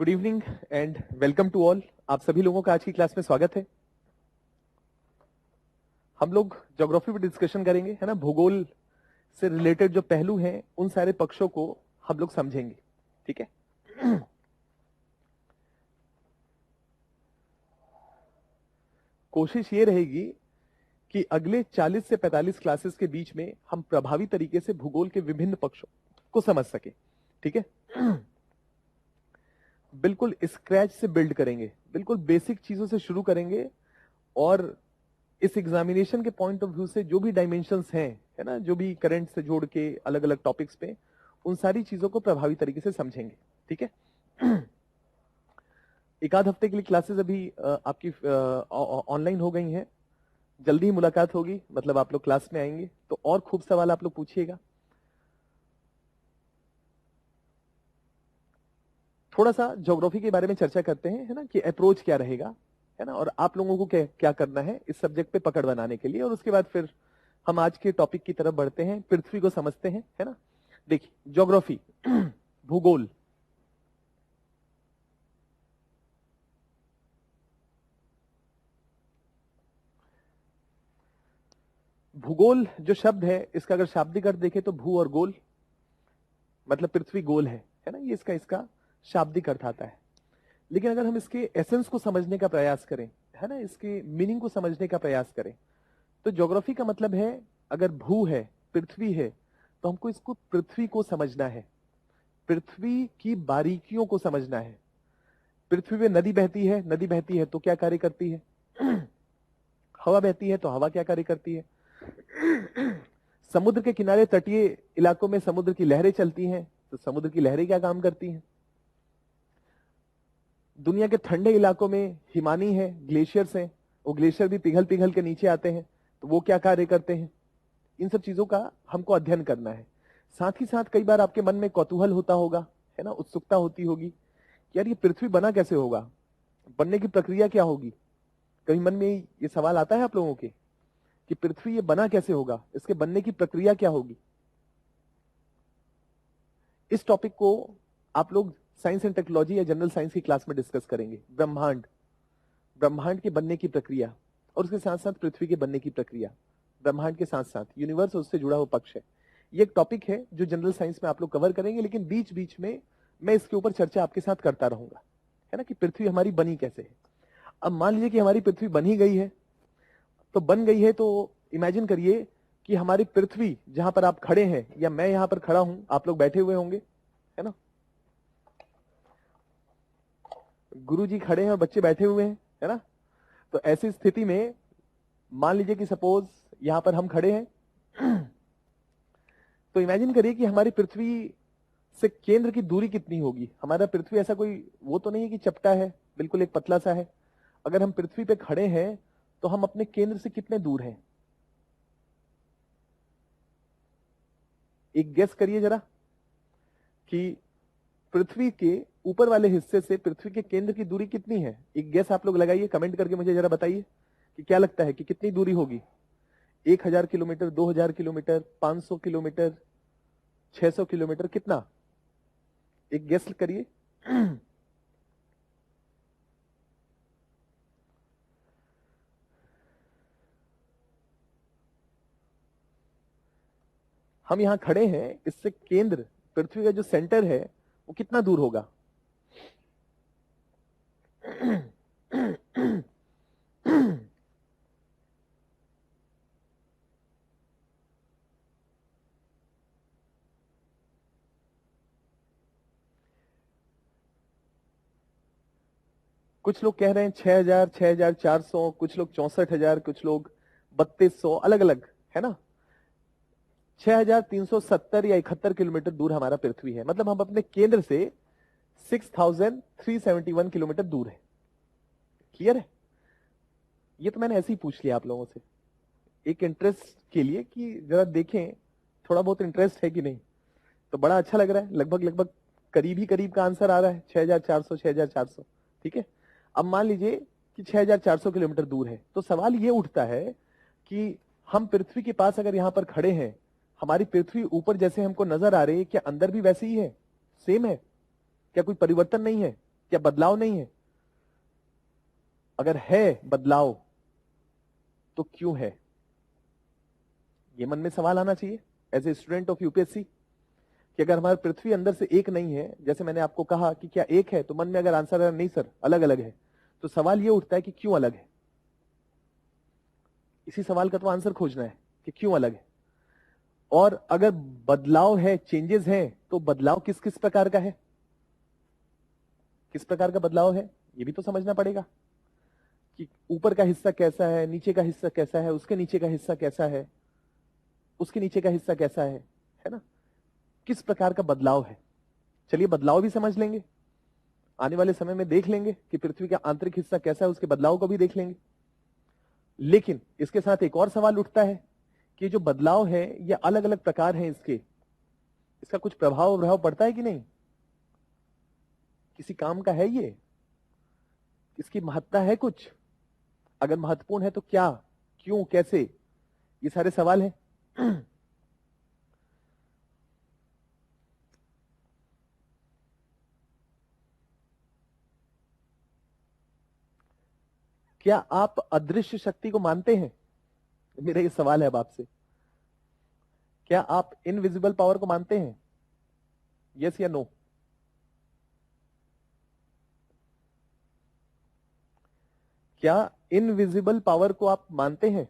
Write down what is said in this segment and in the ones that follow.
Good evening and welcome to all. आप सभी लोगों का आज की क्लास में स्वागत है। हम लोग ज्योग्राफी पे डिस्कशन करेंगे, है ना। भूगोल से रिलेटेड जो पहलू हैं उन सारे पक्षों को हम लोग समझेंगे, ठीक है। कोशिश ये रहेगी कि अगले 40 से 45 क्लासेस के बीच में हम प्रभावी तरीके से भूगोल के विभिन्न पक्षों को समझ सके, ठीक है। बिल्कुल स्क्रैच से बिल्ड करेंगे, बिल्कुल बेसिक चीजों से शुरू करेंगे और इस एग्जामिनेशन के पॉइंट ऑफ व्यू से जो भी डायमेंशंस हैं, है ना, जो भी करंट से जोड़ के अलग अलग टॉपिक्स पे उन सारी चीजों को प्रभावी तरीके से समझेंगे, ठीक है। एक आध हफ्ते के लिए क्लासेस अभी आपकी ऑनलाइन हो गई हैं। जल्दी ही मुलाकात होगी, मतलब आप लोग क्लास में आएंगे तो और खूब सवाल आप लोग पूछिएगा। थोड़ा सा ज्योग्राफी के बारे में चर्चा करते हैं, है ना, कि अप्रोच क्या रहेगा, है ना, और आप लोगों को क्या क्या करना है इस सब्जेक्ट पे पकड़ बनाने के लिए। और उसके बाद फिर हम आज के टॉपिक की तरफ बढ़ते हैं, पृथ्वी को समझते हैं, है ना। देखिए ज्योग्राफी भूगोल, भूगोल जो शब्द है इसका अगर शाब्दिक अर्थ देखें तो भू और गोल, मतलब पृथ्वी गोल है ना, ये इसका इसका शाब्दिक अर्थ आता है। लेकिन अगर हम इसके एसेंस को समझने का प्रयास करें, है ना, इसके मीनिंग को समझने का प्रयास करें, तो ज्योग्राफी का मतलब है अगर भू है, पृथ्वी है, तो हमको इसको पृथ्वी को समझना है, पृथ्वी की बारीकियों को समझना है। पृथ्वी में नदी बहती है, नदी बहती है तो क्या कार्य करती है, हवा बहती है तो हवा क्या कार्य करती है, समुद्र के किनारे तटीय इलाकों में समुद्र की लहरें चलती हैं तो समुद्र की लहरें क्या काम करती हैं। दुनिया के ठंडे इलाकों में हिमानी है, ग्लेशियर्स हैं, वो ग्लेशियर भी पिघल पिघल के नीचे आते हैं तो वो क्या कार्य करते हैं। इन सब चीजों का हमको अध्ययन करना है। साथ ही साथ कई बार आपके मन में कौतूहल होता होगा, है ना, उत्सुकता होती होगी कि यार ये पृथ्वी बना कैसे होगा, बनने की प्रक्रिया क्या होगी। कभी मन में ये सवाल आता है आप लोगों के कि पृथ्वी ये बना कैसे होगा, इसके बनने की प्रक्रिया क्या होगी। इस टॉपिक को आप लोग साइंस एंड टेक्नोलॉजी या जनरल साइंस की क्लास में डिस्कस करेंगे। ब्रह्मांड, ब्रह्मांड के बनने की प्रक्रिया और उसके साथ साथ पृथ्वी के बनने की प्रक्रिया, ब्रह्मांड के साथ साथ यूनिवर्स और उससे जुड़ा हुआ पक्ष है। ये एक टॉपिक है जो जनरल साइंस में आप लोग कवर करेंगे, लेकिन बीच बीच में मैं इसके ऊपर चर्चा आपके साथ करता रहूंगा, है ना, कि पृथ्वी हमारी बनी कैसे है। अब मान लीजिए कि हमारी पृथ्वी बनी गई है, तो बन गई है तो इमेजिन करिए कि हमारी पृथ्वी जहां पर आप खड़े हैं या मैं यहां पर खड़ा हूं, आप लोग बैठे हुए होंगे, है ना, गुरु जी खड़े हैं और बच्चे बैठे हुए हैं, है ना। तो ऐसी स्थिति में मान लीजिए कि सपोज यहां पर हम खड़े हैं, तो इमेजिन करिए कि हमारी पृथ्वी से केंद्र की दूरी कितनी होगी। हमारा पृथ्वी ऐसा कोई वो तो नहीं है कि चपटा है, बिल्कुल एक पतला सा है। अगर हम पृथ्वी पे खड़े हैं तो हम अपने केंद्र से कितने दूर हैं, एक गेस करिए जरा कि पृथ्वी के ऊपर वाले हिस्से से पृथ्वी के केंद्र की दूरी कितनी है। एक गेस आप लोग लगाइए, कमेंट करके मुझे जरा बताइए कि क्या लगता है कि कितनी दूरी होगी। 1000 किलोमीटर, 2000 किलोमीटर, 500 किलोमीटर, 600 किलोमीटर, कितना, एक गेस करिए। हम यहां खड़े हैं, इससे केंद्र, पृथ्वी का जो सेंटर है वो कितना दूर होगा। कुछ लोग कह रहे हैं 6000, 6400, कुछ लोग 64,000, कुछ लोग 3200, अलग अलग, है ना। 6370 या 71 किलोमीटर दूर हमारा पृथ्वी है, मतलब हम अपने केंद्र से 6371 किलोमीटर दूर है। क्लियर है। ये तो मैंने ऐसे ही पूछ लिया आप लोगों से एक इंटरेस्ट के लिए कि जरा देखें थोड़ा बहुत इंटरेस्ट है कि नहीं। तो बड़ा अच्छा लग रहा है, लगभग लगभग करीब ही करीब का आंसर आ रहा है, 6400, 6400, ठीक है। अब मान लीजिए कि 6400 किलोमीटर दूर है, तो सवाल ये उठता है कि हम पृथ्वी के पास अगर यहां पर खड़े हैं, हमारी पृथ्वी ऊपर जैसे हमको नजर आ रही है, क्या अंदर भी वैसे ही है, सेम है, क्या कोई परिवर्तन नहीं है। क्या बदलाव नहीं है? अगर है बदलाव तो क्यों है? ये मन में सवाल आना चाहिए as a student of UPSC कि अगर हमारी पृथ्वी अंदर से एक नहीं है, जैसे मैंने आपको कहा कि क्या एक है, तो मन में अगर आंसर है नहीं सर अलग अलग है, तो सवाल ये उठता है कि क्यों अलग है। इसी सवाल का तो आंसर खोजना है कि क्यों अलग है। और अगर बदलाव है, चेंजेस हैं, तो बदलाव किस किस प्रकार का है, किस प्रकार का बदलाव है ये भी तो समझना पड़ेगा कि ऊपर का हिस्सा कैसा है, नीचे का हिस्सा कैसा है, उसके नीचे का हिस्सा कैसा है, उसके नीचे का हिस्सा कैसा है ना, किस प्रकार का बदलाव है। चलिए बदलाव भी समझ लेंगे, आने वाले समय में देख लेंगे कि पृथ्वी का आंतरिक हिस्सा कैसा है, उसके बदलाव को भी देख लेंगे। लेकिन इसके साथ एक और सवाल उठता है कि जो बदलाव है ये अलग अलग प्रकार हैं इसके, इसका कुछ प्रभाव पड़ता है कि नहीं, किसी काम का है ये, इसकी महत्ता है कुछ, अगर महत्वपूर्ण है तो क्या, क्यों, कैसे, ये सारे सवाल हैं। क्या आप अदृश्य शक्ति को मानते हैं? मेरा ये सवाल है अब आपसे, क्या आप इनविजिबल पावर को मानते हैं? यस या नो? क्या इनविजिबल पावर को आप मानते हैं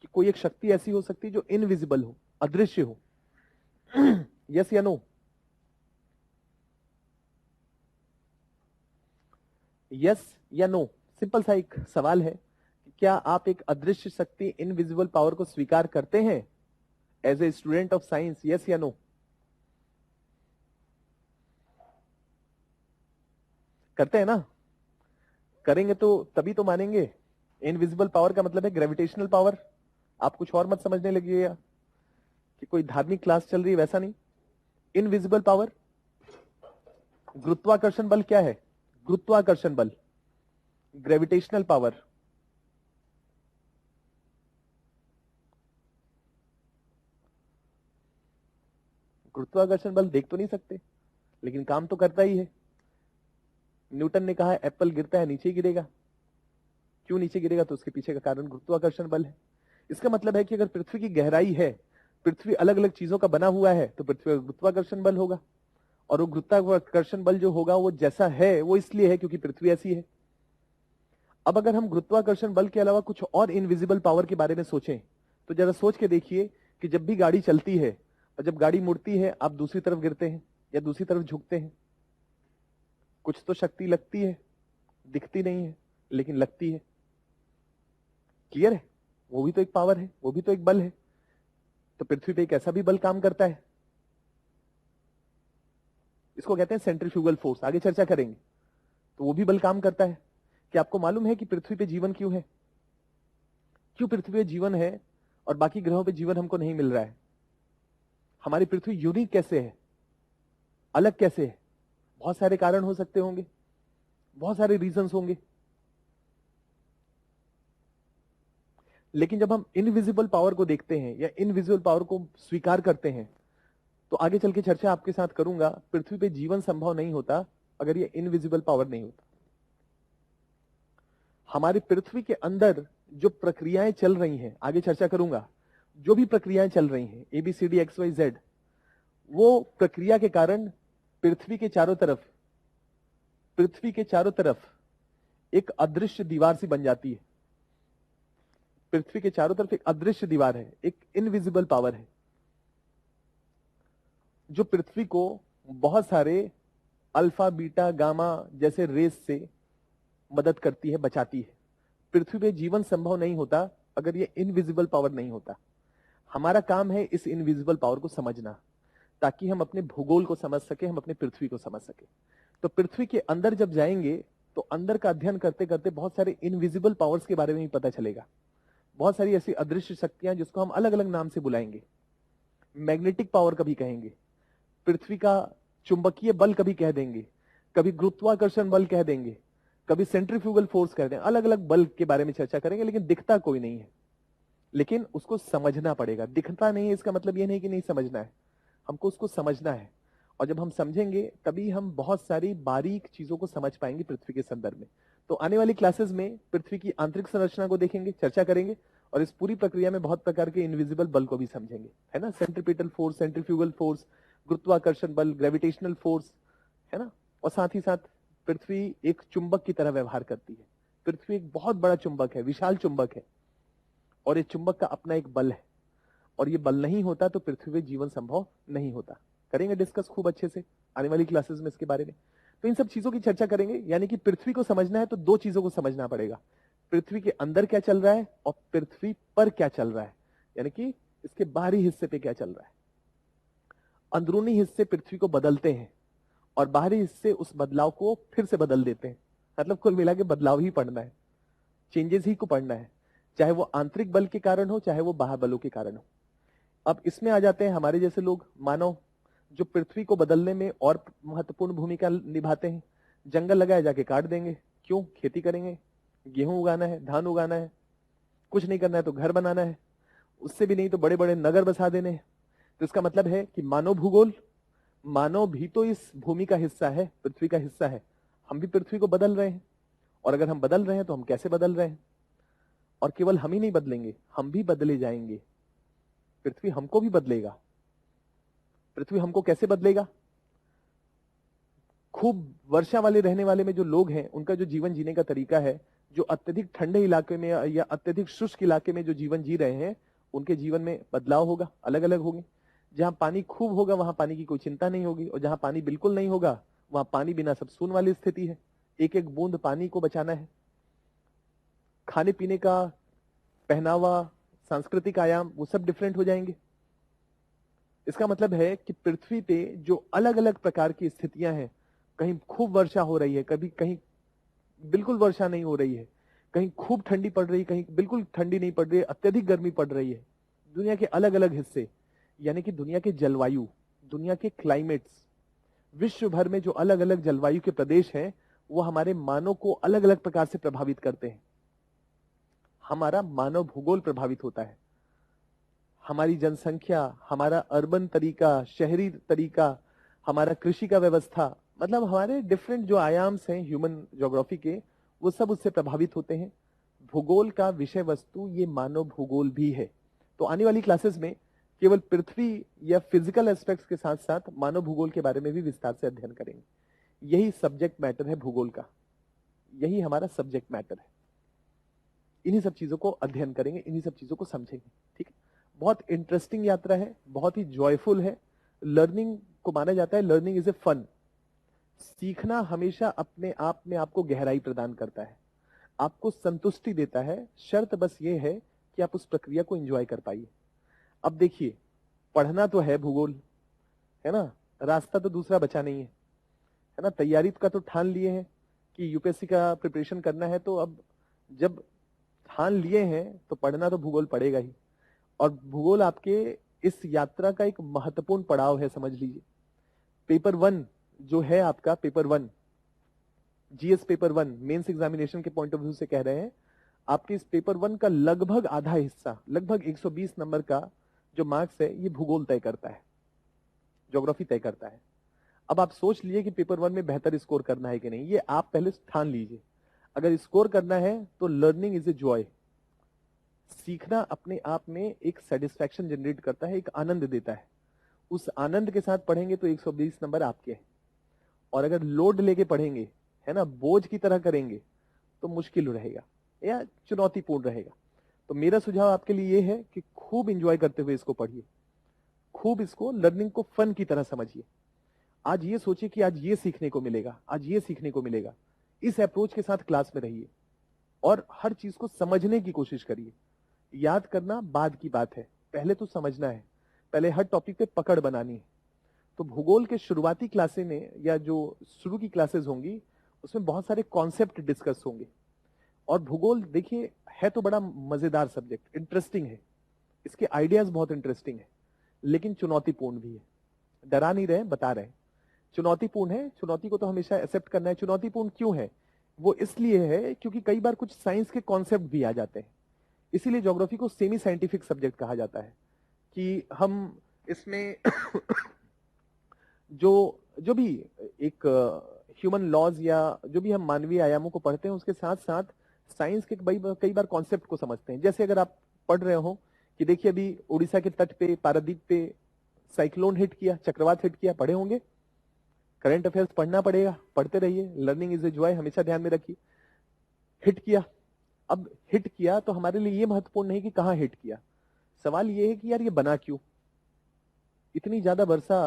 कि कोई एक शक्ति ऐसी हो सकती है जो इनविजिबल हो, अदृश्य हो? यस या नो? यस या नो, सिंपल सा एक सवाल है कि क्या आप एक अदृश्य शक्ति, इनविजिबल पावर को स्वीकार करते हैं as a student of science? Yes या नो? करते हैं ना? करेंगे तो तभी तो मानेंगे। इनविजिबल पावर का मतलब है ग्रेविटेशनल पावर, आप कुछ और मत समझने लगिएगा कि कोई धार्मिक क्लास चल रही है, वैसा नहीं। इनविजिबल पावर, गुरुत्वाकर्षण बल क्या है? गुरुत्वाकर्षण बल, ग्रेविटेशनल पावर, गुरुत्वाकर्षण बल देख तो नहीं सकते लेकिन काम तो करता ही है। न्यूटन ने कहा एप्पल गिरता है नीचे गिरेगा, क्यों नीचे गिरेगा? तो उसके पीछे का कारण गुरुत्वाकर्षण बल है। इसका मतलब है कि अगर पृथ्वी की गहराई है, पृथ्वी अलग अलग चीजों का बना हुआ है, तो पृथ्वी का गुरुत्वाकर्षण बल होगा, और वो गुरुत्वाकर्षण बल जो होगा वो जैसा है वो इसलिए है क्योंकि पृथ्वी ऐसी है। अब अगर हम गुरुत्वाकर्षण बल के अलावा कुछ और इनविजिबल पावर के बारे में सोचें, तो जरा सोच के देखिए कि जब भी गाड़ी चलती है और जब गाड़ी मुड़ती है, आप दूसरी तरफ गिरते हैं या दूसरी तरफ झुकते हैं, कुछ तो शक्ति लगती है, दिखती नहीं है लेकिन लगती है। क्लियर है? वो भी तो एक पावर है, वो भी तो एक बल है। तो पृथ्वी पे एक ऐसा भी बल काम करता है, इसको कहते हैं सेंट्रीफ्यूगल फोर्स, आगे चर्चा करेंगे। तो वो भी बल काम करता है। क्या आपको मालूम है कि पृथ्वी पे जीवन क्यों है? क्यों पृथ्वी पे जीवन है और बाकी ग्रहों पे जीवन हमको नहीं मिल रहा है? हमारी पृथ्वी यूनिक कैसे है, अलग कैसे है? बहुत सारे कारण हो सकते होंगे, बहुत सारे रीजंस होंगे, लेकिन जब हम इनविजिबल पावर को देखते हैं या इनविजिबल पावर को स्वीकार करते हैं, तो आगे चल के चर्चा आपके साथ करूंगा, पृथ्वी पे जीवन संभव नहीं होता अगर ये इनविजिबल पावर नहीं होता। हमारी पृथ्वी के अंदर जो प्रक्रियाएं चल रही हैं, आगे चर्चा करूंगा, जो भी प्रक्रियाएं चल रही हैं ABCD XYZ, वो प्रक्रिया के कारण पृथ्वी के चारों तरफ, पृथ्वी के चारों तरफ एक अदृश्य दीवार सी बन जाती है। पृथ्वी के चारों तरफ एक अदृश्य दीवार है, एक इनविजिबल पावर है जो पृथ्वी को बहुत सारे अल्फा बीटा गामा जैसे रेस से मदद करती है, बचाती है। पृथ्वी पे जीवन संभव नहीं होता अगर ये इनविजिबल पावर नहीं होता। हमारा काम है इस इनविजिबल पावर को समझना, ताकि हम अपने भूगोल को समझ सके, हम अपने पृथ्वी को समझ सके। तो पृथ्वी के अंदर जब जाएंगे तो अंदर का अध्ययन करते करते बहुत सारे इनविजिबल पावर्स के बारे में भी पता चलेगा। बहुत सारी ऐसी अदृश्य शक्तियां जिसको हम अलग अलग नाम से बुलाएंगे। मैग्नेटिक पावर कभी कहेंगे, पृथ्वी का चुंबकीय बल कभी कह देंगे, कभी गुरुत्वाकर्षण बल कह देंगे, कभी सेंट्रीफ्यूगल फोर्स कह देंगे। अलग अलग बल के बारे में चर्चा करेंगे, लेकिन दिखता कोई नहीं है, लेकिन उसको समझना पड़ेगा। दिखता नहीं है इसका मतलब यह नहीं कि नहीं समझना है, हमको उसको समझना है। और जब हम समझेंगे तभी हम बहुत सारी बारीक चीजों को समझ पाएंगे पृथ्वी के संदर्भ में। तो आने वाली क्लासेस में पृथ्वी की आंतरिक संरचना को देखेंगे, चर्चा करेंगे, और इस पूरी प्रक्रिया में बहुत प्रकार के इनविजिबल बल को भी समझेंगे, है ना, सेंट्रीपिटल फोर्स, सेंट्रीफ्यूगल फोर्स, गुरुत्वाकर्षण बल, ग्रेविटेशनल फोर्स, है ना। और साथ ही साथ पृथ्वी एक चुंबक की तरह व्यवहार करती है। पृथ्वी एक बहुत बड़ा चुंबक है, विशाल चुंबक है, और इस चुंबक का अपना एक बल है, और ये बल नहीं होता तो पृथ्वी पे जीवन संभव नहीं होता। करेंगे डिस्कस खूब अच्छे से आने वाली क्लासेस में इसके बारे में। तो इन सब चीजों की चर्चा करेंगे। यानी कि पृथ्वी को समझना है तो दो चीजों को समझना पड़ेगा, पृथ्वी के अंदर क्या चल रहा है और पृथ्वी पर क्या चल रहा है, यानी कि इसके बाहरी हिस्से पे क्या चल रहा है। अंदरूनी हिस्से पृथ्वी को बदलते हैं और बाहरी हिस्से उस बदलाव को फिर से बदल देते हैं। मतलब कुल मिला के बदलाव ही पढ़ना है, चेंजेस ही को पढ़ना है, चाहे वो आंतरिक बल के कारण हो चाहे वो बाह्य बलों के कारण हो। अब इसमें आ जाते हैं हमारे जैसे लोग, मानव, जो पृथ्वी को बदलने में और महत्वपूर्ण भूमिका निभाते हैं। जंगल लगाए जाके काट देंगे, क्यों? खेती करेंगे, गेहूं उगाना है, धान उगाना है, कुछ नहीं करना है तो घर बनाना है, उससे भी नहीं तो बड़े बड़े नगर बसा देने हैं। तो इसका मतलब है कि मानव भूगोल, मानव भी तो इस भूमि का हिस्सा है, पृथ्वी का हिस्सा है। हम भी पृथ्वी को बदल रहे हैं, और अगर हम बदल रहे हैं तो हम कैसे बदल रहे हैं? और केवल हम ही नहीं बदलेंगे, हम भी बदले जाएंगे, पृथ्वी हमको भी बदलेगा। पृथ्वी हमको कैसे बदलेगा? खूब वर्षा वाले रहने वाले में जो लोग हैं, उनका जो जीवन जीने का तरीका है, जो अत्यधिक ठंडे इलाके में या अत्यधिक शुष्क इलाके में जो जीवन जी रहे हैं, उनके जीवन में बदलाव होगा, अलग अलग होंगे। जहां पानी खूब होगा वहां पानी की कोई चिंता नहीं होगी, और जहां पानी बिल्कुल नहीं होगा वहां पानी बिना सब सून वाली स्थिति है। एक एक बूंद पानी को बचाना है। खाने पीने का, पहनावा, सांस्कृतिक आयाम, वो सब डिफरेंट हो जाएंगे। इसका मतलब है कि पृथ्वी पे जो अलग अलग प्रकार की स्थितियां हैं, कहीं खूब वर्षा हो रही है, कभी कहीं बिल्कुल वर्षा नहीं हो रही है, कहीं खूब ठंडी पड़ रही है, कहीं बिल्कुल ठंडी नहीं पड़ रही है, अत्यधिक गर्मी पड़ रही है। दुनिया के अलग अलग हिस्से, यानी कि दुनिया के जलवायु, दुनिया के क्लाइमेट्स, विश्व भर में जो अलग अलग जलवायु के प्रदेश हैं, वो हमारे मानव को अलग अलग प्रकार से प्रभावित करते हैं। हमारा मानव भूगोल प्रभावित होता है, हमारी जनसंख्या, हमारा अर्बन तरीका, शहरी तरीका, हमारा कृषि का व्यवस्था, मतलब हमारे डिफरेंट जो आयाम्स हैं ह्यूमन ज्योग्राफी के, वो सब उससे प्रभावित होते हैं। भूगोल का विषय वस्तु ये मानव भूगोल भी है। तो आने वाली क्लासेस में केवल पृथ्वी या फिजिकल एस्पेक्ट्स के साथ साथ मानव भूगोल के बारे में भी विस्तार से अध्ययन करेंगे। यही सब्जेक्ट मैटर है भूगोल का, यही हमारा सब्जेक्ट मैटर है। इन्हीं सब चीजों को अध्ययन करेंगे, इन्हीं सब चीजों को समझेंगे। ठीक है, बहुत इंटरेस्टिंग यात्रा है, बहुत ही जॉयफुल है। लर्निंग को माना जाता है, लर्निंग इज ए फन। सीखना हमेशा अपने आप में आपको गहराई प्रदान करता है, आपको संतुष्टि देता है। शर्त बस ये है कि आप उस प्रक्रिया को एंजॉय कर पाइए। अब देखिए, पढ़ना तो है भूगोल, है ना, रास्ता तो दूसरा बचा नहीं है ना। तैयारी का तो ठान लिए हैं कि यूपीएससी का प्रिपरेशन करना है, तो अब जब ठान लिए हैं तो पढ़ना तो भूगोल पड़ेगा ही। और भूगोल आपके इस यात्रा का एक महत्वपूर्ण पड़ाव है, समझ लीजिए। पेपर 1 जो है आपका, paper 1 GS paper 1 mains examination के पॉइंट ऑफ व्यू से कह रहे हैं, आपके इस पेपर 1 का लगभग आधा हिस्सा, लगभग 120 नंबर का जो मार्क्स है, ये भूगोल तय करता है, ज्योग्राफी तय करता है। अब आप सोच लीजिए कि पेपर 1 में बेहतर स्कोर करना है कि नहीं, ये आप पहले ठान लीजिए। अगर स्कोर करना है तो लर्निंग इज ए जॉय। सीखना अपने आप में एक सेटिस्फैक्शन जनरेट करता है, एक आनंद देता है। उस आनंद के साथ पढ़ेंगे तो 120 नंबर आपके हैं। और अगर लोड लेके पढ़ेंगे, है ना, बोझ की तरह करेंगे, तो मुश्किल रहेगा या चुनौतीपूर्ण रहेगा। तो मेरा सुझाव आपके लिए यह है कि खूब इंजॉय करते हुए इसको पढ़िए, खूब इसको, लर्निंग को फन की तरह समझिए। आज ये सोचिए कि आज ये सीखने को मिलेगा, आज ये सीखने को मिलेगा। इस अप्रोच के साथ क्लास में रहिए और हर चीज को समझने की कोशिश करिए। याद करना बाद की बात है, पहले तो समझना है, पहले हर टॉपिक पे पकड़ बनानी है। तो भूगोल के शुरुआती क्लासे में या जो शुरू की क्लासेस होंगी, उसमें बहुत सारे कॉन्सेप्ट डिस्कस होंगे। और भूगोल देखिए है तो बड़ा मजेदार सब्जेक्ट, इंटरेस्टिंग है, इसके आइडियाज बहुत इंटरेस्टिंग है, लेकिन चुनौतीपूर्ण भी है। डरा नहीं रहे, बता रहे हैं चुनौतीपूर्ण है। चुनौती को तो हमेशा एक्सेप्ट करना है। चुनौतीपूर्ण क्यों है? वो इसलिए है क्योंकि कई बार कुछ साइंस के कॉन्सेप्ट भी आ जाते हैं। इसीलिए ज्योग्राफी को सेमी साइंटिफिक सब्जेक्ट कहा जाता है कि हम इसमें जो भी एक ह्यूमन लॉज या जो भी हम मानवीय आयामों को पढ़ते हैं उसके साथ साथ साइंस के कई बार कॉन्सेप्ट को समझते हैं। जैसे अगर आप पढ़ रहे हो कि देखिए अभी उड़ीसा के तट पे पारादीप पे साइक्लोन हिट किया, चक्रवात हिट किया, पढ़े होंगे। करंट अफेयर्स पढ़ना पड़ेगा, पढ़ते रहिए, लर्निंग इज ए जॉय हमेशा ध्यान में रखिए। हिट किया, अब हिट किया तो हमारे लिए ये महत्वपूर्ण नहीं कि कहां हिट किया, सवाल ये है कि यार ये बना क्यों। इतनी ज्यादा वर्षा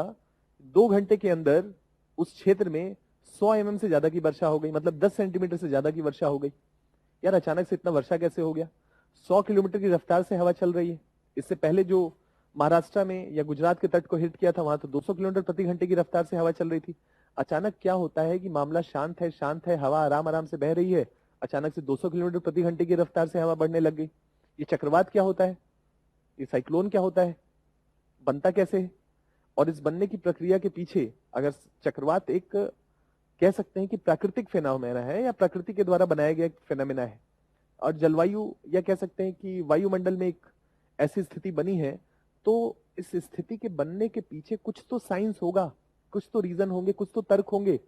2 घंटे के अंदर उस क्षेत्र में 100 mm से ज्यादा की वर्षा हो गई, मतलब 10 सेंटीमीटर से ज्यादा की वर्षा हो गई। यार अचानक से इतना वर्षा कैसे हो गया? 100 किलोमीटर की रफ्तार से हवा चल रही है। इससे पहले जो महाराष्ट्र में या गुजरात के तट को हिट किया था वहां तो 200 किलोमीटर प्रति घंटे की रफ्तार से हवा चल रही थी। अचानक क्या होता है कि मामला शांत है, हवा आराम आराम से बह रही है, अचानक से 200 किलोमीटर प्रति घंटे की रफ्तार से हवा बढ़ने लग गई। ये चक्रवात क्या होता है? ये साइक्लोन क्या होता है? बनता कैसे है? और इस बनने की प्रक्रिया के पीछे अगर चक्रवात एक कह सकते हैं कि प्राकृतिक फेनोमेना है या प्रकृति के द्वारा बनाया गया एक फेनोमेना है, और जलवायु या कह सकते हैं कि वायुमंडल में एक ऐसी स्थिति बनी है, तो इस स्थिति के बनने के पीछे कुछ तो साइंस होगा, कुछ तो रीजन होंगे, कुछ तो तर्क होंगे।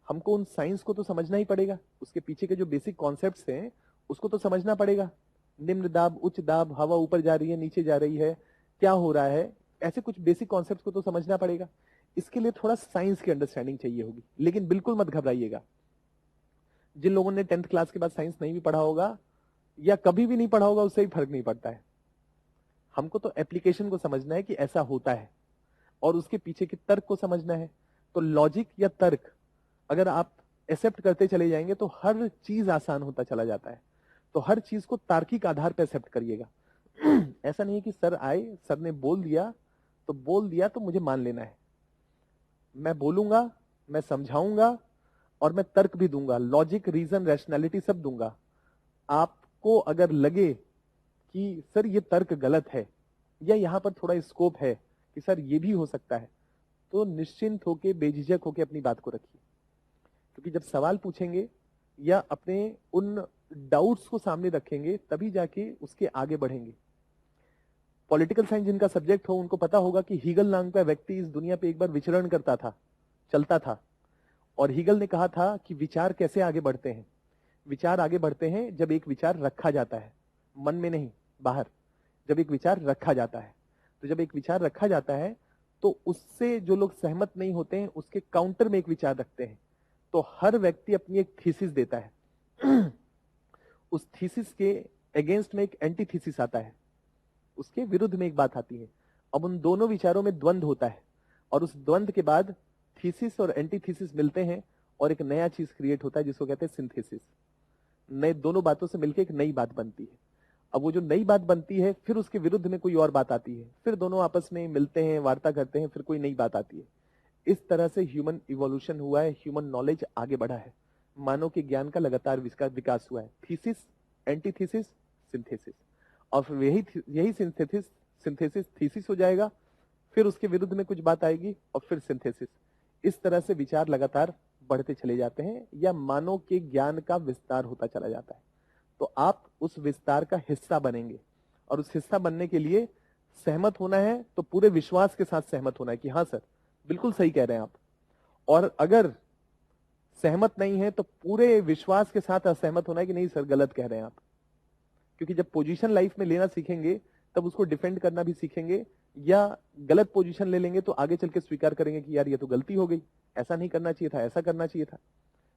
हमको उन साइंस को तो समझना ही पड़ेगा, उसके पीछे के जो बेसिक कॉन्सेप्ट्स हैं उसको तो समझना पड़ेगा। निम्न दाब, उच्च दाब, हवा ऊपर जा रही है, नीचे जा रही है, क्या हो रहा है, ऐसे कुछ बेसिक कॉन्सेप्ट्स को तो समझना पड़ेगा। इसके लिए थोड़ा साइंस की अंडरस्टैंडिंग चाहिए होगी। लेकिन बिल्कुल मत घबराइएगा, जिन लोगों ने 10th क्लास के बाद साइंस नहीं भी पढ़ा होगा या कभी भी नहीं पढ़ा होगा उससे भी फर्क नहीं पड़ता है। हमको तो एप्लीकेशन को समझना है कि ऐसा होता है और उसके पीछे के तर्क को समझना है। तो लॉजिक या तर्क अगर आप एक्सेप्ट करते चले जाएंगे तो हर चीज आसान होता चला जाता है। तो हर चीज को तार्किक आधार पर एक्सेप्ट करिएगा। ऐसा नहीं है कि सर आए, सर ने बोल दिया तो मुझे मान लेना है। मैं बोलूंगा, मैं समझाऊंगा और मैं तर्क भी दूंगा, लॉजिक, रीजन, रैशनैलिटी सब दूंगा। आपको अगर लगे कि सर ये तर्क गलत है या यहां पर थोड़ा स्कोप है कि सर ये भी हो सकता है, तो निश्चिंत होके, बेझिझक होके अपनी बात को रखिए। क्योंकि जब सवाल पूछेंगे या अपने उन डाउट्स को सामने रखेंगे तभी जाके उसके आगे बढ़ेंगे। पॉलिटिकल साइंस जिनका सब्जेक्ट हो उनको पता होगा कि हीगल नाम का व्यक्ति इस दुनिया पे एक बार विचरण करता था, चलता था, और हीगल ने कहा था कि विचार कैसे आगे बढ़ते हैं। विचार आगे बढ़ते हैं जब एक विचार रखा जाता है, मन में नहीं, बाहर। जब एक विचार रखा जाता है, तो जब एक विचार रखा जाता है तो उससे जो लोग सहमत नहीं होते हैं उसके काउंटर में एक विचार रखते हैं। तो हर व्यक्ति अपनी एक थीसिस देता है। उस थीसिस के अगेंस्ट में एक एंटी थीसिस आता है, उसके विरुद्ध में एक बात आती है। अब उन दोनों विचारों में द्वंद्व होता है और उस द्वंद्व के बाद थीसिस और एंटीथीसिस मिलते हैं और एक नया चीज क्रिएट होता है जिसको कहते हैं सिंथेसिस। नए दोनों बातों से मिलकर एक नई बात बनती है। अब वो जो नई बात बनती है फिर उसके विरुद्ध में कोई और बात आती है, फिर दोनों आपस में मिलते हैं, वार्ता करते हैं, फिर कोई नई बात आती है। इस तरह से ह्यूमन इवोल्यूशन हुआ है, ह्यूमन नॉलेज आगे बढ़ा है, मानव के ज्ञान का लगातार विकास हुआ है। थीसिस, एंटीथीसिस, सिंथेसिस, और यही सिंथेसिस थीसिस हो जाएगा, फिर उसके विरुद्ध में कुछ बात आएगी और फिर सिंथेसिस। इस तरह से विचार लगातार बढ़ते चले जाते हैं या मानव के ज्ञान का विस्तार होता चला जाता है। तो आप उस विस्तार का हिस्सा बनेंगे और उस हिस्सा बनने के लिए सहमत होना है तो पूरे विश्वास के साथ सहमत होना है कि हाँ सर बिल्कुल सही कह रहे हैं आप। और अगर सहमत नहीं है तो पूरे विश्वास के साथ असहमत होना है कि नहीं सर गलत कह रहे हैं आप। क्योंकि जब पोजीशन लाइफ में लेना सीखेंगे तब उसको डिफेंड करना भी सीखेंगे, या गलत पोजीशन ले लेंगे तो आगे चल के स्वीकार करेंगे कि यार ये तो गलती हो गई, ऐसा नहीं करना चाहिए था, ऐसा करना चाहिए था।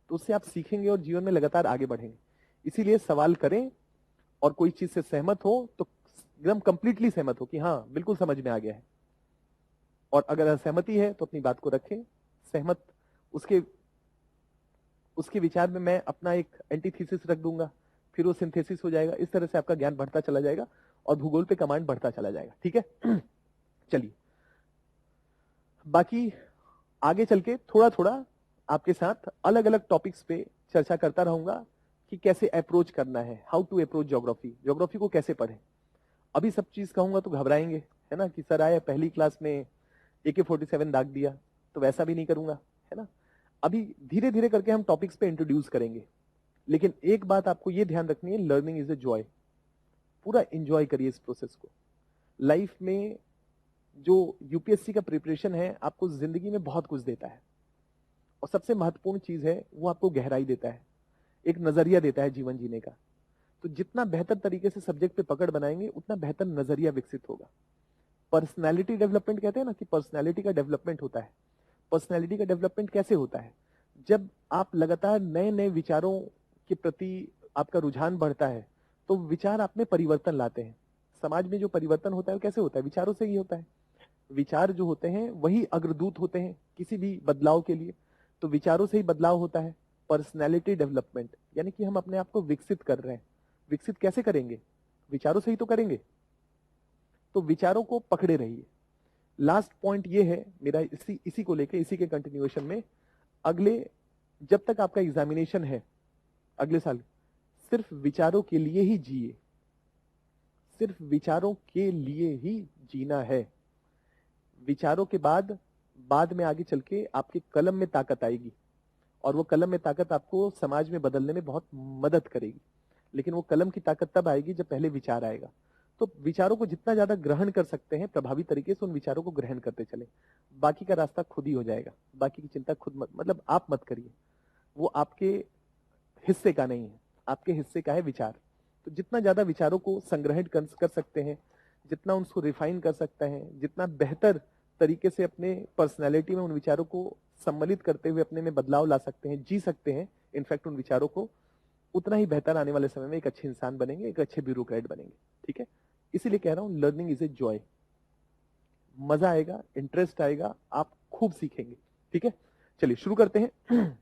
तो उससे आप सीखेंगे और जीवन में लगातार आगे बढ़ेंगे। इसीलिए सवाल करें और कोई चीज से सहमत हो तो एकदम कंप्लीटली सहमत हो कि हाँ बिल्कुल समझ में आ गया है, और अगर असहमति है तो अपनी बात को रखें। सहमत उसके विचार में मैं अपना एक एंटीथीसिस रख दूंगा, फिर वो सिंथेसिस हो जाएगा। इस तरह से आपका ज्ञान बढ़ता चला जाएगा और भूगोल पे कमांड बढ़ता चला जाएगा। ठीक है। चलिए बाकी आगे चल के थोड़ा थोड़ा आपके साथ अलग अलग टॉपिक्स पे चर्चा करता रहूंगा कि कैसे अप्रोच करना है, हाउ टू अप्रोच ज्योग्राफी को कैसे पढ़ें। अभी सब चीज कहूंगा तो घबराएंगे, है ना, कि सर आए पहली क्लास में AK-47 दाग दिया, तो वैसा भी नहीं करूंगा, है ना। अभी धीरे धीरे करके हम टॉपिक्स पे इंट्रोड्यूस करेंगे। लेकिन एक बात आपको ये ध्यान रखनी है, लर्निंग इज ए जॉय। पूरा एंजॉय करिए इस प्रोसेस को। लाइफ में जो यूपीएससी का प्रिपरेशन है आपको जिंदगी में बहुत कुछ देता है, और सबसे महत्वपूर्ण चीज है वो आपको गहराई देता है, एक नजरिया देता है जीवन जीने का। तो जितना बेहतर तरीके से सब्जेक्ट पे पकड़ बनाएंगे उतना बेहतर नजरिया विकसित होगा। पर्सनैलिटी डेवलपमेंट कहते हैं ना कि पर्सनैलिटी का डेवलपमेंट होता है। पर्सनैलिटी का डेवलपमेंट कैसे होता है? जब आप लगातार नए नए विचारों के प्रति आपका रुझान बढ़ता है तो विचार आप में परिवर्तन लाते हैं। समाज में जो परिवर्तन होता है वो कैसे होता है? विचारों से ही होता है। विचार जो होते हैं वही अग्रदूत होते हैं किसी भी बदलाव के लिए। तो विचारों से ही बदलाव होता है। पर्सनैलिटी डेवलपमेंट यानी कि हम अपने आप को विकसित कर रहे हैं। विकसित कैसे करेंगे? विचारों से ही तो करेंगे। तो विचारों को पकड़े रहिए। लास्ट पॉइंट ये है मेरा इसी को लेके, इसी के कंटिन्यूएशन में, अगले जब तक आपका एग्जामिनेशन है अगले साल, सिर्फ विचारों के लिए ही जिए, सिर्फ विचारों के लिए ही जीना है। विचारों के बाद में आगे चल के आपके कलम में ताकत आएगी, और वो कलम में ताकत आपको समाज में बदलने में बहुत मदद करेगी। लेकिन वो कलम की ताकत तब आएगी जब पहले विचार आएगा। तो विचारों को जितना ज्यादा ग्रहण कर सकते हैं प्रभावी तरीके से उन विचारों को ग्रहण करते चले, बाकी का रास्ता खुद ही हो जाएगा। बाकी की चिंता खुद मतलब आप मत करिए, वो आपके हिस्से का नहीं है, आपके हिस्से का है विचार। तो जितना ज्यादा विचारों को संग्रहित कर सकते हैं, जितना उनको रिफाइन कर सकते हैं, जितना बेहतर तरीके से अपने पर्सनैलिटी में उन विचारों को सम्मिलित करते हुए अपने में बदलाव ला सकते हैं, जी सकते हैं इनफैक्ट उन विचारों को, उतना ही बेहतर आने वाले समय में एक अच्छे इंसान बनेंगे, एक अच्छे ब्यूरोक्रेट बनेंगे। ठीक है, इसीलिए कह रहा हूं लर्निंग इज ए जॉय। मजा आएगा, इंटरेस्ट आएगा, आप खूब सीखेंगे। ठीक है, चलिए शुरू करते हैं।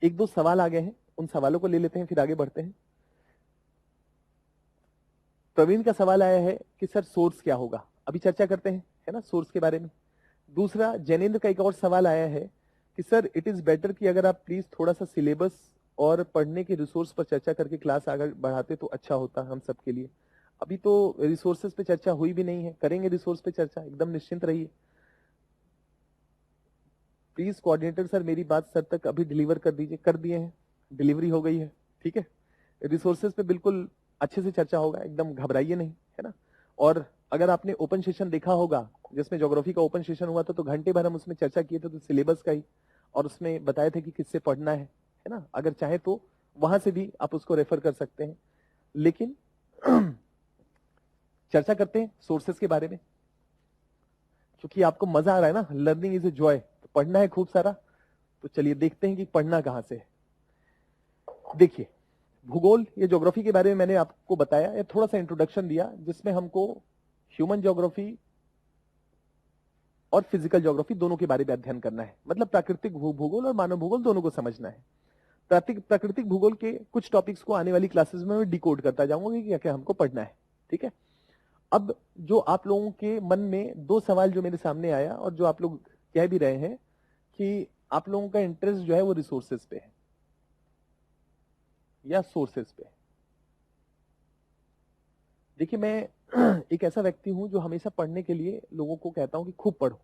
एक दो सवाल आ गए हैं, उन सवालों को ले लेते हैं फिर आगे बढ़ते हैं। प्रवीण का सवाल आया है कि सर सोर्स क्या होगा, अभी चर्चा करते हैं, है ना, सोर्स के बारे में। दूसरा, जैनेन्द्र का एक और सवाल आया है कि सर इट इज बेटर कि अगर आप प्लीज थोड़ा सा सिलेबस और पढ़ने के रिसोर्स पर चर्चा करके क्लास आगे बढ़ाते तो अच्छा होता हम सबके लिए। अभी तो रिसोर्सेज पे चर्चा हुई भी नहीं है, करेंगे रिसोर्स पे चर्चा, एकदम निश्चिंत रहिए। प्लीज कोऑर्डिनेटर सर मेरी बात सर तक अभी डिलीवर कर दीजिए। कर दिए हैं, डिलीवरी हो गई है। ठीक है, रिसोर्सेज पे बिल्कुल अच्छे से चर्चा होगा, एकदम घबराइए नहीं, है ना। और अगर आपने ओपन सेशन देखा होगा जिसमें ज्योग्राफी का ओपन सेशन हुआ था तो घंटे भर हम उसमें चर्चा किए थे तो सिलेबस का ही, और उसमें बताए थे कि किससे पढ़ना है ना। अगर चाहे तो वहां से भी आप उसको रेफर कर सकते हैं। लेकिन चर्चा करते हैं सोर्सेस के बारे में, क्योंकि आपको मजा आ रहा है ना, लर्निंग इज ए जॉय, तो पढ़ना है खूब सारा। तो चलिए देखते हैं कि पढ़ना कहां से है। देखिए, भूगोल या ज्योग्राफी के बारे में मैंने आपको बताया, या थोड़ा सा इंट्रोडक्शन दिया, जिसमें हमको ह्यूमन ज्योग्राफी और फिजिकल ज्योग्राफी दोनों के बारे में अध्ययन करना है। मतलब प्राकृतिक भूगोल और मानव भूगोल दोनों को समझना है। प्राकृतिक भूगोल के कुछ टॉपिक्स को आने वाली क्लासेस में मैं डिकोड करता जाऊंगा कि क्या क्या हमको पढ़ना है। ठीक है, अब जो आप लोगों के मन में दो सवाल जो मेरे सामने आया और जो आप लोग कह भी रहे हैं कि आप लोगों का इंटरेस्ट जो है वो रिसोर्सेज पे है या सोर्सेज पे। देखिए, मैं एक ऐसा व्यक्ति हूं जो हमेशा पढ़ने के लिए लोगों को कहता हूं कि खूब पढ़ो।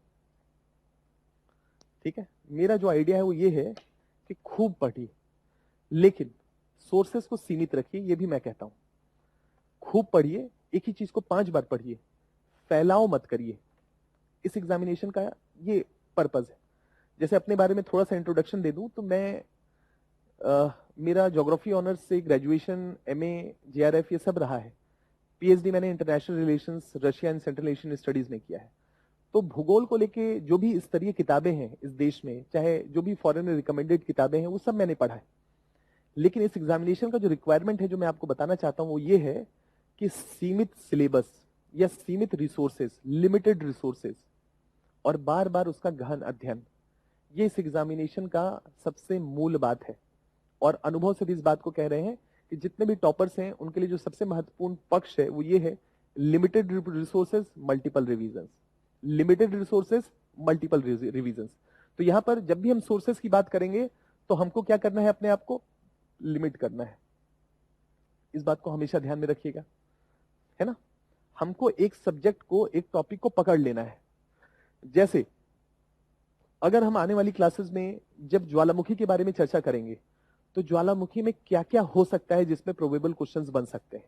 ठीक है, मेरा जो आइडिया है वो ये है कि खूब पढ़िए, लेकिन सोर्सेस को सीमित रखिए, ये भी मैं कहता हूं। खूब पढ़िए, एक ही चीज को 5 बार पढ़िए, फैलाव मत करिए। इस एग्जामिनेशन का ये पर्पज है। जैसे अपने बारे में थोड़ा सा इंट्रोडक्शन दे दूं तो मैं मेरा ज्योग्राफी ऑनर्स से ग्रेजुएशन, एमए, जेआरएफ ये सब रहा है। पीएचडी मैंने international relations, Russia and central Asian studies में किया है। तो भूगोल को लेके जो भी स्तरीय किताबें हैं इस देश में, चाहे जो भी फॉरेन में रिकमेंडेड किताबें हैं, वो सब मैंने पढ़ा है। लेकिन इस एग्जामिनेशन का जो रिक्वायरमेंट है जो मैं आपको बताना चाहता हूं वो ये है कि सीमित सिलेबस या सीमित रिसोर्सेज, लिमिटेड रिसोर्सेज, और बार बार उसका गहन अध्ययन, ये इस एग्जामिनेशन का सबसे मूल बात है। और अनुभव से भी इस बात को कह रहे हैं कि जितने भी टॉपर्स हैं उनके लिए जो सबसे महत्वपूर्ण पक्ष है वो ये है, limited resources, multiple revisions. Limited resources, multiple revisions. तो यहां पर जब भी हम सोर्सेज की बात करेंगे तो हमको क्या करना है, अपने आप को लिमिट करना है। इस बात को हमेशा ध्यान में रखिएगा, है ना। हमको एक सब्जेक्ट को, एक टॉपिक को पकड़ लेना है। जैसे अगर हम आने वाली क्लासेस में जब ज्वालामुखी के बारे में चर्चा करेंगे तो ज्वालामुखी में क्या क्या हो सकता है जिसमें प्रोबेबल क्वेश्चंस बन सकते हैं।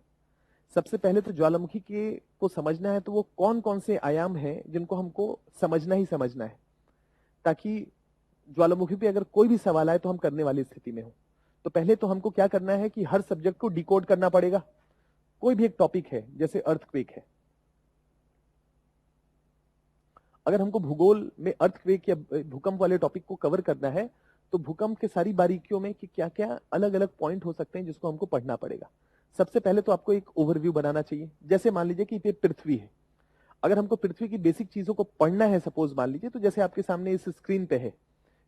सबसे पहले तो ज्वालामुखी के को समझना है तो वो कौन कौन से आयाम हैं जिनको हमको समझना ही समझना है, ताकि ज्वालामुखी पे अगर कोई भी सवाल आए तो हम करने वाली स्थिति में हो। तो पहले तो हमको क्या करना है कि हर सब्जेक्ट को डिकोड करना पड़ेगा। कोई भी एक टॉपिक है, जैसे अर्थक्वेक है, अगर हमको भूगोल में अर्थक्वेक या भूकंप वाले टॉपिक को कवर करना है तो भूकंप के सारी बारीकियों में कि क्या क्या अलग अलग पॉइंट हो सकते हैं जिसको हमको पढ़ना पड़ेगा। सबसे पहले तो आपको एक ओवरव्यू बनाना चाहिए। जैसे मान लीजिए कि ये पृथ्वी है, अगर हमको पृथ्वी की बेसिक चीजों को पढ़ना है, सपोज मान लीजिए, तो जैसे आपके सामने इस स्क्रीन पे है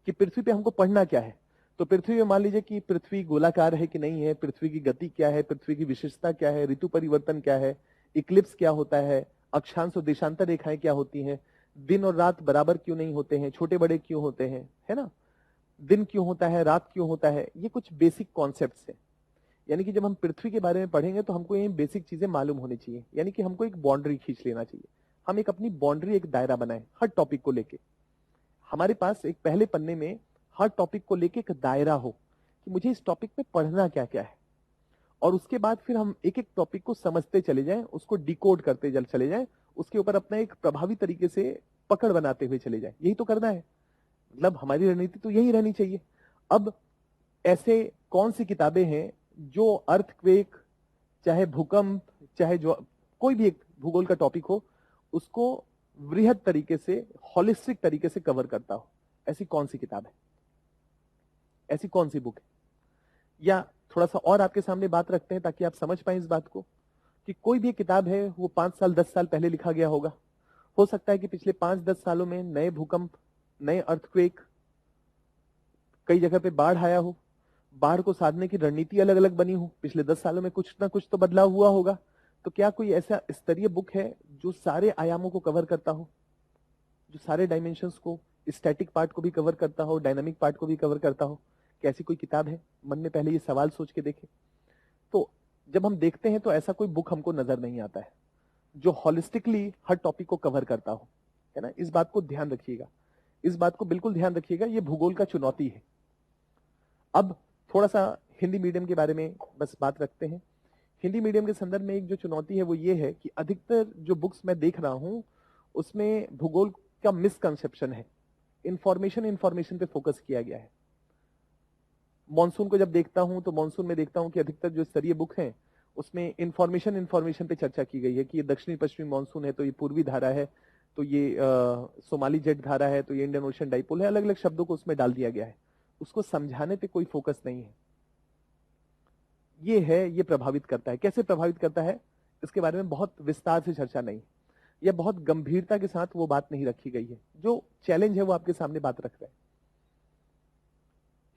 कि पृथ्वी पे हमको पढ़ना क्या है। तो पृथ्वी में मान लीजिए कि पृथ्वी गोलाकार है कि नहीं है, पृथ्वी की गति क्या है, पृथ्वी की विशेषता क्या है, ऋतु परिवर्तन क्या है, इक्लिप्स क्या होता है, अक्षांश और देशांतर रेखाएं क्या होती हैं, दिन और रात बराबर क्यों नहीं होते हैं, छोटे बड़े क्यों होते हैं, है ना, दिन क्यों होता है, रात क्यों होता है। ये कुछ बेसिक कॉन्सेप्ट्स हैं। यानी कि जब हम पृथ्वी के बारे में पढ़ेंगे तो हमको ये बेसिक चीजें मालूम होनी चाहिए। यानी कि हमको एक बाउंड्री खींच लेना चाहिए, हम एक अपनी बाउंड्री, एक दायरा बनाए हर टॉपिक को लेके। हमारे पास एक पहले पन्ने में हर टॉपिक को लेके एक दायरा हो कि मुझे इस टॉपिक में पढ़ना क्या क्या है, और उसके बाद फिर हम एक एक टॉपिक को समझते चले जाएं, उसको डिकोड करते चले जाएं, उसके ऊपर अपना एक प्रभावी तरीके से पकड़ बनाते हुए चले जाएं। यही तो करना है, मतलब हमारी रणनीति तो यही रहनी चाहिए। अब ऐसे कौन सी किताबें हैं जो अर्थक्वेक, चाहे भूकंप, चाहे जो कोई भी एक भूगोल का टॉपिक हो, उसको वृहद तरीके से, होलिस्टिक तरीके से कवर करता हो। ऐसी कौन सी किताब है, ऐसी कौन सी बुक है? या थोड़ा सा और आपके सामने बात रखते हैं ताकि आप समझ पाए इस बात को कि कोई भी किताब है वो 5 साल 10 साल पहले लिखा गया होगा। हो सकता है कि पिछले 5-10 सालों में नए भूकंप, नए अर्थक्वेक, कई जगह पे बाढ़ आया हो, बाढ़ को साधने की रणनीति अलग अलग बनी हो, पिछले 10 सालों में कुछ ना कुछ तो बदलाव हुआ होगा। तो क्या कोई ऐसा स्तरीय बुक है जो सारे आयामों को कवर करता हो, जो सारे डायमेंशंस को, स्टैटिक पार्ट को भी कवर करता हो, डायनामिक पार्ट को भी कवर करता हो? कैसी कोई किताब है? मन में पहले ये सवाल सोच के देखें। तो जब हम देखते हैं तो ऐसा कोई बुक हमको नजर नहीं आता है जो हॉलिस्टिकली हर टॉपिक को कवर करता हो, है ना। इस बात को ध्यान रखिएगा, इस बात को बिल्कुल ध्यान रखिएगा, ये भूगोल का चुनौती है। अब थोड़ा सा हिंदी मीडियम के बारे में बस बात रखते हैं। हिंदी मीडियम के संदर्भ में एक जो चुनौती है वो ये है कि अधिकतर जो बुक्स मैं देख रहा हूं उसमें भूगोल का मिसकंसेप्शन है। इंफॉर्मेशन पे फोकस किया गया है। मॉनसून को जब देखता हूं तो मॉनसून में देखता हूं कि अधिकतर जो स्तरीय बुक हैं उसमें इंफॉर्मेशन पे चर्चा की गई है कि ये दक्षिणी पश्चिमी मॉनसून है, तो ये पूर्वी धारा है, तो ये सोमाली जेट धारा है, तो ये इंडियन ओशन डाइपोल है। अलग अलग शब्दों को उसमें डाल दिया गया है, उसको समझाने पे कोई फोकस नहीं है। ये प्रभावित करता है। कैसे प्रभावित करता है इसके बारे में बहुत विस्तार से चर्चा नहीं, या बहुत गंभीरता के साथ वो बात नहीं रखी गई है। जो चैलेंज है वो आपके सामने बात रख रहा है।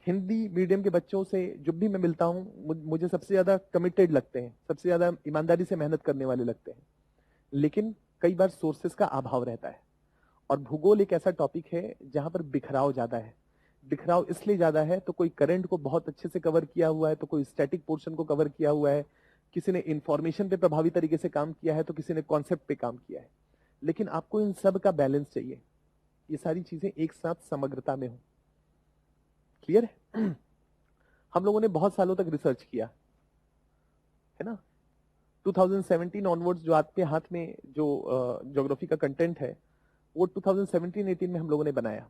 हिंदी मीडियम के बच्चों से जब भी मैं मिलता हूं मुझे सबसे ज्यादा कमिटेड लगते हैं, सबसे ज्यादा ईमानदारी से मेहनत करने वाले लगते हैं, लेकिन कई बार सोर्सेस का अभाव रहता है। और भूगोल एक ऐसा टॉपिक है जहां पर बिखराव ज्यादा है। बिखराव इसलिए ज्यादा है तो कोई करंट को बहुत अच्छे से कवर किया हुआ है, तो कोई स्टैटिक पोर्शन को कवर किया हुआ है, किसी ने इंफॉर्मेशन पे प्रभावी तरीके से काम किया है, तो किसी ने कॉन्सेप्ट पे काम किया है। लेकिन आपको इन सब का बैलेंस चाहिए, ये सारी चीजें एक साथ समग्रता में हो। क्लियर है? हम लोगों ने बहुत सालों तक रिसर्च किया है ना। 2017 ऑनवर्ड्स जो आपके हाथ में जो ज्योग्राफी का कंटेंट है वो 2017-18 में हम लोगों ने बनाया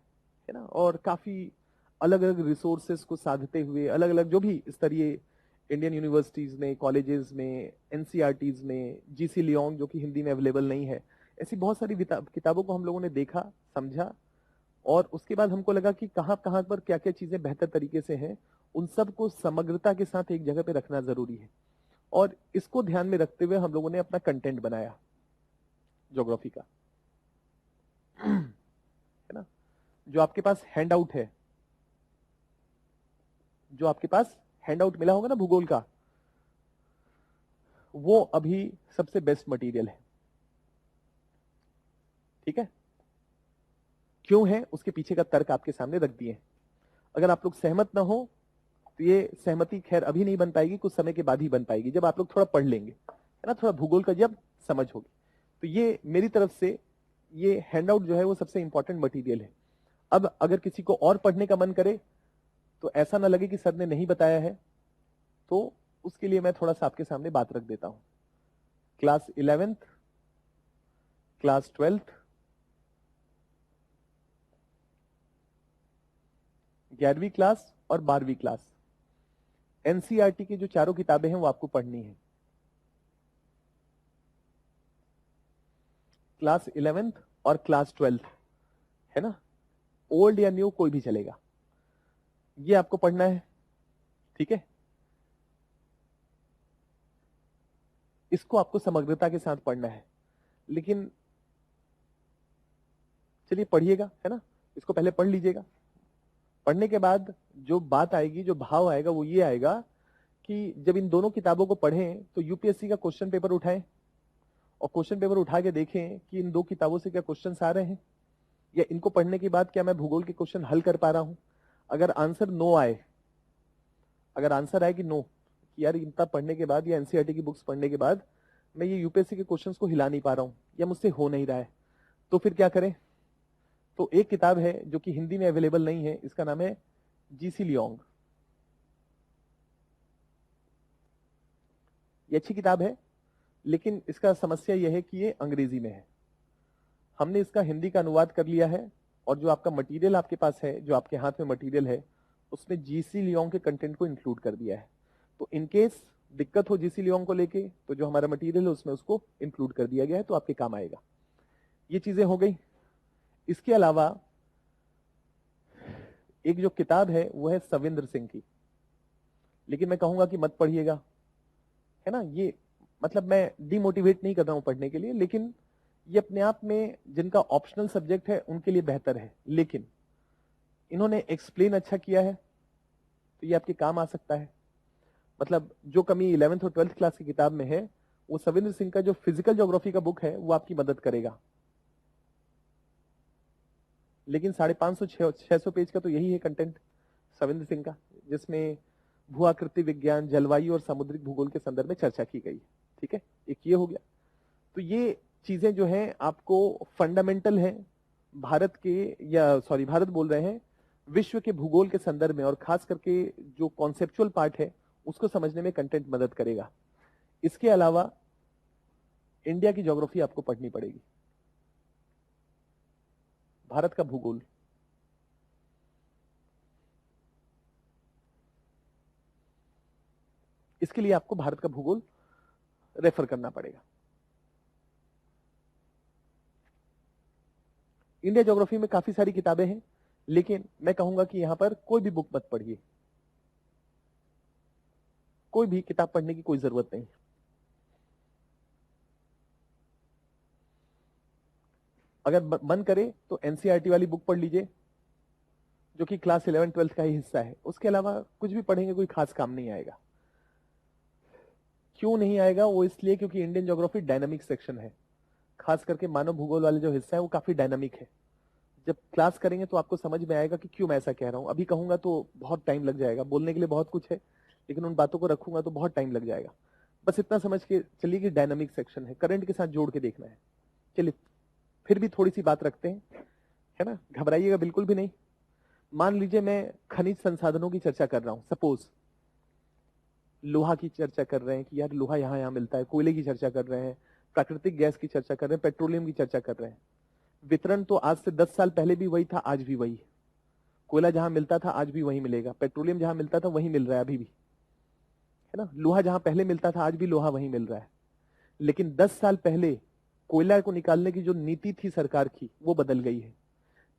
है ना। और काफी अलग अलग रिसोर्सेस को साधते हुए, अलग अलग जो भी स्तरीय इंडियन यूनिवर्सिटीज में, कॉलेजेस में, एनसीईआरटीज में, जीसी लियोंग जो कि हिंदी में अवेलेबल नहीं है, ऐसी बहुत सारी किताबों को हम लोगों ने देखा, समझा, और उसके बाद हमको लगा कि कहां कहां पर क्या क्या चीजें बेहतर तरीके से हैं, उन सब को समग्रता के साथ एक जगह पे रखना जरूरी है। और इसको ध्यान में रखते हुए हम लोगों ने अपना कंटेंट बनाया ज्योग्राफी का, है ना। जो आपके पास हैंड आउट है, जो आपके पास हैंड आउट मिला होगा ना भूगोल का, वो अभी सबसे बेस्ट मटेरियल है। ठीक है, क्यों है उसके पीछे का तर्क आपके सामने रख दिए। अगर आप लोग सहमत ना हो तो ये सहमति खैर अभी नहीं बन पाएगी, कुछ समय के बाद ही बन पाएगी, जब आप लोग थोड़ा पढ़ लेंगे, है ना, थोड़ा भूगोल का जब समझ होगी। तो ये मेरी तरफ से ये हैंडआउट जो है वो सबसे इंपॉर्टेंट मटेरियल है। अब अगर किसी को और पढ़ने का मन करे तो ऐसा ना लगे कि सर ने नहीं बताया है, तो उसके लिए मैं थोड़ा सा आपके सामने बात रख देता हूं। क्लास 11th, क्लास 12th, 11वीं क्लास और 12वीं क्लास, एनसीईआरटी की जो चारों किताबें हैं वो आपको पढ़नी है। क्लास 11th और क्लास 12th है ना, ओल्ड या न्यू कोई भी चलेगा, ये आपको पढ़ना है, ठीक है। इसको आपको समग्रता के साथ पढ़ना है, लेकिन चलिए पढ़िएगा, है ना, इसको पहले पढ़ लीजिएगा। पढ़ने के बाद जो बात आएगी, जो भाव आएगा, वो ये आएगा कि जब इन दोनों किताबों को पढ़ें तो यूपीएससी का क्वेश्चन पेपर उठाएं और क्वेश्चन पेपर उठा के देखें कि इन दो किताबों से क्या क्वेश्चंस आ रहे हैं, या इनको पढ़ने के बाद क्या मैं भूगोल के क्वेश्चन हल कर पा रहा हूं। अगर आंसर नो आए, अगर आंसर आए कि नो, कि यार इतना पढ़ने के बाद या एनसीईआरटी की बुक्स पढ़ने के बाद मैं ये यूपीएससी के क्वेश्चंस को हिला नहीं पा रहा हूं या मुझसे हो नहीं रहा है, तो फिर क्या करें। तो एक किताब है जो कि हिंदी में अवेलेबल नहीं है, इसका नाम है जीसी लियोंग। ये अच्छी किताब है, लेकिन इसका समस्या यह है कि ये अंग्रेजी में है। हमने इसका हिंदी का अनुवाद कर लिया है, और जो आपका मटेरियल आपके पास है, जो आपके हाथ में मटेरियल है, उसमें जीसी लियोंग के कंटेंट को इंक्लूड कर दिया है। तो इनकेस दिक्कत हो जीसी लियोंग को लेके, तो जो हमारा मटेरियल है उसमें उसको इंक्लूड कर दिया गया है, तो आपके काम आएगा। ये चीजें हो गई। इसके अलावा एक जो किताब है वो है सविंद्र सिंह की, लेकिन मैं कहूंगा कि मत पढ़िएगा, है ना। ये मतलब मैं डिमोटिवेट नहीं कर रहा हूं पढ़ने के लिए, लेकिन ये अपने आप में जिनका ऑप्शनल सब्जेक्ट है उनके लिए बेहतर है, लेकिन इन्होंने एक्सप्लेन अच्छा किया है, तो ये आपके काम आ सकता है। मतलब जो कमी 11th और 12th क्लास की किताब में है, वो सविंद्र सिंह का जो फिजिकल ज्योग्राफी का बुक है वो आपकी मदद करेगा। लेकिन 550-600 पेज का तो यही है कंटेंट सविंद्र सिंह का, जिसमें भूआकृति विज्ञान, जलवायु और समुद्रिक भूगोल के संदर्भ में चर्चा की गई। ठीक है, एक ये हो गया। तो ये चीजें जो हैं आपको फंडामेंटल हैं भारत के, या सॉरी भारत बोल रहे हैं, विश्व के भूगोल के संदर्भ में, और खास करके जो कॉन्सेप्चुअल पार्ट है उसको समझने में कंटेंट मदद करेगा। इसके अलावा इंडिया की ज्योग्राफी आपको पढ़नी पड़ेगी, भारत का भूगोल। इसके लिए आपको भारत का भूगोल रेफर करना पड़ेगा। इंडिया ज्योग्राफी में काफी सारी किताबें हैं, लेकिन मैं कहूंगा कि यहां पर कोई भी बुक मत पढ़िए, कोई भी किताब पढ़ने की कोई जरूरत नहीं। अगर मन करे तो एनसीईआरटी वाली बुक पढ़ लीजिए, जो कि क्लास 11-12 का ही हिस्सा है। उसके अलावा कुछ भी पढ़ेंगे कोई खास काम नहीं आएगा। क्यों नहीं आएगा? वो इसलिए क्योंकि इंडियन ज्योग्राफी डायनामिक सेक्शन है, खास करके मानव भूगोल वाले जो हिस्सा है वो काफी डायनामिक है। जब क्लास करेंगे तो आपको समझ में आएगा कि क्यों मैं ऐसा कह रहा हूं। अभी कहूंगा तो बहुत टाइम लग जाएगा, बोलने के लिए बहुत कुछ है, लेकिन उन बातों को रखूंगा तो बहुत टाइम लग जाएगा। बस इतना समझ के चलिए कि डायनामिक सेक्शन है, करंट के साथ जोड़ के देखना है। चलिए फिर भी थोड़ी सी बात रखते हैं, है ना, घबराइएगा बिल्कुल भी नहीं। मान लीजिए मैं खनिज संसाधनों की चर्चा कर रहा हूं, सपोज लोहा की चर्चा कर रहे हैं कि यार लोहा यहाँ यहाँ मिलता है, कोयले की चर्चा कर रहे हैं, प्राकृतिक गैस की चर्चा कर रहे हैं, पेट्रोलियम की चर्चा कर रहे हैं। वितरण तो आज से 10 साल पहले भी वही था, आज भी वही है। कोयला जहां मिलता था आज भी वही मिलेगा, पेट्रोलियम जहां मिलता था वही मिल रहा है अभी भी, है ना। लोहा जहां पहले मिलता था आज भी लोहा वही मिल रहा है। लेकिन 10 साल पहले कोयला को निकालने की जो नीति थी सरकार की वो बदल गई है।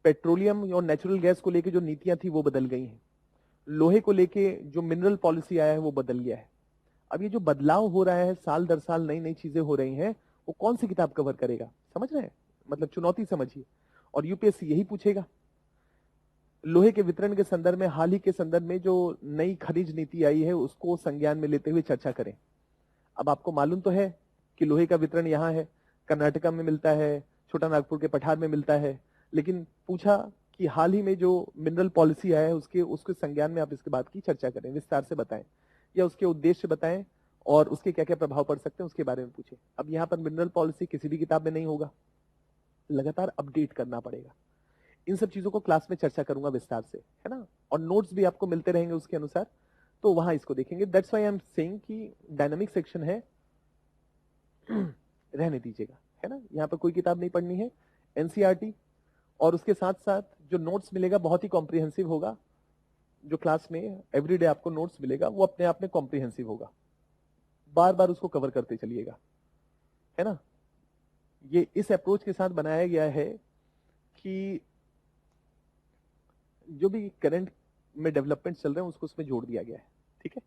पेट्रोलियम और नेचुरल गैस को लेकर जो नीतियां थी वो बदल गई हैं। लोहे को लेके जो मिनरल पॉलिसी आया है वो बदल गया है। अब ये जो बदलाव हो रहा है, साल दर साल नई नई चीजें हो रही हैं, वो कौन सी किताब कवर करेगा? समझ रहे हैं? मतलब चुनौती समझिए। और यूपीएससी यही पूछेगा। लोहे के वितरण के संदर्भ में हाल ही के संदर्भ में जो नई खनिज नीति आई है उसको संज्ञान में लेते हुए चर्चा करें। अब आपको मालूम तो है कि लोहे का वितरण यहाँ है, कर्नाटका में मिलता है, छोटा नागपुर के पठार में मिलता है, लेकिन पूछा कि हाल ही में जो मिनरल पॉलिसी आया है उसके उसके संज्ञान में आप इसके बात की चर्चा करें, विस्तार से बताएं, या उसके उद्देश्य बताएं और उसके क्या क्या प्रभाव पड़ सकते हैं उसके बारे में पूछें। अब यहाँ पर मिनरल पॉलिसी किसी भी किताब में नहीं होगा, लगातार अपडेट करना पड़ेगा। इन सब चीजों को क्लास में चर्चा करूंगा विस्तार से, है ना। और नोट्स भी आपको मिलते रहेंगे उसके अनुसार, तो वहां इसको देखेंगे। That's why I am saying कि डायनामिक सेक्शन है रहने दीजिएगा, है ना। यहाँ पर कोई किताब नहीं पढ़नी है, एनसीईआरटी, और उसके साथ साथ जो नोट्स मिलेगा बहुत ही कॉम्प्रिहेंसिव होगा। जो क्लास में एवरीडे आपको नोट्स मिलेगा वो अपने आप में कॉम्प्रिहेंसिव होगा, बार बार उसको कवर करते चलिएगा, है ना। ये इस अप्रोच के साथ बनाया गया है कि जो भी करंट में डेवलपमेंट चल रहे हैं उसको उसमें जोड़ दिया गया है, ठीक है।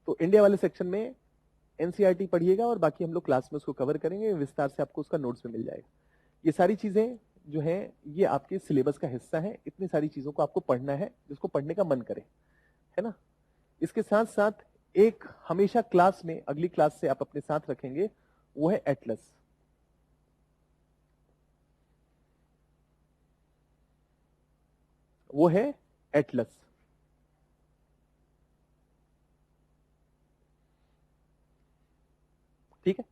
तो इंडिया वाले सेक्शन में एनसीईआरटी पढ़िएगा और बाकी हम लोग क्लास में उसको कवर करेंगे, विस्तार से आपको उसका नोट्स में मिल जाएगा। ये सारी चीजें जो है ये आपके सिलेबस का हिस्सा है, इतनी सारी चीजों को आपको पढ़ना है जिसको पढ़ने का मन करे, है ना। इसके साथ साथ एक हमेशा क्लास में, अगली क्लास से आप अपने साथ रखेंगे, वो है एटलस। वो है एटलस। ठीक है।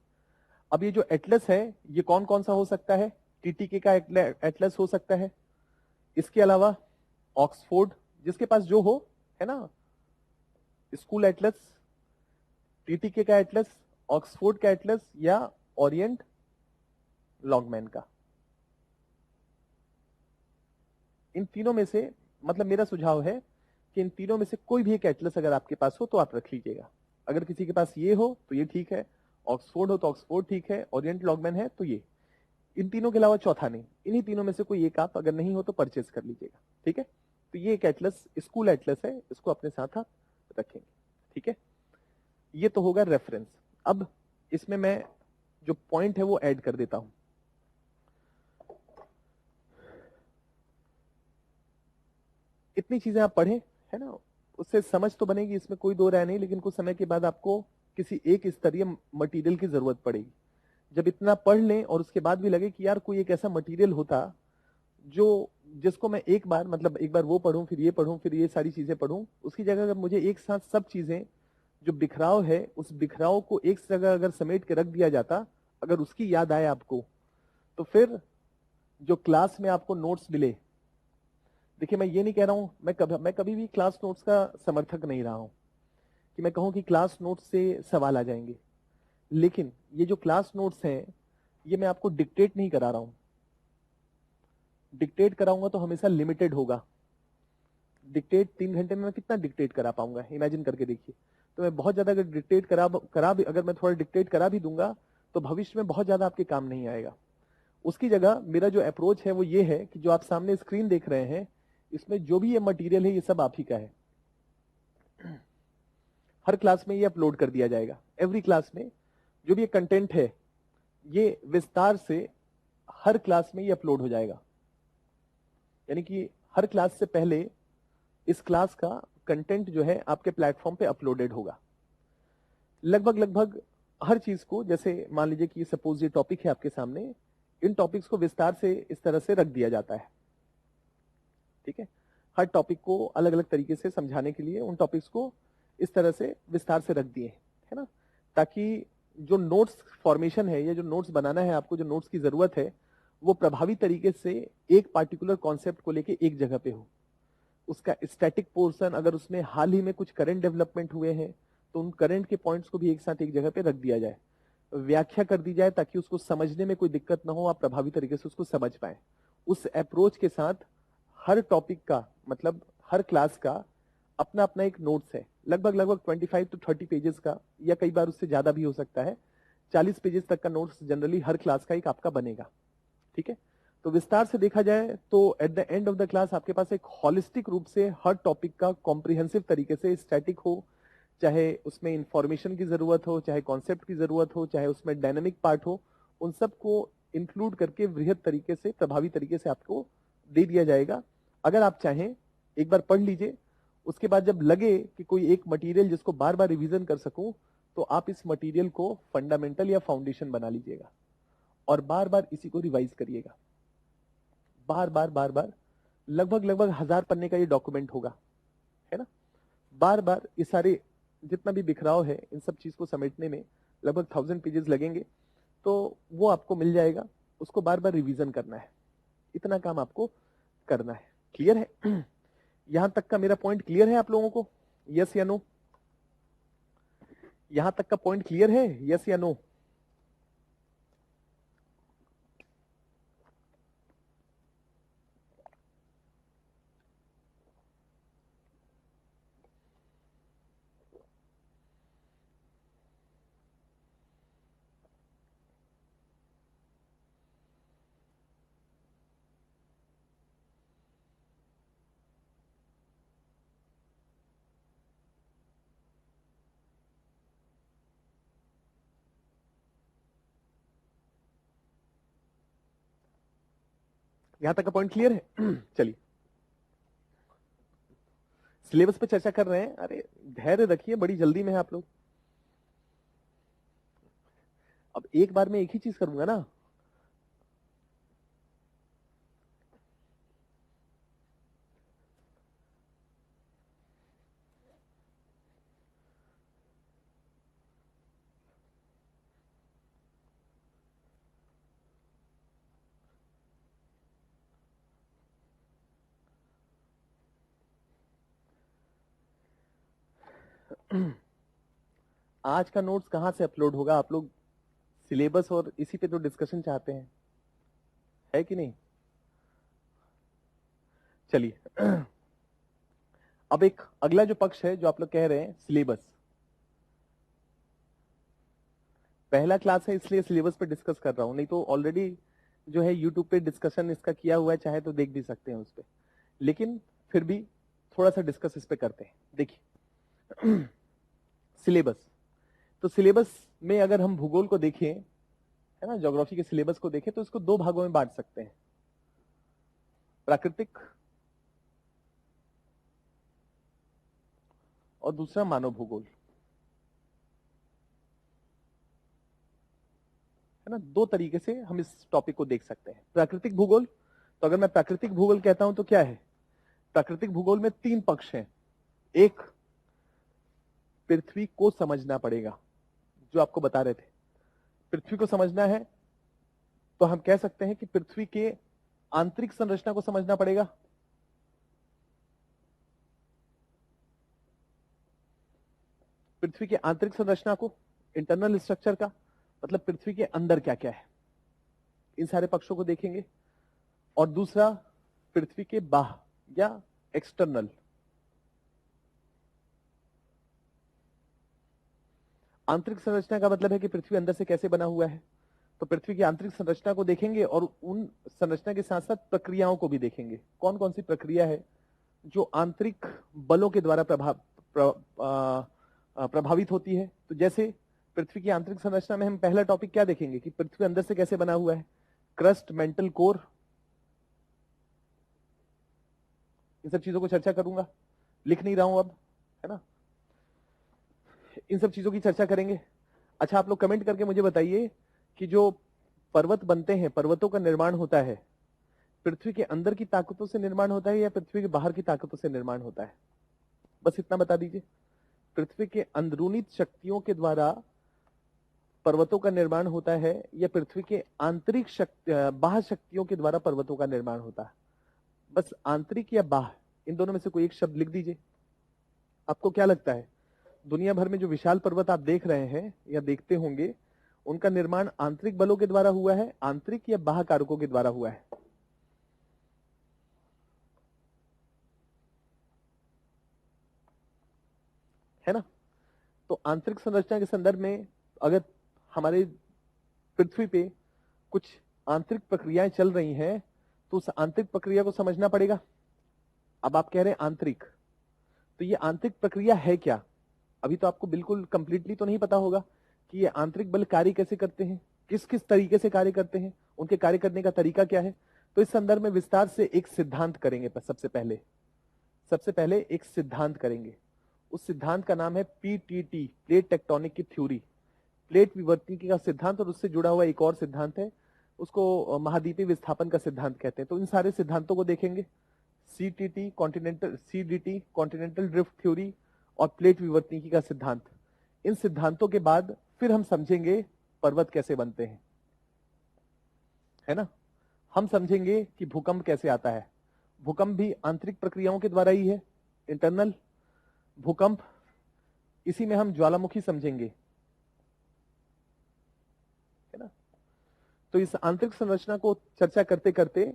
अब ये जो एटलस है ये कौन कौन सा हो सकता है? टीटीके का एटलस हो सकता है, इसके अलावा ऑक्सफोर्ड, जिसके पास जो हो, है ना, स्कूल एटलस, टीटीके का एटलस, ऑक्सफोर्ड का एटलस, या ओरिएंट लॉन्गमैन का। इन तीनों में से, मतलब मेरा सुझाव है कि इन तीनों में से कोई भी एक एटलस अगर आपके पास हो तो आप रख लीजिएगा। अगर किसी के पास ये हो तो ये ठीक है, ऑक्सफोर्ड हो तो ऑक्सफोर्ड ठीक है, ओरिएंट लॉन्गमैन है तो ये। इन तीनों के अलावा चौथा नहीं, इन्हीं तीनों में से कोई एक आप अगर नहीं हो तो परचेज कर लीजिएगा, ठीक है। तो ये एक एटलस स्कूल एटलस है, इसको अपने साथ आप रखेंगे, ठीक है। ये तो होगा रेफरेंस। अब इसमें मैं जो पॉइंट है वो ऐड कर देता हूं। इतनी चीजें आप पढ़ें, है ना, उससे समझ तो बनेगी, इसमें कोई दो राय नहीं, लेकिन कुछ समय के बाद आपको किसी एक स्तरीय मटेरियल की जरूरत पड़ेगी। जब इतना पढ़ लें और उसके बाद भी लगे कि यार कोई एक ऐसा मटेरियल होता जो जिसको मैं एक बार, मतलब एक बार वो पढूं, फिर ये पढूं, फिर ये सारी चीजें पढूं, उसकी जगह अगर मुझे एक साथ सब चीजें, जो बिखराव है उस बिखराव को एक जगह अगर समेट के रख दिया जाता, अगर उसकी याद आए आपको, तो फिर जो क्लास में आपको नोट्स मिले, देखिए मैं ये नहीं कह रहा हूं, मैं कभी भी क्लास नोट्स का समर्थक नहीं रहा हूं कि मैं कहूं कि क्लास नोट्स से सवाल आ जाएंगे, लेकिन ये जो क्लास नोट्स हैं ये मैं आपको डिक्टेट नहीं करा रहा हूं। डिक्टेट कराऊंगा तो हमेशा लिमिटेड होगा। डिक्टेट 3 घंटे में मैं कितना डिक्टेट करा पाऊंगा, इमेजिन करके देखिए। तो मैं बहुत ज्यादा अगर डिक्टेट करा भी, अगर मैं थोड़ा डिक्टेट करा भी दूंगा तो भविष्य में बहुत ज्यादा आपके काम नहीं आएगा। उसकी जगह मेरा जो अप्रोच है वो ये है कि जो आप सामने स्क्रीन देख रहे हैं, इसमें जो भी ये मटेरियल है ये सब आप ही का है। हर क्लास में ये अपलोड कर दिया जाएगा। एवरी क्लास में जो भी ये कंटेंट है ये विस्तार से हर क्लास में ये अपलोड हो जाएगा। यानी कि हर क्लास से पहले इस क्लास का कंटेंट जो है आपके प्लेटफॉर्म पे अपलोडेड होगा। लगभग लगभग हर चीज को, जैसे मान लीजिए कि सपोज ये टॉपिक है आपके सामने, इन टॉपिक्स को विस्तार से इस तरह से रख दिया जाता है, ठीक है। हर टॉपिक को अलग अलग तरीके से समझाने के लिए उन टॉपिक्स को इस तरह से विस्तार से रख दिए, है ना, ताकि जो नोट्स फॉर्मेशन है या जो नोट्स बनाना है आपको, जो नोट्स की जरूरत है, वो प्रभावी तरीके से एक पार्टिकुलर कॉन्सेप्ट को लेके एक जगह पे हो। उसका स्टैटिक पोर्शन, अगर उसमें हाल ही में कुछ करंट डेवलपमेंट हुए हैं तो उन करंट के पॉइंट्स को भी एक साथ एक जगह पे रख दिया जाए, व्याख्या कर दी जाए, ताकि उसको समझने में कोई दिक्कत ना हो, आप प्रभावी तरीके से उसको समझ पाए। उस अप्रोच के साथ हर टॉपिक का, मतलब हर क्लास का अपना अपना एक नोट्स है, लगभग लगभग 25 to 30 पेजेस का, या कई बार उससे ज्यादा भी हो सकता है। 40 पेजेस तक का नोट्स जनरली हर क्लास का एक आपका बनेगा, ठीक है। तो विस्तार से देखा जाए तो at the end of the class आपके पास एक हॉलिस्टिक रूप से हर टॉपिक का कॉम्प्रिहेंसिव तरीके से, स्टैटिक हो, चाहे उसमें इंफॉर्मेशन की जरूरत हो, चाहे कॉन्सेप्ट की जरूरत हो, चाहे उसमें डायनेमिक पार्ट हो, उन सबको इंक्लूड करके वृहद तरीके से, प्रभावी तरीके से आपको दे दिया जाएगा। अगर आप चाहें एक बार पढ़ लीजिए, उसके बाद जब लगे कि कोई एक मटेरियल जिसको बार बार रिवीजन कर सकूं, तो आप इस मटेरियल को फंडामेंटल या फाउंडेशन बना लीजिएगा और बार बार इसी को रिवाइज करिएगा, बार बार बार बार। लगभग लगभग 1000 पन्ने का ये डॉक्यूमेंट होगा, है ना। बार बार ये सारे जितना भी बिखराव है इन सब चीज को समेटने में लगभग 1000 पेजेस लगेंगे, तो वो आपको मिल जाएगा। उसको बार बार रिवीजन करना है, इतना काम आपको करना है। क्लियर है? यहां तक का मेरा पॉइंट क्लियर है आप लोगों को? यस या नो? यहां तक का पॉइंट क्लियर है, यस या नो? यहां तक का पॉइंट क्लियर है? चलिए, सिलेबस पे चर्चा कर रहे हैं। अरे धैर्य रखिए, बड़ी जल्दी में है आप लोग। अब एक बार में एक ही चीज करूंगा ना। आज का नोट्स कहां से अपलोड होगा? आप लोग सिलेबस और इसी पे तो डिस्कशन चाहते हैं, है कि नहीं? चलिए, अब एक अगला जो पक्ष है, जो आप लोग कह रहे हैं सिलेबस। पहला क्लास है इसलिए सिलेबस पे डिस्कस कर रहा हूं, नहीं तो ऑलरेडी जो है यूट्यूब पे डिस्कशन इसका किया हुआ है, चाहे तो देख भी सकते हैं उस पे। लेकिन फिर भी थोड़ा सा डिस्कस इस पे करते हैं। देखिए, सिलेबस, तो सिलेबस में अगर हम भूगोल को देखें, है ना, ज्योग्राफी के सिलेबस को देखें, तो इसको दो भागों में बांट सकते हैं, प्राकृतिक और दूसरा मानव भूगोल, है ना। दो तरीके से हम इस टॉपिक को देख सकते हैं। प्राकृतिक भूगोल, तो अगर मैं प्राकृतिक भूगोल कहता हूं तो क्या है? प्राकृतिक भूगोल में तीन पक्ष हैं। एक, पृथ्वी को समझना पड़ेगा, जो आपको बता रहे थे। पृथ्वी को समझना है तो हम कह सकते हैं कि पृथ्वी के आंतरिक संरचना को समझना पड़ेगा। पृथ्वी के आंतरिक संरचना को, इंटरनल स्ट्रक्चर का मतलब पृथ्वी के अंदर क्या क्या है, इन सारे पक्षों को देखेंगे। और दूसरा, पृथ्वी के बाह्य या एक्सटर्नल, आंतरिक संरचना का मतलब है कि पृथ्वी अंदर से कैसे बना हुआ है। तो पृथ्वी की आंतरिक संरचना को देखेंगे और उन संरचना के साथ साथ प्रक्रियाओं को भी देखेंगे। कौन कौन सी प्रक्रिया है जो आंतरिक बलों के द्वारा प्रभावित होती है। तो जैसे पृथ्वी की आंतरिक संरचना में हम पहला टॉपिक क्या देखेंगे कि पृथ्वी अंदर से कैसे बना हुआ है, क्रस्ट, मेंटल कोर, इन सब चीजों को चर्चा करूंगा, लिख नहीं रहा हूं अब, है ना। इन सब चीजों की चर्चा करेंगे। अच्छा, आप लोग कमेंट करके मुझे बताइए कि जो पर्वत बनते हैं, पर्वतों का निर्माण होता है, पृथ्वी के अंदर की ताकतों से निर्माण होता है या पृथ्वी के बाहर की ताकतों से निर्माण होता है? बस इतना बता दीजिए। पृथ्वी के अंदरूनी शक्तियों के द्वारा पर्वतों का निर्माण होता है या पृथ्वी के आंतरिक शक्ति, बाह्य शक्तियों के द्वारा पर्वतों का निर्माण होता है? बस आंतरिक या बाह्य, इन दोनों में से कोई एक शब्द लिख दीजिए। आपको क्या लगता है, दुनिया भर में जो विशाल पर्वत आप देख रहे हैं या देखते होंगे, उनका निर्माण आंतरिक बलों के द्वारा हुआ है, आंतरिक या बाह्य कारकों के द्वारा हुआ है ना। तो आंतरिक संरचना के संदर्भ में अगर हमारे पृथ्वी पे कुछ आंतरिक प्रक्रियाएं चल रही हैं तो उस आंतरिक प्रक्रिया को समझना पड़ेगा। अब आप कह रहे हैं आंतरिक, तो ये आंतरिक प्रक्रिया है क्या? अभी तो आपको बिल्कुल कंप्लीटली तो नहीं पता होगा कि ये आंतरिक बल कार्य कैसे करते हैं, किस किस तरीके से कार्य करते हैं, उनके कार्य करने का तरीका क्या है। तो इस संदर्भ में विस्तार से एक सिद्धांत करेंगे। सबसे पहले एक सिद्धांत करेंगे। उस सिद्धांत का नाम है पीटीटी, प्लेट टेक्टोनिक की थ्योरी, प्लेट विवर्तनिकी का सिद्धांत। और उससे जुड़ा हुआ एक और सिद्धांत है, उसको महाद्वीपीय विस्थापन का सिद्धांत कहते हैं। तो इन सारे सिद्धांतों को देखेंगे, सीडीटी कॉन्टिनेंटल ड्रिफ्ट थ्योरी और प्लेट विवर्तनिकी का सिद्धांत। इन सिद्धांतों के बाद फिर हम समझेंगे पर्वत कैसे बनते हैं, है ना। हम समझेंगे कि भूकंप कैसे आता है, भूकंप भी आंतरिक प्रक्रियाओं के द्वारा ही है, इंटरनल भूकंप। इसी में हम ज्वालामुखी समझेंगे, है ना। तो इस आंतरिक संरचना को चर्चा करते करते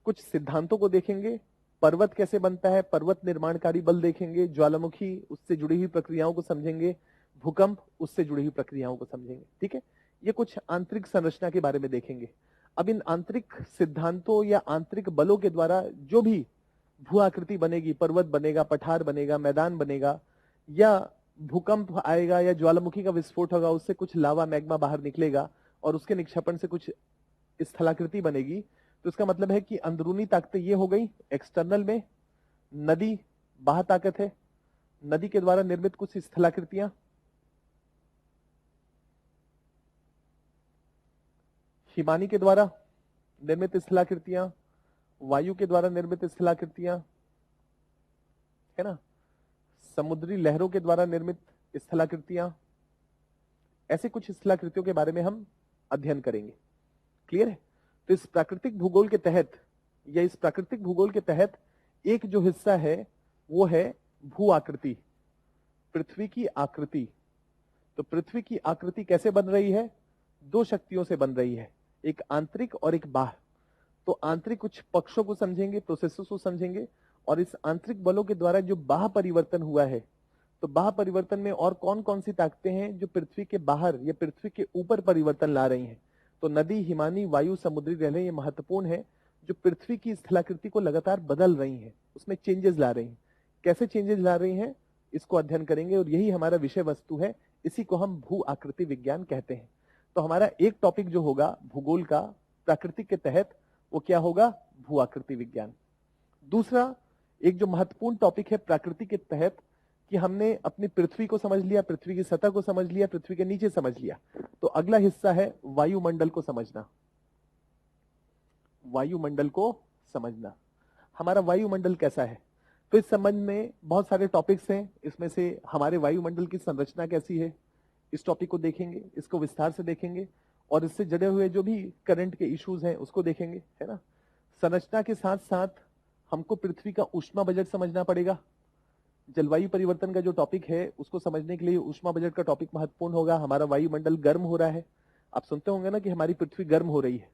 कुछ सिद्धांतों को देखेंगे, पर्वत कैसे बनता है, पर्वत निर्माणकारी बल देखेंगे, ज्वालामुखी उससे जुड़ी हुई प्रक्रियाओं को समझेंगे, भूकंप उससे जुड़ी हुई प्रक्रियाओं को समझेंगे। ठीक है, ये कुछ आंतरिक संरचना के बारे में देखेंगे। अब इन आंतरिक सिद्धांतों या आंतरिक बलों के द्वारा जो भी भू आकृति बनेगी, पर्वत बनेगा, पठार बनेगा, मैदान बनेगा, या भूकंप आएगा या ज्वालामुखी का विस्फोट होगा, उससे कुछ लावा मैग्मा बाहर निकलेगा और उसके निक्षेपण से कुछ स्थलाकृति बनेगी। तो इसका मतलब है कि अंदरूनी ताकतें ये हो गई, एक्सटर्नल में नदी बाह्य ताकत है, नदी के द्वारा निर्मित कुछ स्थलाकृतियां, हिमानी के द्वारा निर्मित स्थलाकृतियां, वायु के द्वारा निर्मित स्थलाकृतियां, है ना, समुद्री लहरों के द्वारा निर्मित स्थलाकृतियां, ऐसे कुछ स्थलाकृतियों के बारे में हम अध्ययन करेंगे। क्लियर है। तो इस प्राकृतिक भूगोल के तहत या इस प्राकृतिक भूगोल के तहत एक जो हिस्सा है वो है भू आकृति, पृथ्वी की आकृति। तो पृथ्वी की आकृति कैसे बन रही है? दो शक्तियों से बन रही है, एक आंतरिक और एक बाह्य। तो आंतरिक कुछ पक्षों को समझेंगे, प्रोसेसेस को समझेंगे, और इस आंतरिक बलों के द्वारा जो बाह्य परिवर्तन हुआ है, तो बाह्य परिवर्तन में और कौन कौन सी ताकतें हैं जो पृथ्वी के बाहर या पृथ्वी के ऊपर परिवर्तन ला रही हैं। तो नदी, हिमानी, वायु, समुद्री लहरें ये महत्वपूर्ण है जो पृथ्वी की स्थलाकृति को लगातार बदल रही हैं, उसमें चेंजेस ला रही हैं। कैसे चेंजेस ला रही हैं इसको अध्ययन करेंगे, और यही हमारा विषय वस्तु है। इसी को हम भू आकृति विज्ञान कहते हैं। तो हमारा एक टॉपिक जो होगा भूगोल का प्राकृतिक के तहत, वो क्या होगा? भू आकृति विज्ञान। दूसरा एक जो महत्वपूर्ण टॉपिक है प्राकृति के तहत, कि हमने अपनी पृथ्वी को समझ लिया, पृथ्वी की सतह को समझ लिया, पृथ्वी के नीचे समझ लिया, तो अगला हिस्सा है वायुमंडल को समझना। वायुमंडल को समझना, हमारा वायुमंडल कैसा है। तो इस संबंध में बहुत सारे टॉपिक्स हैं, इसमें से हमारे वायुमंडल की संरचना कैसी है, इस टॉपिक को देखेंगे, इसको विस्तार से देखेंगे, और इससे जुड़े हुए जो भी करंट के इश्यूज हैं उसको देखेंगे, है ना। संरचना के साथ साथ हमको पृथ्वी का ऊष्मा बजट समझना पड़ेगा। जलवायु परिवर्तन का जो टॉपिक है उसको समझने के लिए ऊष्मा बजट का टॉपिक महत्वपूर्ण होगा। हमारा वायुमंडल गर्म हो रहा है, आप सुनते होंगे ना कि हमारी पृथ्वी गर्म हो रही है,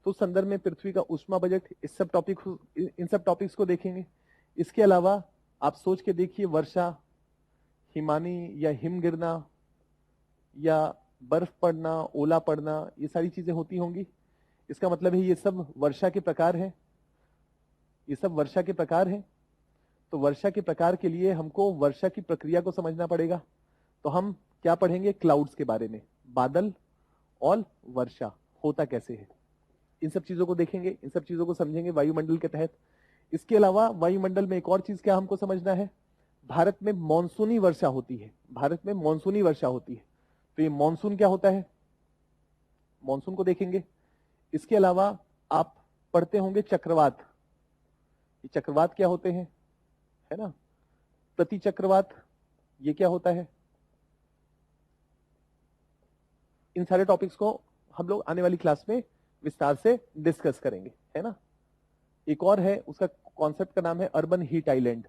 तो उस संदर्भ में पृथ्वी का ऊष्मा बजट, इन सब टॉपिक्स को देखेंगे। इसके अलावा आप सोच के देखिए, वर्षा, हिमानी या हिम गिरना या बर्फ पड़ना, ओला पड़ना, ये सारी चीजें होती होंगी। इसका मतलब है ये सब वर्षा के प्रकार हैं, ये सब वर्षा के प्रकार हैं। तो वर्षा के प्रकार के लिए हमको वर्षा की प्रक्रिया को समझना पड़ेगा। तो हम क्या पढ़ेंगे? क्लाउड्स के बारे में, बादल और वर्षा होता कैसे है, इन सब चीजों को देखेंगे, इन सब चीजों को समझेंगे वायुमंडल के तहत। इसके अलावा वायुमंडल में एक और चीज क्या हमको समझना है, भारत में मानसूनी वर्षा होती है, भारत में मानसूनी वर्षा होती है। तो ये मानसून क्या होता है, मानसून को देखेंगे। इसके अलावा आप पढ़ते होंगे चक्रवात, ये चक्रवात क्या होते हैं, है ना, प्रति चक्रवात ये क्या होता है। इन सारे टॉपिक्स को हम लोग आने वाली क्लास में विस्तार से डिस्कस करेंगे, है ना। एक और है, उसका कॉन्सेप्ट का नाम है अर्बन हीट आइलैंड,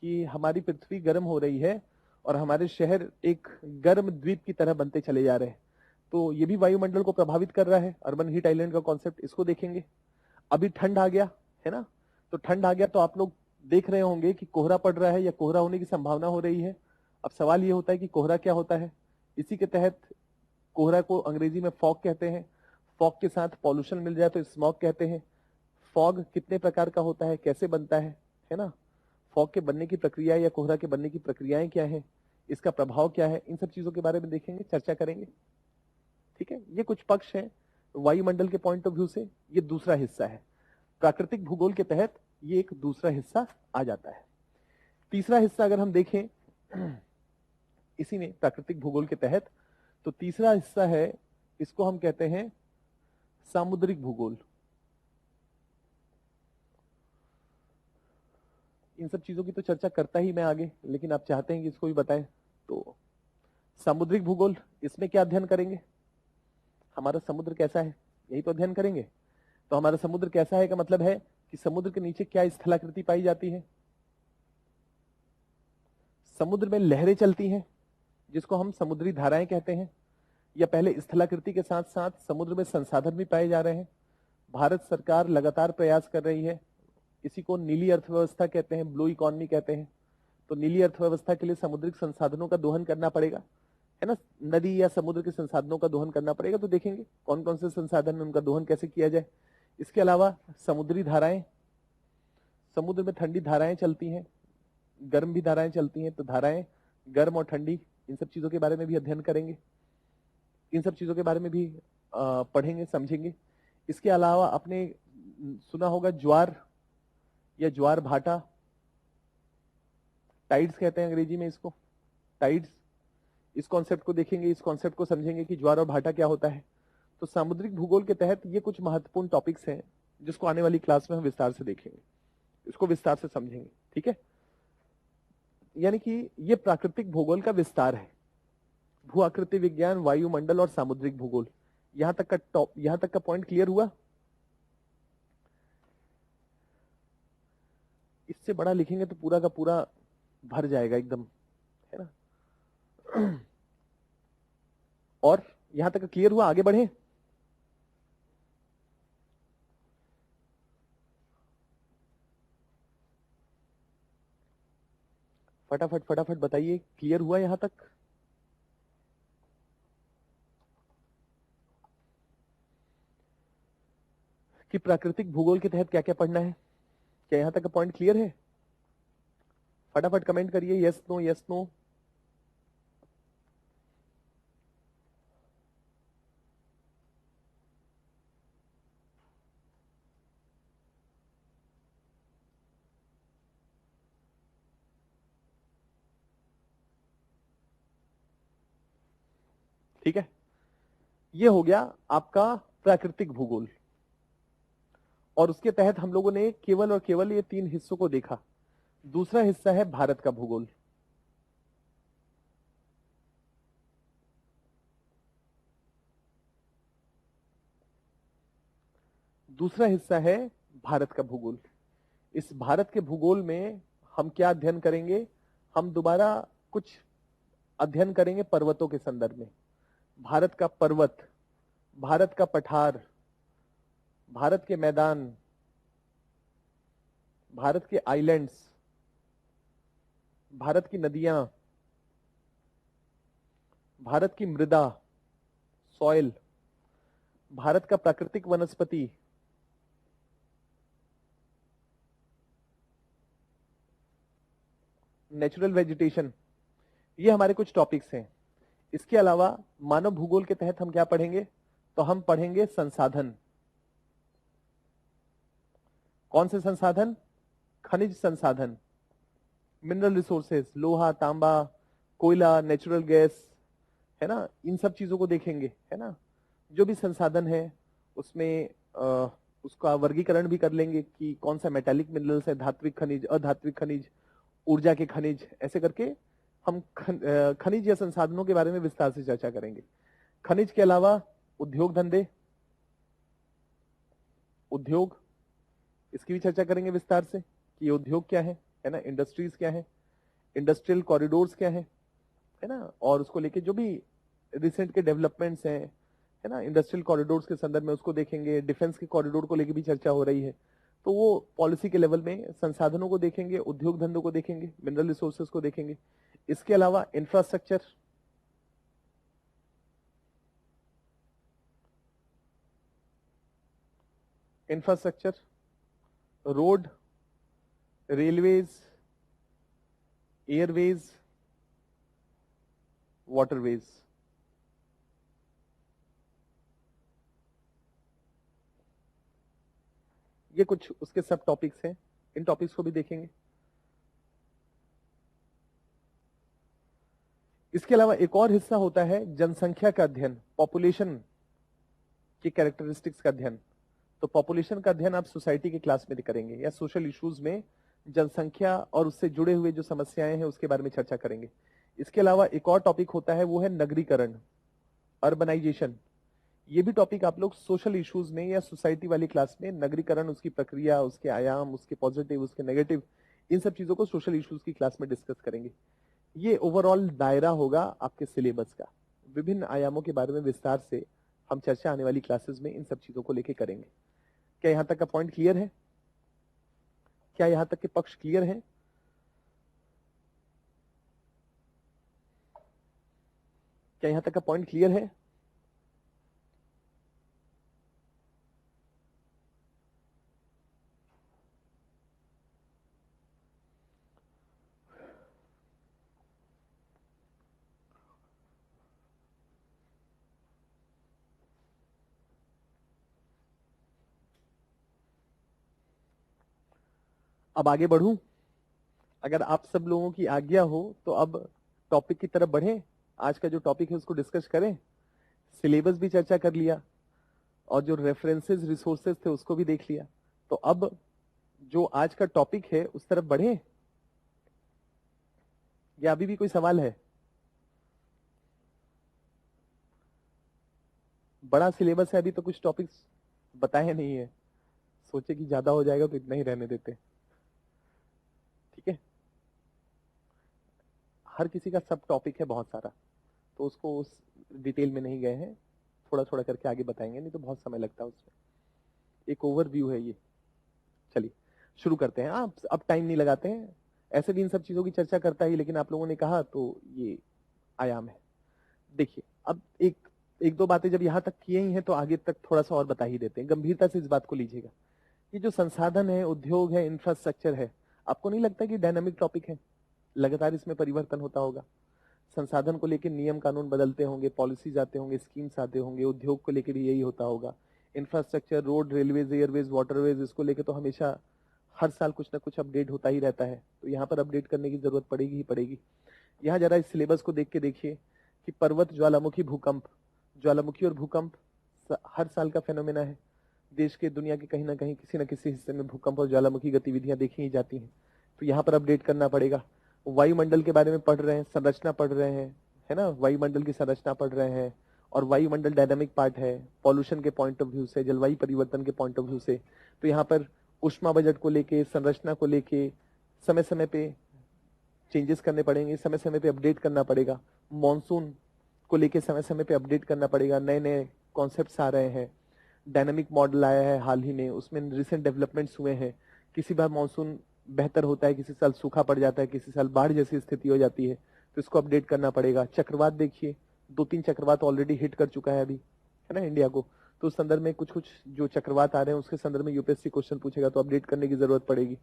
कि हमारी पृथ्वी गर्म हो रही है और हमारे शहर एक गर्म द्वीप की तरह बनते चले जा रहे हैं। तो ये भी वायुमंडल को प्रभावित कर रहा है, अर्बन हीट आइलैंड का कॉन्सेप्ट, इसको देखेंगे। अभी ठंड आ गया है ना, तो ठंड आ गया तो आप लोग देख रहे होंगे कि कोहरा पड़ रहा है या कोहरा होने की संभावना हो रही है। अब सवाल ये होता है कि कोहरा क्या होता है। इसी के तहत कोहरा को अंग्रेजी में फॉग कहते हैं, फॉग के साथ पॉल्यूशन मिल जाए तो स्मॉग कहते हैं। फॉग कितने प्रकार का होता है, कैसे बनता है ना, फॉग के बनने की प्रक्रिया या कोहरा के बनने की प्रक्रियाएं क्या है, इसका प्रभाव क्या है, इन सब चीजों के बारे में देखेंगे, चर्चा करेंगे। ठीक है, ये कुछ पक्ष हैं वायुमंडल के पॉइंट ऑफ व्यू से। ये दूसरा हिस्सा है प्राकृतिक भूगोल के तहत, ये एक दूसरा हिस्सा आ जाता है। तीसरा हिस्सा अगर हम देखें इसी में प्राकृतिक भूगोल के तहत, तो तीसरा हिस्सा है, इसको हम कहते हैं सामुद्रिक भूगोल। इन सब चीजों की तो चर्चा करता ही मैं आगे, लेकिन आप चाहते हैं कि इसको भी बताएं। तो सामुद्रिक भूगोल, इसमें क्या अध्ययन करेंगे, हमारा समुद्र कैसा है, यही तो अध्ययन करेंगे। तो हमारा समुद्र कैसा है का मतलब है कि समुद्र के नीचे क्या स्थलाकृति पाई जाती है? समुद्र में लहरें चलती हैं जिसको हम समुद्री धाराएं कहते हैं, या पहले स्थलाकृति के साथ साथ समुद्र में संसाधन भी पाए जा रहे हैं। भारत सरकार लगातार प्रयास कर रही है, इसी को नीली अर्थव्यवस्था कहते हैं, ब्लू इकोनॉमी कहते हैं। तो नीली अर्थव्यवस्था के लिए समुद्रिक संसाधनों का दोहन करना पड़ेगा, है ना, नदी या समुद्र के संसाधनों का दोहन करना पड़ेगा। तो देखेंगे कौन कौन से संसाधन है, उनका दोहन कैसे किया जाए। इसके अलावा समुद्री धाराएं, समुद्र में ठंडी धाराएं चलती हैं, गर्म भी धाराएं चलती हैं। तो धाराएं गर्म और ठंडी, इन सब चीजों के बारे में भी अध्ययन करेंगे, इन सब चीजों के बारे में भी पढ़ेंगे, समझेंगे। इसके अलावा आपने सुना होगा ज्वार या ज्वार भाटा, टाइड्स कहते हैं अंग्रेजी में इसको, टाइड्स। इस कॉन्सेप्ट को देखेंगे, इस कॉन्सेप्ट को समझेंगे कि ज्वार और भाटा क्या होता है। तो सामुद्रिक भूगोल के तहत ये कुछ महत्वपूर्ण टॉपिक्स हैं जिसको आने वाली क्लास में हम विस्तार से देखेंगे, इसको विस्तार से समझेंगे, ठीक है। यानी कि ये प्राकृतिक भूगोल का विस्तार है, भू आकृति विज्ञान, वायुमंडल और सामुद्रिक भूगोल। यहां तक का पॉइंट क्लियर हुआ? इससे बड़ा लिखेंगे तो पूरा का पूरा भर जाएगा एकदम, है ना। और यहां तक क्लियर हुआ? आगे बढ़े। फटाफट फटाफट बताइए, क्लियर हुआ यहां तक? कि प्राकृतिक भूगोल के तहत क्या क्या पढ़ना है? क्या यहां तक का पॉइंट क्लियर है? फटाफट कमेंट करिए, यस नो यस नो। ठीक है, ये हो गया आपका प्राकृतिक भूगोल। और उसके तहत हम लोगों ने केवल और केवल ये 3 हिस्सों को देखा। दूसरा हिस्सा है भारत का भूगोल। दूसरा हिस्सा है भारत का भूगोल। इस भारत के भूगोल में हम क्या अध्ययन करेंगे? हम दोबारा कुछ अध्ययन करेंगे पर्वतों के संदर्भ में। भारत का पर्वत, भारत का पठार, भारत के मैदान, भारत के आइलैंड्स, भारत की नदियां, भारत की मृदा, सॉइल, भारत का प्राकृतिक वनस्पति, नेचुरल वेजिटेशन, ये हमारे कुछ टॉपिक्स हैं। इसके अलावा मानव भूगोल के तहत हम क्या पढ़ेंगे? तो हम पढ़ेंगे संसाधन। कौन से संसाधन? खनिज संसाधन, मिनरल रिसोर्सेज, लोहा, तांबा, कोयला, नेचुरल गैस, है ना, इन सब चीजों को देखेंगे, है ना। जो भी संसाधन है उसमें उसका वर्गीकरण भी कर लेंगे कि कौन सा मेटालिक मिनरल्स है, धात्विक खनिज, अधात्विक खनिज, ऊर्जा के खनिज, ऐसे करके हम खनिज या संसाधनों के बारे में विस्तार से चर्चा करेंगे। खनिज के अलावा उद्योग धंधे, उद्योग, इसकी भी चर्चा करेंगे विस्तार से कि ये उद्योग क्या है ना, इंडस्ट्रीज क्या है, इंडस्ट्रियल कॉरिडोर्स क्या है ना, और उसको लेके जो भी रिसेंट के डेवलपमेंट्स हैं, है ना, इंडस्ट्रियल कॉरिडोर्स के संदर्भ में उसको देखेंगे। डिफेंस के कॉरिडोर को लेके भी चर्चा हो रही है, तो वो पॉलिसी के लेवल में संसाधनों को देखेंगे, उद्योग धंधों को देखेंगे, मिनरल रिसोर्सेज को देखेंगे। इसके अलावा infrastructure, road, railways, Airways, waterways, ये कुछ उसके सब टॉपिक्स हैं, इन टॉपिक्स को भी देखेंगे। इसके अलावा एक और हिस्सा होता है जनसंख्या का अध्ययन, पॉपुलेशन की कैरेक्टरिस्टिक्स का अध्ययन। तो पॉपुलेशन का अध्ययन आप सोसाइटी की क्लास में करेंगे, या सोशल इश्यूज में जनसंख्या और उससे जुड़े हुए जो समस्याएं हैं उसके बारे में चर्चा करेंगे। इसके अलावा एक और टॉपिक होता है, वो है नगरीकरण, अर्बनाइजेशन। ये भी टॉपिक आप लोग सोशल इश्यूज में या सोसाइटी वाली क्लास में, नगरीकरण, उसकी प्रक्रिया, उसके आयाम, उसके पॉजिटिव, उसके नेगेटिव, इन सब चीजों को सोशल इश्यूज की क्लास में डिस्कस करेंगे। ये ओवरऑल दायरा होगा आपके सिलेबस का। विभिन्न आयामों के बारे में विस्तार से हम चर्चा आने वाली क्लासेस में इन सब चीजों को लेकर करेंगे। क्या यहां तक का पॉइंट क्लियर है? क्या यहां तक के पक्ष क्लियर है? क्या यहां तक का पॉइंट क्लियर है? अब आगे बढ़ूं? अगर आप सब लोगों की आज्ञा हो तो अब टॉपिक की तरफ बढ़ें। आज का जो टॉपिक है उसको डिस्कस करें। सिलेबस भी चर्चा कर लिया और जो रेफरेंसेस रिसोर्सेज थे उसको भी देख लिया। तो अब जो आज का टॉपिक है उस तरफ बढ़ें या अभी भी कोई सवाल है? बड़ा सिलेबस है, अभी तो कुछ टॉपिक्स बताए नहीं है। सोचे कि ज्यादा हो जाएगा तो इतना ही रहने देते। ठीक है, हर किसी का सब टॉपिक है बहुत सारा, तो उसको उस डिटेल में नहीं गए हैं, थोड़ा थोड़ा करके आगे बताएंगे, नहीं तो बहुत समय लगता है उसमें। एक ओवरव्यू है ये। चलिए शुरू करते हैं। अब टाइम नहीं लगाते हैं, ऐसे भी इन सब चीजों की चर्चा करता ही, लेकिन आप लोगों ने कहा तो ये आयाम है। देखिए, अब एक एक दो बातें जब यहां तक किए ही हैं तो आगे तक थोड़ा सा और बता ही देते हैं। गंभीरता से इस बात को लीजिएगा। ये जो संसाधन है, उद्योग है, इंफ्रास्ट्रक्चर है, आपको नहीं लगता कि डायनामिक टॉपिक है? लगातार इसमें परिवर्तन होता होगा। संसाधन को लेकर नियम कानून बदलते होंगे, पॉलिसीज आते होंगे, स्कीम्स आते होंगे। उद्योग को लेकर भी यही होता होगा। Infrastructure, road, railways, Airways, waterways, इसको लेकर तो हमेशा हर साल कुछ ना कुछ अपडेट होता ही रहता है। तो यहाँ पर अपडेट करने की जरूरत पड़ेगी ही पड़ेगी। यहाँ जरा इस सिलेबस को देख के देखिए कि पर्वत, ज्वालामुखी, भूकंप, ज्वालामुखी और भूकंप हर साल का फेनोमेना है। देश के, दुनिया के कहीं ना कहीं किसी न किसी हिस्से में भूकंप और ज्वालामुखी गतिविधियां देखी ही जाती हैं। तो यहाँ पर अपडेट करना पड़ेगा। वायुमंडल के बारे में पढ़ रहे हैं, संरचना पढ़ रहे हैं, है ना, वायुमंडल की संरचना पढ़ रहे हैं। और वायुमंडल डायनामिक पार्ट है, पॉल्यूशन के पॉइंट ऑफ व्यू से, जलवायु परिवर्तन के पॉइंट ऑफ व्यू से। तो यहाँ पर ऊष्मा बजट को लेके, संरचना को लेके समय समय पे चेंजेस करने पड़ेंगे, समय समय पे अपडेट करना पड़ेगा। मॉनसून को लेके समय समय पे अपडेट करना पड़ेगा। नए नए कॉन्सेप्ट्स आ रहे हैं। डायनामिक मॉडल आया है हाल ही में, उसमें रिसेंट डेवलपमेंट्स हुए हैं। किसी बार मॉनसून बेहतर होता है, किसी साल सूखा पड़ जाता है, किसी साल बाढ़ जैसी स्थिति हो जाती है, तो इसको अपडेट करना पड़ेगा। चक्रवात देखिए, 2-3 चक्रवात ऑलरेडी हिट कर चुका है अभी, है ना, इंडिया को। तो उस संदर्भ में कुछ कुछ जो चक्रवात आ रहे हैं उसके संदर्भ में यूपीएससी क्वेश्चन पूछेगा, तो अपडेट करने की जरूरत पड़ेगी।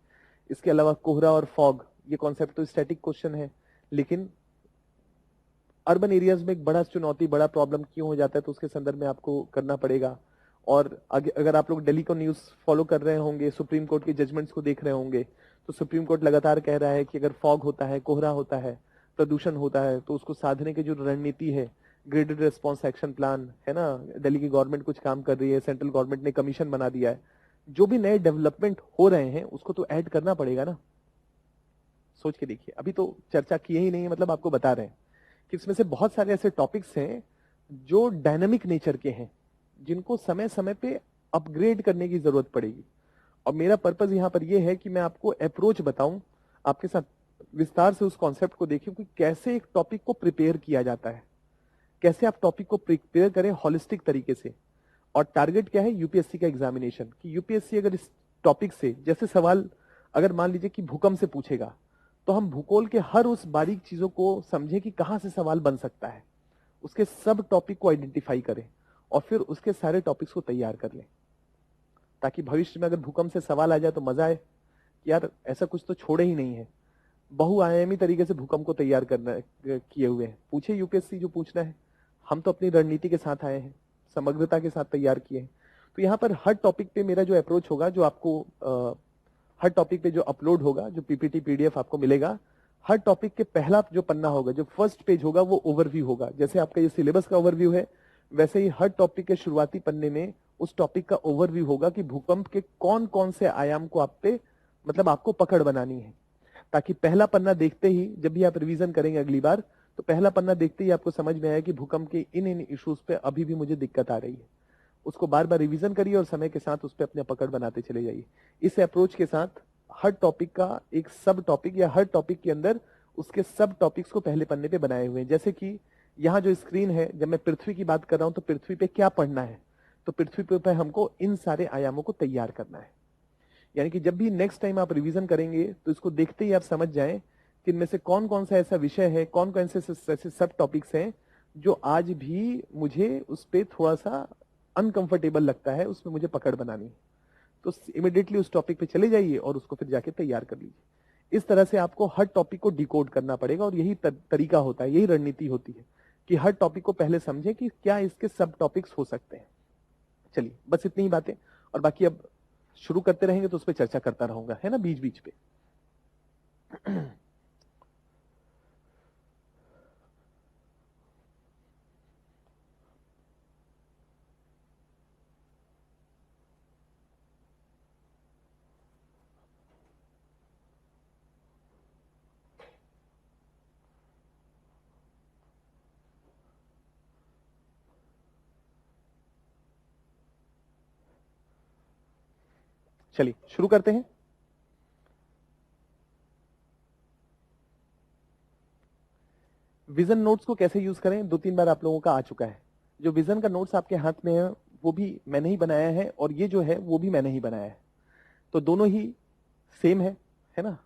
इसके अलावा कोहरा और फॉग, ये कॉन्सेप्ट तो स्टैटिक क्वेश्चन है, लेकिन अर्बन एरियाज में एक बड़ा चुनौती, बड़ा प्रॉब्लम क्यों हो जाता है, तो उसके संदर्भ में आपको करना पड़ेगा। और अगर आप लोग दिल्ली को न्यूज फॉलो कर रहे होंगे, सुप्रीम कोर्ट के जजमेंट्स को देख रहे होंगे, तो सुप्रीम कोर्ट लगातार कह रहा है कि अगर फॉग होता है, कोहरा होता है, प्रदूषण होता है, तो उसको साधने की जो रणनीति है, ग्रेडेड रिस्पॉन्स एक्शन प्लान, है ना, दिल्ली की गवर्नमेंट कुछ काम कर रही है, सेंट्रल गवर्नमेंट ने कमीशन बना दिया है। जो भी नए डेवलपमेंट हो रहे हैं उसको तो ऐड करना पड़ेगा ना। सोच के देखिए, अभी तो चर्चा किए ही नहीं है, मतलब आपको बता रहे हैं कि इसमें से बहुत सारे ऐसे टॉपिक्स हैं जो डायनामिक नेचर के हैं, जिनको समय समय पे अपग्रेड करने की जरूरत पड़ेगी। और मेरा पर्पज यहाँ पर यह है कि मैं आपको अप्रोच बताऊं, आपके साथ विस्तार से उस कॉन्सेप्ट को देखें कि कैसे एक टॉपिक को प्रिपेयर किया जाता है, कैसे आप टॉपिक को प्रिपेयर करें होलिस्टिक तरीके से। और टारगेट क्या है? यूपीएससी का एग्जामिनेशन। कि यूपीएससी अगर इस टॉपिक से, जैसे सवाल अगर मान लीजिए कि भूकंप से पूछेगा, तो हम भूगोल के हर उस बारीक चीजों को समझें कि कहां से सवाल बन सकता है, उसके सब टॉपिक को आइडेंटिफाई करें और फिर उसके सारे टॉपिक्स को तैयार कर लें, ताकि भविष्य में अगर भूकंप से सवाल आ जाए तो मजा आए कि यार ऐसा कुछ तो छोड़े ही नहीं है। बहुआयामी तरीके से भूकंप को तैयार करना किए हुए हैं। पूछे यूपीएससी जो पूछना है, हम तो अपनी रणनीति के साथ आए हैं, समग्रता के साथ तैयार किए हैं। तो यहाँ पर हर टॉपिक पे मेरा जो अप्रोच होगा, जो आपको हर टॉपिक पे जो अपलोड होगा, जो पीपीटी पीडीएफ आपको मिलेगा, हर टॉपिक के पहला जो पन्ना होगा, जो फर्स्ट पेज होगा, वो ओवरव्यू होगा। जैसे आपका ये सिलेबस का ओवरव्यू है, वैसे ही हर टॉपिक के शुरुआती पन्ने में उस टॉपिक का ओवरव्यू होगा कि भूकंप के कौन कौन से आयाम को आप पे, मतलब आपको पकड़ बनानी है, ताकि पहला पन्ना देखते ही, जब भी आप रिवीजन करेंगे अगली बार, तो पहला पन्ना देखते ही आपको समझ में आया कि भूकंप के इन इन इश्यूज पे अभी भी मुझे दिक्कत आ रही है। उसको बार बार रिवीजन करिए और समय के साथ उस पर अपने पकड़ बनाते चले जाइए। इस अप्रोच के साथ हर टॉपिक का एक सब टॉपिक या हर टॉपिक के अंदर उसके सब टॉपिक्स को पहले पन्ने पे बनाए हुए हैं। जैसे कि यहाँ जो स्क्रीन है, जब मैं पृथ्वी की बात कर रहा हूं तो पृथ्वी पे क्या पढ़ना है, तो पृथ्वी पे हमको इन सारे आयामों को तैयार करना है। यानी कि जब भी नेक्स्ट टाइम आप रिवीजन करेंगे तो इसको देखते ही आप समझ जाएं कि इनमें से कौन कौन सा ऐसा विषय है, कौन कौन से ऐसे सब टॉपिक्स हैं जो आज भी मुझे उस पर थोड़ा सा अनकंफर्टेबल लगता है, उसमें मुझे पकड़ बनानी है। तो इमिडिएटली उस टॉपिक पे चले जाइए और उसको फिर जाके तैयार कर लीजिए। इस तरह से आपको हर टॉपिक को डिकोड करना पड़ेगा और यही तरीका होता है, यही रणनीति होती है कि हर टॉपिक को पहले समझें कि क्या इसके सब टॉपिक्स हो सकते हैं। चलिए बस इतनी ही बातें, और बाकी अब शुरू करते रहेंगे तो उस पर चर्चा करता रहूंगा, है ना, बीच बीच पे। चलिए शुरू करते हैं। विजन नोट्स को कैसे यूज करें, 2-3 बार आप लोगों का आ चुका है। जो विजन का नोट्स आपके हाथ में है वो भी मैंने ही बनाया है, और ये जो है वो भी मैंने ही बनाया है। तो दोनों ही सेम है ना,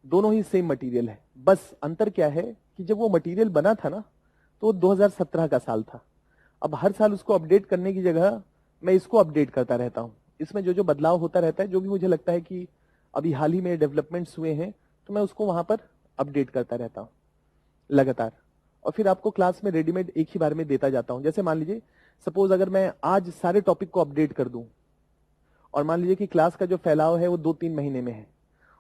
दोनों ही सेम मटेरियल है। बस अंतर क्या है कि जब वो मटेरियल बना था ना तो 2017 का साल था। अब हर साल उसको अपडेट करने की जगह मैं इसको अपडेट करता रहता हूं। इसमें जो जो बदलाव होता रहता है, जो भी मुझे लगता है कि अभी हाल ही में डेवलपमेंट्स हुए हैं, तो मैं उसको वहां पर अपडेट करता रहता हूं लगातार। और फिर आपको क्लास में रेडीमेड एक ही बार में देता जाता हूं। जैसे मान लीजिए सपोज अगर मैं आज सारे टॉपिक को अपडेट कर दूं, और मान लीजिए कि क्लास का जो फैलाव है वो 2-3 महीने में है,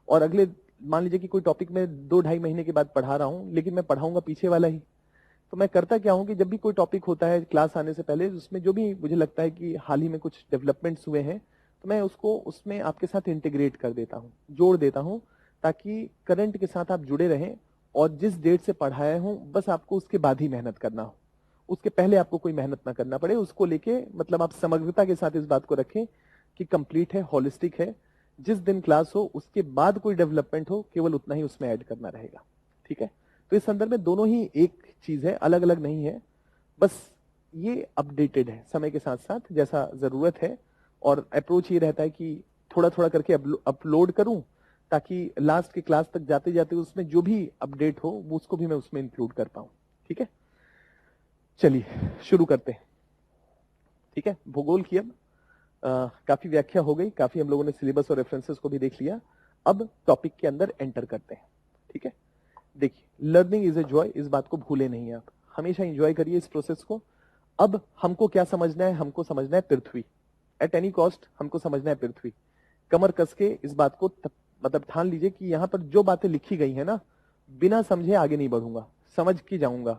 और अगले मान लीजिए कि कोई टॉपिक में 2-2.5 महीने के बाद पढ़ा रहा हूं, लेकिन मैं पढ़ाऊंगा पीछे वाला ही। तो मैं करता क्या हूं कि जब भी कोई टॉपिक होता है क्लास आने से पहले, उसमें जो भी मुझे लगता है कि हाल ही में कुछ डेवलपमेंट्स हुए हैं, तो मैं उसको उसमें आपके साथ इंटीग्रेट कर देता हूं, जोड़ देता हूं, ताकि करंट के साथ आप जुड़े रहें। और जिस डेट से पढ़ाया हूं बस आपको उसके बाद ही मेहनत करना हो, उसके पहले आपको कोई मेहनत ना करना पड़े। उसको लेके मतलब आप समग्रता के साथ इस बात को रखें कि कंप्लीट है, होलिस्टिक है। जिस दिन क्लास हो उसके बाद कोई डेवलपमेंट हो, केवल उतना ही उसमें ऐड करना रहेगा। ठीक है, तो इस संदर्भ में दोनों ही एक चीज है, अलग अलग नहीं है। बस ये अपडेटेड है समय के साथ साथ जैसा जरूरत है। और अप्रोच ये रहता है कि थोड़ा थोड़ा करके अपलोड करूं, ताकि लास्ट की क्लास तक जाते जाते उसमें जो भी अपडेट हो वो उसको भी मैं उसमें इंक्लूड कर पाऊं। ठीक है, चलिए शुरू करते हैं। ठीक है, भूगोल की अब काफी व्याख्या हो गई, काफी हम लोगों ने सिलेबस और रेफरेंसेस को भी देख लिया। अब टॉपिक के अंदर एंटर करते हैं। ठीक है, देखिए लर्निंग इज ए जॉय, इस बात को भूले नहीं आप, हमेशा एंजॉय करिए इस प्रोसेस को। अब हमको क्या समझना है, हमको समझना है पृथ्वी। एट एनी कॉस्ट हमको समझना है पृथ्वी। कमर कस के इस बात को मतलब ठान लीजिए कि यहां पर जो बातें लिखी गई है ना, बिना समझे आगे नहीं बढ़ूंगा, समझ के जाऊंगा।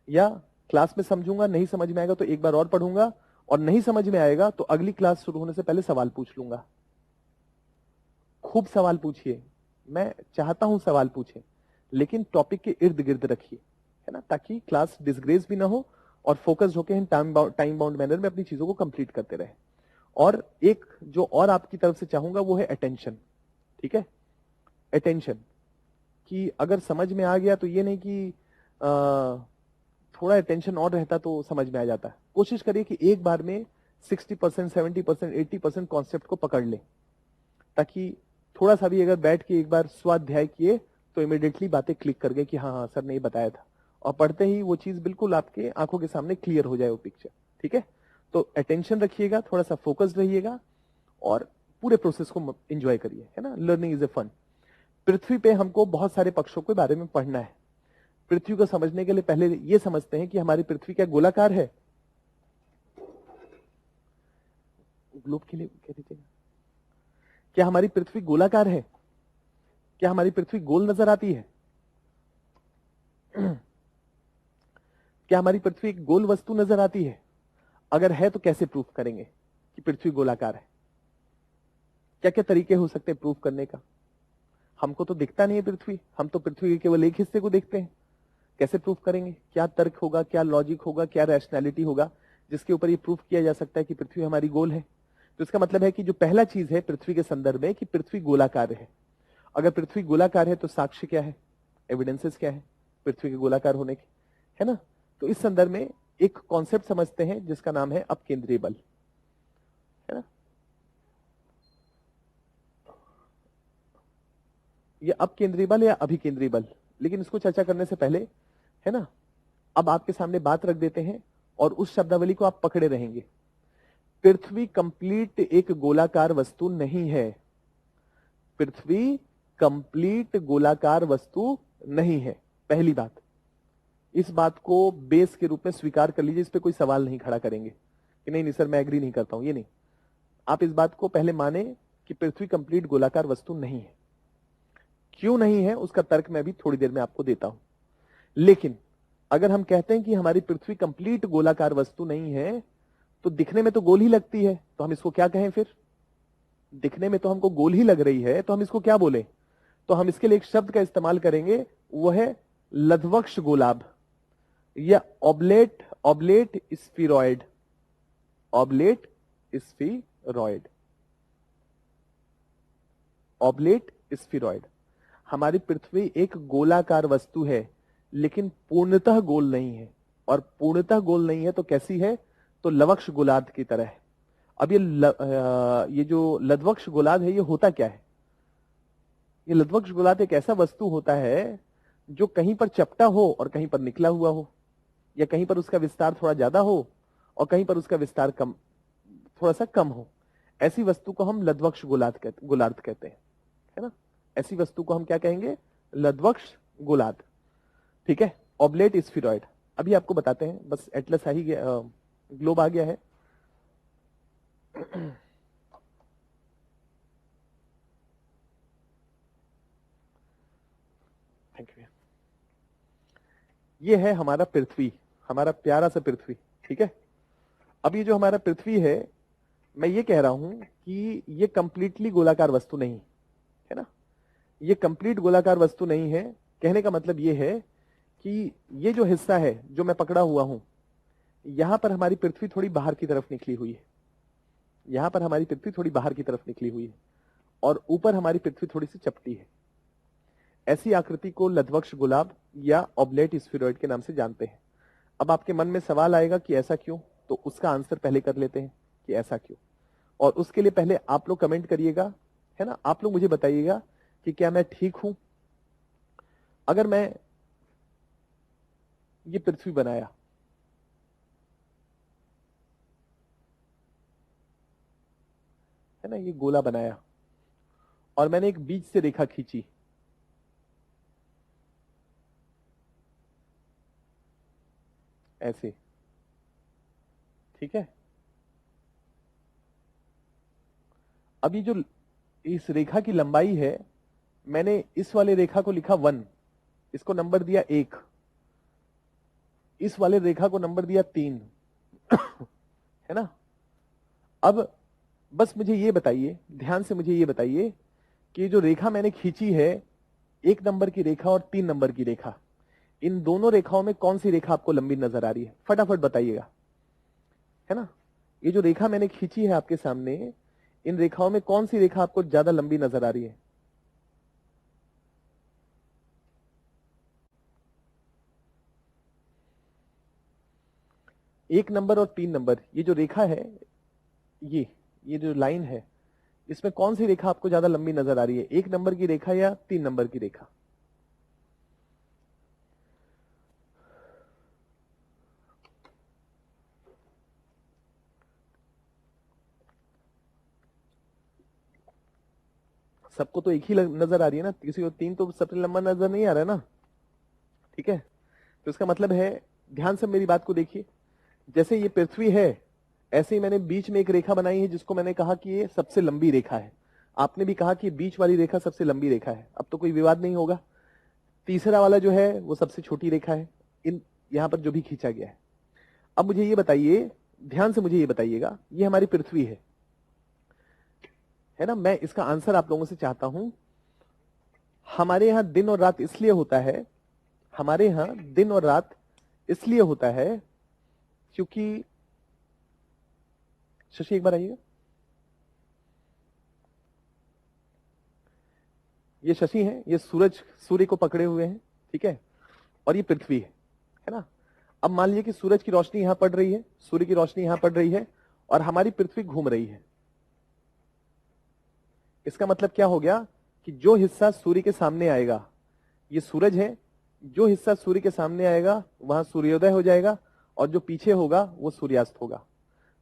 या क्लास में समझूंगा, नहीं समझ में आएगा तो एक बार और पढ़ूंगा, और नहीं समझ में आएगा तो अगली क्लास शुरू होने से पहले सवाल पूछ लूंगा। खूब सवाल पूछिए, मैं चाहता हूं सवाल पूछे, लेकिन टॉपिक के इर्द गिर्द रखिए, है ना, ताकि क्लास डिसग्रेस भी ना हो और फोकस्ड होकर हम टाइम बाउंड मैनर में अपनी चीजों को कंप्लीट करते रहे। और एक जो और आपकी तरफ से चाहूंगा वो है अटेंशन। ठीक है, अटेंशन कि अगर समझ में आ गया तो ये नहीं कि थोड़ा अटेंशन और रहता तो समझ में आ जाता है। कोशिश करिए कि एक बार में 60%, 70%, 80% कॉन्सेप्ट को पकड़ ले, ताकि थोड़ा सा भी अगर बैठ के एक बार स्वाध्याय किए तो इमिडिएटली बातें क्लिक कर गए कि हाँ हाँ सर ने ये बताया था, और पढ़ते ही वो चीज बिल्कुल आपके आंखों के सामने क्लियर हो जाए वो पिक्चर। ठीक है, तो अटेंशन रखिएगा, थोड़ा सा फोकस्ड रहिएगा, और पूरे प्रोसेस को एंजॉय करिए, है ना। Learning is a fun. पृथ्वी पे हमको बहुत सारे पक्षों के बारे में पढ़ना है। पृथ्वी को समझने के लिए पहले ये समझते हैं कि हमारी पृथ्वी क्या गोलाकार है। ग्लोब के लिए कह दीजिएगा, क्या हमारी पृथ्वी गोलाकार है? क्या हमारी पृथ्वी गोल नजर आती है? क्या हमारी पृथ्वी एक गोल वस्तु नजर आती है? अगर है तो कैसे प्रूफ करेंगे कि पृथ्वी गोलाकार है? क्या क्या तरीके हो सकते हैं प्रूफ करने का? हमको तो दिखता नहीं है पृथ्वी, हम तो पृथ्वी के केवल एक हिस्से को देखते हैं। कैसे प्रूफ करेंगे? क्या तर्क होगा, क्या लॉजिक होगा, क्या रैशनैलिटी होगा जिसके ऊपर ये प्रूफ किया जा सकता है कि पृथ्वी हमारी गोल है। तो इसका मतलब है कि जो पहला चीज है पृथ्वी के संदर्भ में कि पृथ्वी गोलाकार है। अगर पृथ्वी गोलाकार है तो साक्ष्य क्या है, एविडेंसेस क्या है पृथ्वी के गोलाकार होने के, है ना। तो इस संदर्भ में एक कॉन्सेप्ट समझते हैं जिसका नाम है अपकेंद्रीय बल, है ना। ये अपकेंद्रीय बल या अभिकेंद्रीय बल, लेकिन इसको चर्चा करने से पहले, है ना, अब आपके सामने बात रख देते हैं और उस शब्दावली को आप पकड़े रहेंगे। पृथ्वी कंप्लीट एक गोलाकार वस्तु नहीं है। पृथ्वी कंप्लीट गोलाकार वस्तु नहीं है, पहली बात। इस बात को बेस के रूप में स्वीकार कर लीजिए, इस पे कोई सवाल नहीं खड़ा करेंगे कि नहीं नहीं सर मैं एग्री नहीं करता हूं, ये नहीं। आप इस बात को पहले माने कि पृथ्वी कंप्लीट गोलाकार वस्तु नहीं है। क्यों नहीं है उसका तर्क मैं भी थोड़ी देर में आपको देता हूं। लेकिन अगर हम कहते हैं कि हमारी पृथ्वी कंप्लीट गोलाकार वस्तु नहीं है तो दिखने में तो गोल ही लगती है, तो हम इसको क्या कहें फिर? दिखने में तो हमको गोल ही लग रही है, तो हम इसको क्या बोले? तो हम इसके लिए एक शब्द का इस्तेमाल करेंगे, वो है लधवक्ष गोलाभ या oblate oblate spheroid. Oblate spheroid, oblate spheroid. हमारी पृथ्वी एक गोलाकार वस्तु है लेकिन पूर्णतः गोल नहीं है, और पूर्णतः गोल नहीं है तो कैसी है? तो लवक्ष गोलार्ध की तरह है। अब ये जो लधवक्ष गोलार्ध है ये होता क्या है? ये लधवक्ष गोलार्ध एक ऐसा वस्तु होता है जो कहीं पर चपटा हो और कहीं पर निकला हुआ हो, या कहीं पर उसका विस्तार थोड़ा ज्यादा हो और कहीं पर उसका विस्तार कम, थोड़ा सा कम हो। ऐसी वस्तु को हम लधवक्ष गोलार्ध कहते हैं, है ना। ऐसी वस्तु को हम क्या कहेंगे? लधवक्ष गोलार्ध, ठीक है। ऑब्लेट स्फीरॉइड, अभी आपको बताते हैं, बस एटलस आ ही गया, ग्लोब आ गया है। Thank you. ये है हमारा पृथ्वी, हमारा प्यारा सा पृथ्वी, ठीक है। अब ये जो हमारा पृथ्वी है, मैं ये कह रहा हूं कि ये कंप्लीटली गोलाकार वस्तु नहीं है ना। ये कंप्लीट गोलाकार वस्तु नहीं है। कहने का मतलब ये है कि ये जो हिस्सा है जो मैं पकड़ा हुआ हूं, यहां पर हमारी पृथ्वी थोड़ी बाहर की तरफ निकली हुई है। यहां पर हमारी पृथ्वी थोड़ी बाहर की तरफ निकली हुई है और ऊपर हमारी पृथ्वी थोड़ी सी चपटी है। ऐसी आकृति को लधवक्ष गोलार्ध या ऑब्लेट स्फीरॉइड के नाम से जानते हैं। अब आपके मन में सवाल आएगा कि ऐसा क्यों, तो उसका आंसर पहले कर लेते हैं कि ऐसा क्यों। और उसके लिए पहले आप लोग कमेंट करिएगा, है ना। आप लोग मुझे बताइएगा कि क्या मैं ठीक हूं। अगर मैं ये पृथ्वी बनाया, है ना, ये गोला बनाया और मैंने एक बीच से रेखा खींची, ऐसे, ठीक है। अभी जो इस रेखा की लंबाई है, मैंने इस वाले रेखा को लिखा 1, इसको नंबर दिया 1, इस वाले रेखा को नंबर दिया 3, है ना। अब बस मुझे ये बताइए, ध्यान से मुझे ये बताइए कि जो रेखा मैंने खींची है, 1 नंबर की रेखा और 3 नंबर की रेखा, इन दोनों रेखाओं में कौन सी रेखा आपको लंबी नजर आ रही है? फटाफट बताइएगा, है ना। ये जो रेखा मैंने खींची है आपके सामने, इन रेखाओं में कौन सी रेखा आपको ज्यादा लंबी नजर आ रही है? एक नंबर और 3 नंबर, ये जो रेखा है, ये जो लाइन है, इसमें कौन सी रेखा आपको ज्यादा लंबी नजर आ रही है? 1 नंबर की रेखा या 3 नंबर की रेखा? सबको तो एक ही नजर आ रही है ना, किसी को 3 तो सबसे लंबा नजर नहीं आ रहा है ना, ठीक है। तो इसका मतलब है, ध्यान से मेरी बात को देखिए, जैसे ये पृथ्वी है, ऐसे ही मैंने बीच में एक रेखा बनाई है जिसको मैंने कहा कि ये सबसे लंबी रेखा है। आपने भी कहा कि बीच वाली रेखा सबसे लंबी रेखा है, अब तो कोई विवाद नहीं होगा। तीसरा वाला जो है वो सबसे छोटी रेखा है, इन यहां पर जो भी खींचा गया है। अब मुझे ये बताइए, ध्यान से मुझे ये बताइएगा, ये हमारी पृथ्वी है ना। मैं इसका आंसर आप लोगों से चाहता हूं। हमारे यहां दिन और रात इसलिए होता है, हमारे यहां दिन और रात इसलिए होता है क्योंकि शशि एक बार आइएगा। ये शशि हैं, ये सूर्य को पकड़े हुए हैं, ठीक है, और ये पृथ्वी है ना। अब मान लीजिए कि सूरज की रोशनी यहां पड़ रही है, सूर्य की रोशनी यहां पड़ रही है और हमारी पृथ्वी घूम रही है। इसका मतलब क्या हो गया कि जो हिस्सा सूर्य के सामने आएगा, ये सूरज है, जो हिस्सा सूर्य के सामने आएगा वहां सूर्योदय हो जाएगा और जो पीछे होगा वो सूर्यास्त होगा।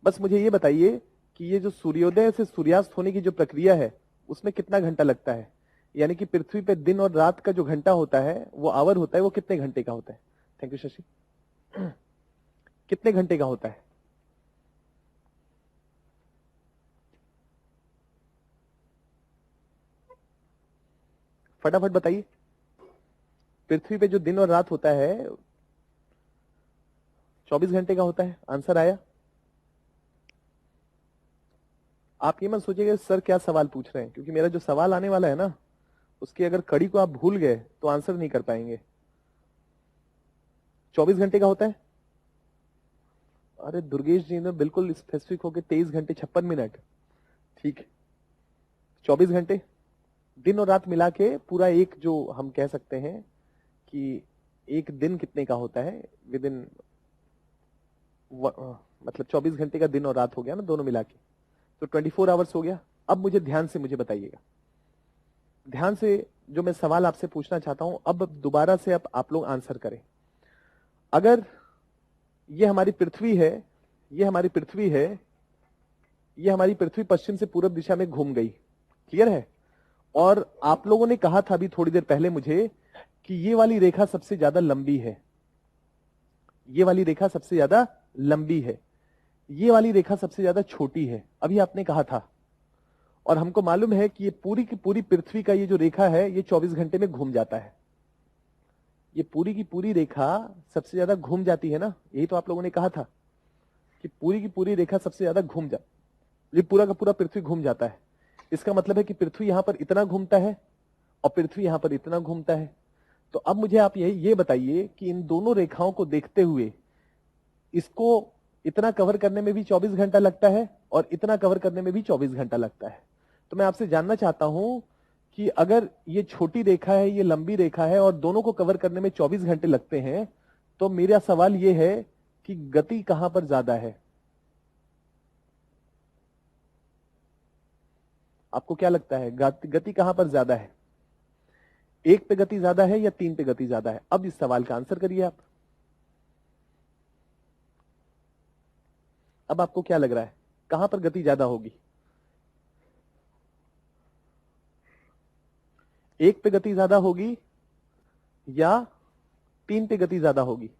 बस मुझे ये बताइए कि ये जो सूर्योदय से सूर्यास्त होने की जो प्रक्रिया है उसमें कितना घंटा लगता है, यानी कि पृथ्वी पे दिन और रात का जो घंटा होता है वो आवर होता है, वो कितने घंटे का होता है? Thank you Shashi. कितने घंटे का होता है? फटाफट बताइए। पृथ्वी पे जो दिन और रात होता है 24 घंटे का होता है। आंसर आया? आप ये मत सोचिएगा सर क्या सवाल पूछ रहे हैं, क्योंकि मेरा जो सवाल आने वाला है ना उसकी अगर कड़ी को आप भूल गए तो आंसर नहीं कर पाएंगे। 24 घंटे का होता है। अरे दुर्गेश जी ने बिल्कुल स्पेसिफिक होके 23 घंटे 56 मिनट, ठीक है। 24 घंटे दिन और रात मिला के पूरा एक, जो हम कह सकते हैं कि एक दिन कितने का होता है विद इन, मतलब 24 घंटे का दिन और रात हो गया ना दोनों मिला के, तो 24 आवर्स हो गया। अब मुझे बताइएगा ध्यान से, जो मैं सवाल आपसे पूछना चाहता हूं अब दोबारा से आप लोग आंसर करें। अगर ये हमारी पृथ्वी है, ये हमारी पृथ्वी है, ये हमारी पृथ्वी पश्चिम से पूरब दिशा में घूम गई, क्लियर है? और आप लोगों ने कहा था अभी थोड़ी देर पहले मुझे कि ये वाली रेखा सबसे ज्यादा लंबी है, ये वाली रेखा सबसे ज्यादा लंबी है, ये वाली रेखा सबसे ज्यादा छोटी है, अभी आपने कहा था। और हमको मालूम है कि ये पूरी की पूरी पृथ्वी का ये जो रेखा है ये 24 घंटे में घूम जाता है। ये पूरी की पूरी रेखा सबसे ज्यादा घूम जाती है ना, यही तो आप लोगों ने कहा था कि पूरी की पूरी रेखा सबसे ज्यादा ये पूरा का पूरा पृथ्वी घूम जाता है। इसका मतलब है कि पृथ्वी यहां पर इतना घूमता है और पृथ्वी यहां पर इतना घूमता है। तो अब मुझे आप ये बताइए कि इन दोनों रेखाओं को देखते हुए इसको इतना कवर करने में भी 24 घंटा लगता है और इतना कवर करने में भी 24 घंटा लगता है। तो मैं आपसे जानना चाहता हूं कि अगर ये छोटी रेखा है, ये लंबी रेखा है और दोनों को कवर करने में 24 घंटे लगते हैं, तो मेरा सवाल ये है कि गति कहां पर ज्यादा है? आपको क्या लगता है गति कहां पर ज्यादा है? एक पे गति ज्यादा है या तीन पे गति ज्यादा है? अब इस सवाल का आंसर करिए आप। अब आपको क्या लग रहा है कहां पर गति ज्यादा होगी? एक पे गति ज्यादा होगी या तीन पे गति ज्यादा होगी?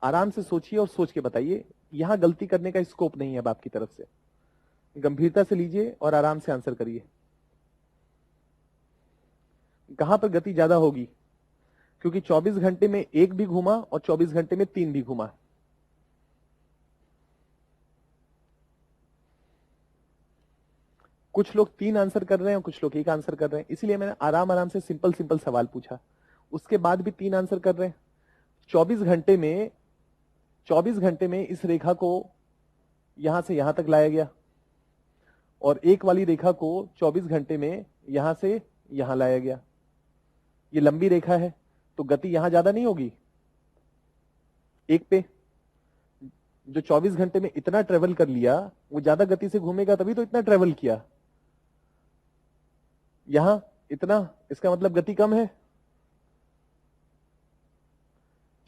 आराम से सोचिए और सोच के बताइए, यहां गलती करने का स्कोप नहीं है अब आपकी तरफ से। गंभीरता से लीजिए और आराम से आंसर करिए। कहां पर गति ज्यादा होगी? क्योंकि 24 घंटे में एक भी घूमा और 24 घंटे में तीन भी घूमा। कुछ लोग तीन आंसर कर रहे हैं और कुछ लोग एक आंसर कर रहे हैं, इसीलिए मैंने आराम आराम से सिंपल सिंपल सवाल पूछा। उसके बाद भी तीन आंसर कर रहे हैं। 24 घंटे में 24 घंटे में इस रेखा को यहां से यहां तक लाया गया और एक वाली रेखा को 24 घंटे में यहां से यहां लाया गया। ये लंबी रेखा है तो गति यहां ज्यादा नहीं होगी? एक पे जो 24 घंटे में इतना ट्रेवल कर लिया वो ज्यादा गति से घूमेगा, तभी तो इतना ट्रेवल किया। यहां इतना, इसका मतलब गति कम है।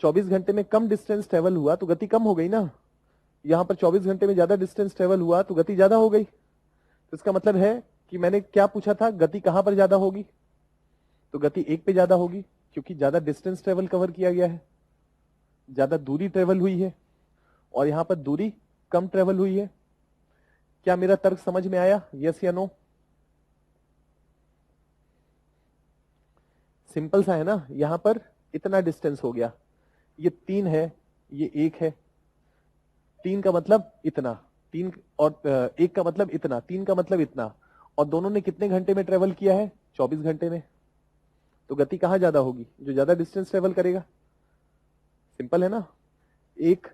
24 घंटे में कम डिस्टेंस ट्रेवल हुआ तो गति कम हो गई ना। यहां पर 24 घंटे में ज्यादा डिस्टेंस ट्रेवल हुआ तो गति ज्यादा हो गई। तो इसका मतलब है कि मैंने क्या पूछा था, गति कहां पर ज्यादा होगी? तो गति एक पे ज्यादा होगी क्योंकि ज्यादा डिस्टेंस ट्रेवल कवर किया गया है, ज्यादा दूरी ट्रेवल हुई है और यहां पर दूरी कम ट्रेवल हुई है। क्या मेरा तर्क समझ में आया? यस या नो? सिंपल सा है ना। यहां पर इतना डिस्टेंस हो गया, ये तीन है, ये एक है। तीन का मतलब इतना, तीन और एक का मतलब इतना, तीन का मतलब इतना, और दोनों ने कितने घंटे में ट्रेवल किया है? 24 घंटे में। तो गति कहां ज्यादा होगी? जो ज्यादा डिस्टेंस ट्रेवल करेगा। सिंपल है ना। एक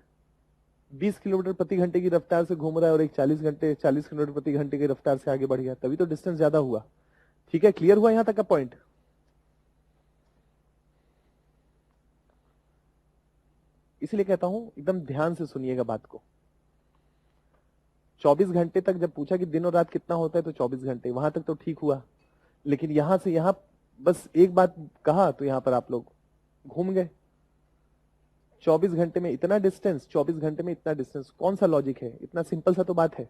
20 किलोमीटर प्रति घंटे की रफ्तार से घूम रहा है और एक 40 किलोमीटर प्रति घंटे की रफ्तार से आगे बढ़ गया, तभी तो डिस्टेंस ज्यादा हुआ। ठीक है, क्लियर हुआ यहां तक का पॉइंट? इसलिए कहता हूं एकदम ध्यान से सुनिएगा बात को। 24 घंटे तक जब पूछा कि दिन और रात कितना होता है तो 24 घंटे, वहां तक तो ठीक हुआ। लेकिन यहां से यहां बस एक बात कहा तो यहां पर आप लोग घूम गए। 24 घंटे में इतना डिस्टेंस, 24 घंटे में इतना डिस्टेंस, कौन सा लॉजिक है? इतना सिंपल सा तो बात है।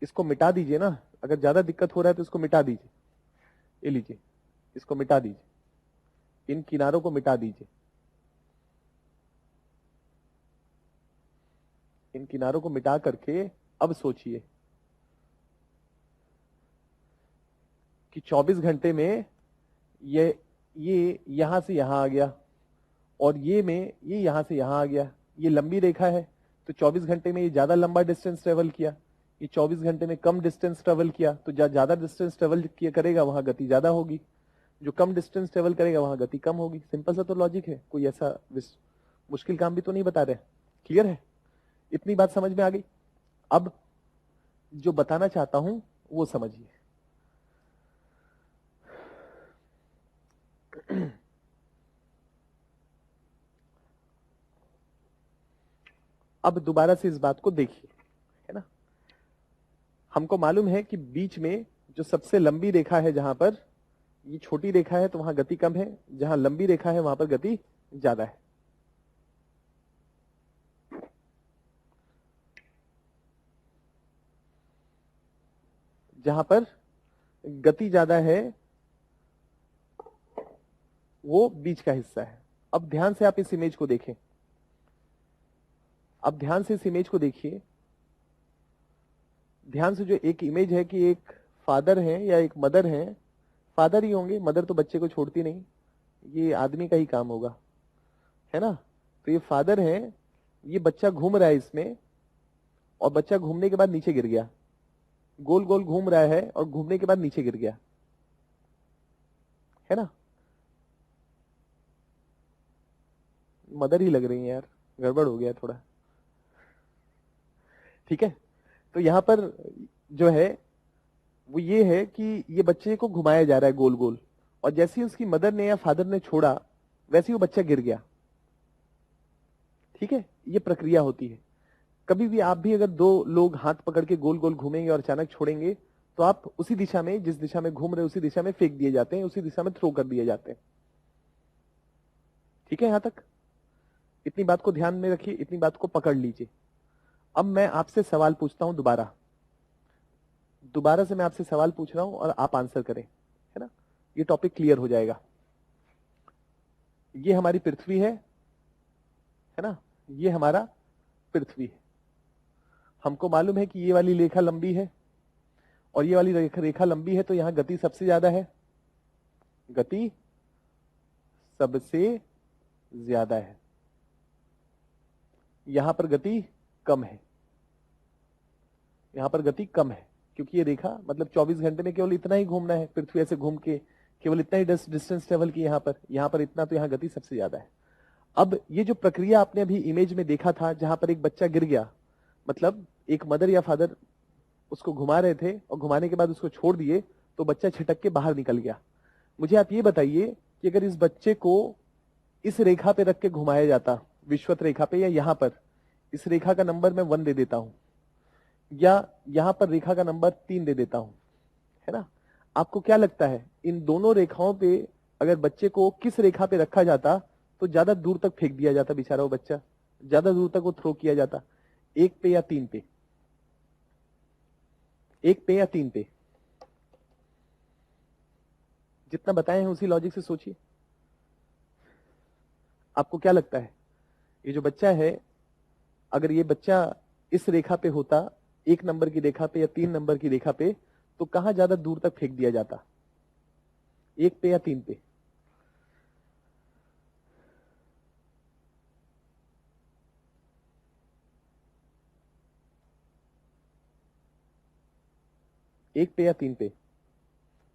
इसको मिटा दीजिए ना, अगर ज्यादा दिक्कत हो रहा है तो इसको मिटा दीजिए। ये लीजिए, इसको मिटा दीजिए, इन किनारों को मिटा दीजिए, इन किनारों को मिटा करके अब सोचिए कि 24 घंटे में ये यहां से यहां आ गया और ये यहां से यहां आ गया, ये लंबी रेखा है तो 24 घंटे में ये ज्यादा लंबा डिस्टेंस ट्रेवल किया, ये 24 घंटे में कम डिस्टेंस ट्रेवल किया, तो ज्यादा डिस्टेंस ट्रेवल किया करेगा वहां गति ज्यादा होगी, जो कम डिस्टेंस ट्रेवल करेगा वहां गति कम होगी। सिंपल सा तो लॉजिक है, कोई ऐसा मुश्किल काम भी तो नहीं बता रहे। क्लियर है? इतनी बात समझ में आ गई? अब जो बताना चाहता हूं वो समझिए। अब दोबारा से इस बात को देखिए, है ना। हमको मालूम है कि बीच में जो सबसे लंबी रेखा है, जहां पर ये छोटी रेखा है तो वहां गति कम है, जहां लंबी रेखा है वहां पर गति ज्यादा है। जहां पर गति ज्यादा है वो बीच का हिस्सा है। अब ध्यान से आप इस इमेज को देखें, अब ध्यान से इस इमेज को देखिए। ध्यान से, जो एक इमेज है कि एक फादर है या एक मदर है, फादर ही होंगे, मदर तो बच्चे को छोड़ती नहीं, ये आदमी का ही काम होगा, है ना। तो ये फादर है, ये बच्चा घूम रहा है इसमें और बच्चा घूमने के बाद नीचे गिर गया, गोल गोल घूम रहा है और घूमने के बाद नीचे गिर गया, है ना। मदर ही लग रही है यार, गड़बड़ हो गया थोड़ा। ठीक है, तो यहां पर जो है वो ये है कि ये बच्चे को घुमाया जा रहा है गोल गोल, और जैसे ही उसकी मदर ने या फादर ने छोड़ा वैसे ही वो बच्चा गिर गया। ठीक है, ये प्रक्रिया होती है। कभी भी आप भी अगर दो लोग हाथ पकड़ के गोल गोल घूमेंगे और अचानक छोड़ेंगे तो आप उसी दिशा में, जिस दिशा में घूम रहे उसी दिशा में फेंक दिए जाते हैं, उसी दिशा में थ्रो कर दिए जाते हैं। ठीक है, यहां तक इतनी बात को ध्यान में रखिए, इतनी बात को पकड़ लीजिए। अब मैं आपसे सवाल पूछता हूं, दोबारा से मैं आपसे सवाल पूछ रहा हूं और आप आंसर करें, है ना। ये टॉपिक क्लियर हो जाएगा। ये हमारी पृथ्वी है ना, ये हमारा पृथ्वी है। हमको मालूम है कि ये वाली रेखा लंबी है और ये वाली रेखा लंबी है, तो यहां गति सबसे ज्यादा है, गति सबसे ज्यादा है। यहां पर गति कम है, यहां पर गति कम है, क्योंकि ये रेखा मतलब 24 घंटे में केवल इतना ही घूमना है, पृथ्वी ऐसे घूम के केवल इतना ही डिस्टेंस ट्रेवल की, यहां पर इतना, तो यहां गति सबसे ज्यादा है। अब ये जो प्रक्रिया आपने अभी इमेज में देखा था, जहां पर एक बच्चा गिर गया, मतलब एक मदर या फादर उसको घुमा रहे थे और घुमाने के बाद उसको छोड़ दिए तो बच्चा छिटक के बाहर निकल गया। मुझे आप ये बताइए कि अगर इस बच्चे को इस रेखा पे रख के घुमाया जाता, विश्वत रेखा पे, या यहां पर इस रेखा का नंबर मैं 1 दे देता हूं, या यहां पर रेखा का नंबर 3 दे देता हूं, है ना, आपको क्या लगता है इन दोनों रेखाओं पे अगर बच्चे को किस रेखा पे रखा जाता तो ज्यादा दूर तक फेंक दिया जाता, बेचारा वो बच्चा ज्यादा दूर तक वो थ्रो किया जाता? 1 पे या 3 पे? 1 पे या 3 पे? जितना बताए हैं उसी लॉजिक से सोचिए। आपको क्या लगता है, ये जो बच्चा है, अगर ये बच्चा इस रेखा पे होता, 1 नंबर की रेखा पे या 3 नंबर की रेखा पे, तो कहां ज्यादा दूर तक फेंक दिया जाता, 1 पे या 3 पे? एक पे या 3 पे?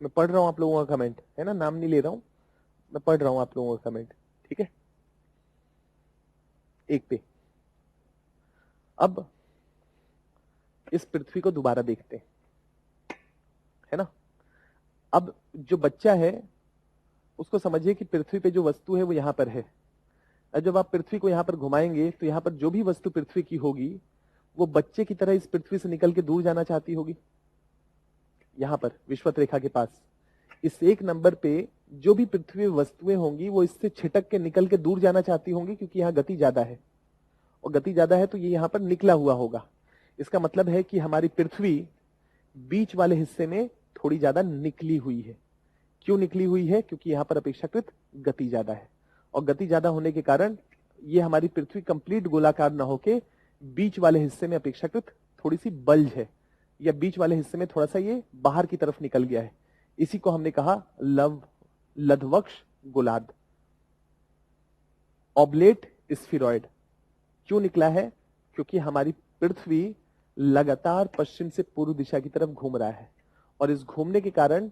मैं पढ़ रहा हूं आप लोगों का कमेंट, है ना, नाम नहीं ले रहा हूं, मैं पढ़ रहा हूं आप लोगों का कमेंट। ठीक है, 1 पे। अब इस पृथ्वी को दोबारा देखते हैं, है ना। अब जो बच्चा है उसको समझिए कि पृथ्वी पे जो वस्तु है वो यहां पर है। और जब आप पृथ्वी को यहां पर घुमाएंगे तो यहां पर जो भी वस्तु पृथ्वी की होगी वो बच्चे की तरह इस पृथ्वी से निकल के दूर जाना चाहती होगी। यहां पर विषुवत रेखा के पास इस एक नंबर पे जो भी पृथ्वी वस्तुएं होंगी वो इससे छिटक के निकल के दूर जाना चाहती होंगी, क्योंकि यहाँ गति ज्यादा है, और गति ज्यादा है तो ये यहाँ पर निकला हुआ होगा। इसका मतलब है कि हमारी पृथ्वी बीच वाले हिस्से में थोड़ी ज्यादा निकली हुई है। क्यों निकली हुई है? क्योंकि यहाँ पर अपेक्षाकृत गति ज्यादा है, और गति ज्यादा होने के कारण ये हमारी पृथ्वी कंप्लीट गोलाकार न होके बीच वाले हिस्से में अपेक्षाकृत थोड़ी सी बल्ज है, या बीच वाले हिस्से में थोड़ा सा ये बाहर की तरफ निकल गया है। इसी को हमने कहा लधवक्ष गोलार्ध, ऑब्लेट स्फीरॉइड। क्यों निकला है? क्योंकि हमारी पृथ्वी लगातार पश्चिम से पूर्व दिशा की तरफ घूम रहा है, और इस घूमने के कारण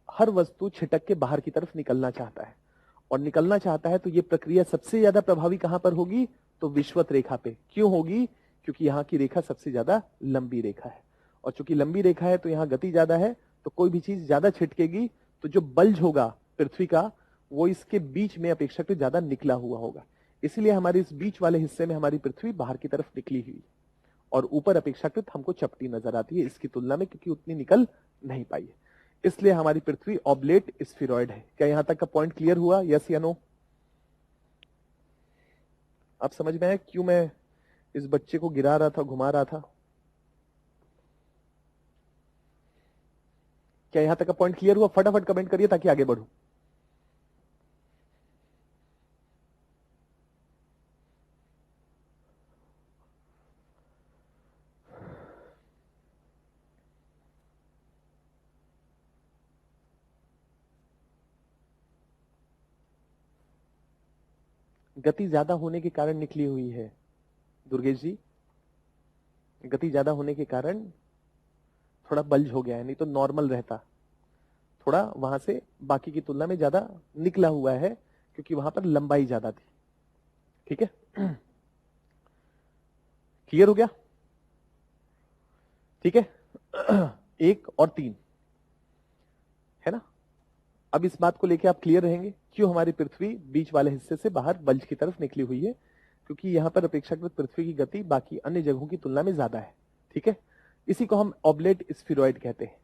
हर वस्तु छिटक के बाहर की तरफ निकलना चाहता है, और निकलना चाहता है तो ये प्रक्रिया सबसे ज्यादा प्रभावी कहां पर होगी? तो विषुवत रेखा पे। क्यों होगी? क्योंकि यहाँ की रेखा सबसे ज्यादा लंबी रेखा है, और चूंकि लंबी रेखा है तो यहाँ गति ज्यादा है, तो कोई भी चीज ज्यादा छिटकेगी तो जो बल्ज होगा पृथ्वी का वो इसके बीच में अपेक्षाकृत ज्यादा निकला हुआ होगा। इसीलिए हमारे इस बीच वाले हिस्से में हमारी पृथ्वी बाहर की तरफ निकली हुई, और ऊपर अपेक्षाकृत हमको चपटी नजर आती है इसकी तुलना में, क्योंकि उतनी निकल नहीं पाई है। इसलिए हमारी पृथ्वी ऑब्लेट स्फीरॉइड है। क्या यहां तक का पॉइंट क्लियर हुआ? यस या नो? आप समझ में आया क्यों मैं इस बच्चे को गिरा रहा था, घुमा रहा था? क्या यहां तक का पॉइंट क्लियर हुआ? फटाफट कमेंट करिए ताकि आगे बढ़ूं। गति ज्यादा होने के कारण निकली हुई है दुर्गेश जी, गति ज्यादा होने के कारण थोड़ा बल्ज हो गया है, नहीं तो नॉर्मल रहता। थोड़ा वहां से बाकी की तुलना में ज्यादा निकला हुआ है क्योंकि वहां पर लंबाई ज्यादा थी। ठीक है, क्लियर हो गया? ठीक है, 1 और 3 है ना। अब इस बात को लेके आप क्लियर रहेंगे क्यों हमारी पृथ्वी बीच वाले हिस्से से बाहर बल्ज की तरफ निकली हुई है? क्योंकि यहां पर अपेक्षाकृत पृथ्वी की गति बाकी अन्य जगहों की तुलना में ज्यादा है। ठीक है, इसी को हम ऑब्लेट स्फीरॉइड कहते हैं।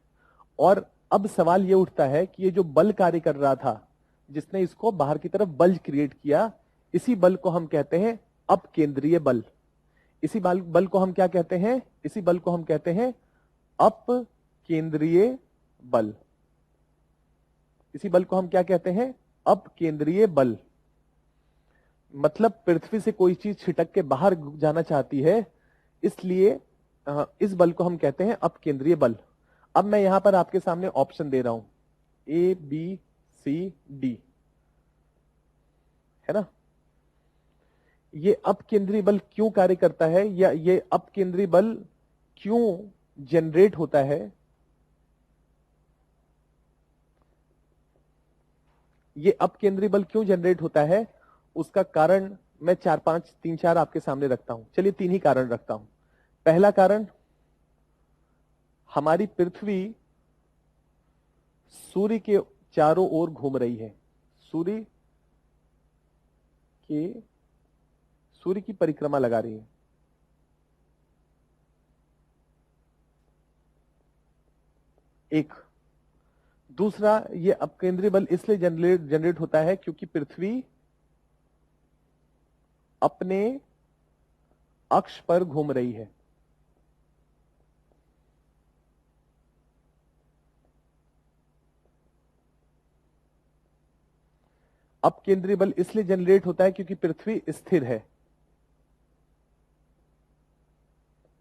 और अब सवाल ये उठता है कि ये जो बल कार्य कर रहा था जिसने इसको बाहर की तरफ बल्ज क्रिएट किया, इसी बल को हम कहते हैं अपकेंद्रीय बल। इसी बल को हम क्या कहते हैं? इसी बल को हम कहते हैं अपकेंद्रीय बल। इसी बल को हम क्या कहते हैं? अपकेंद्रीय बल। मतलब पृथ्वी से कोई चीज छिटक के बाहर जाना चाहती है, इसलिए इस बल को हम कहते हैं अपकेंद्रीय बल। अब मैं यहां पर आपके सामने ऑप्शन दे रहा हूं A B C D, है ना। ये अपकेंद्रीय बल क्यों कार्य करता है, या ये अपकेंद्रीय बल क्यों जनरेट होता है? ये अपकेंद्रीय बल क्यों जनरेट होता है उसका कारण मैं 3-4 आपके सामने रखता हूं। चलिए 3 ही कारण रखता हूं। पहला कारण, हमारी पृथ्वी सूर्य के चारों ओर घूम रही है। सूर्य की परिक्रमा लगा रही है। एक दूसरा, ये अपकेंद्रीय बल इसलिए जनरेट होता है क्योंकि पृथ्वी अपने अक्ष पर घूम रही है। अपकेंद्रीय बल इसलिए जनरेट होता है क्योंकि पृथ्वी स्थिर है,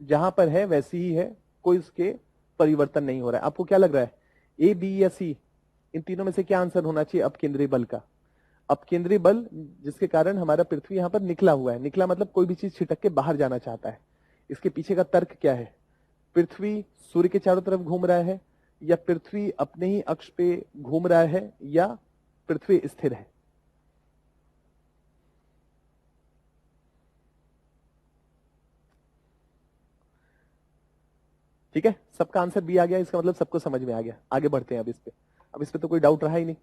जहां पर है वैसी ही है, कोई उसके परिवर्तन नहीं हो रहा है। आपको क्या लग रहा है, ए बी या सी, इन तीनों में से क्या आंसर होना चाहिए अपकेंद्रीय बल का? अपकेंद्रीय बल जिसके कारण हमारा पृथ्वी यहां पर निकला हुआ है। निकला मतलब कोई भी चीज छिटक के बाहर जाना चाहता है। इसके पीछे का तर्क क्या है? पृथ्वी सूर्य के चारों तरफ घूम रहा है, या पृथ्वी अपने ही अक्ष पे घूम रहा है, या पृथ्वी स्थिर है? ठीक है, सबका आंसर बी आ गया, इसका मतलब सबको समझ में आ गया। आगे बढ़ते हैं अब इस पे तो कोई डाउट रहा ही नहीं।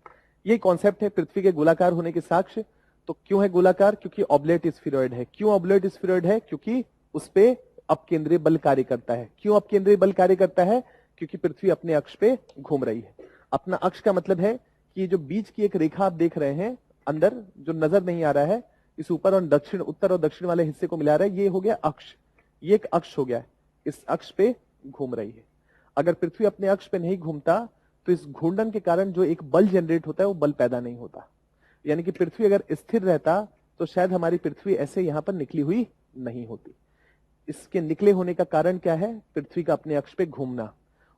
ये कॉन्सेप्ट है पृथ्वी के गोलाकार होने के साक्ष्य। तो क्यों है गोलाकार? क्योंकि ऑब्लेट स्फीरॉइड है। क्यों ऑब्लेट स्फीरॉइड है? क्योंकि उस पे अपकेंद्रीय बल कार्य करता है। क्यों अपकेंद्रीय बल कार्य करता है? क्योंकि पृथ्वी अपने अक्ष पे घूम रही है। अपना अक्ष का मतलब है कि जो बीच की एक रेखा आप देख रहे हैं अंदर, जो नजर नहीं आ रहा है, इस ऊपर और दक्षिण, उत्तर और दक्षिण वाले हिस्से को मिला रहा है, ये हो गया अक्ष। ये एक अक्ष हो गया, इस अक्ष पे घूम रही है। अगर पृथ्वी अपने अक्ष पे नहीं घूमता तो इस घूर्णन के कारण जो एक बल जनरेट होता है वो बल पैदा नहीं होता। यानी कि पृथ्वी अगर स्थिर रहता तो शायद हमारी पृथ्वी ऐसे यहां पर निकली हुई नहीं होती। इसके निकले होने का कारण क्या है? पृथ्वी का अपने अक्ष पे घूमना,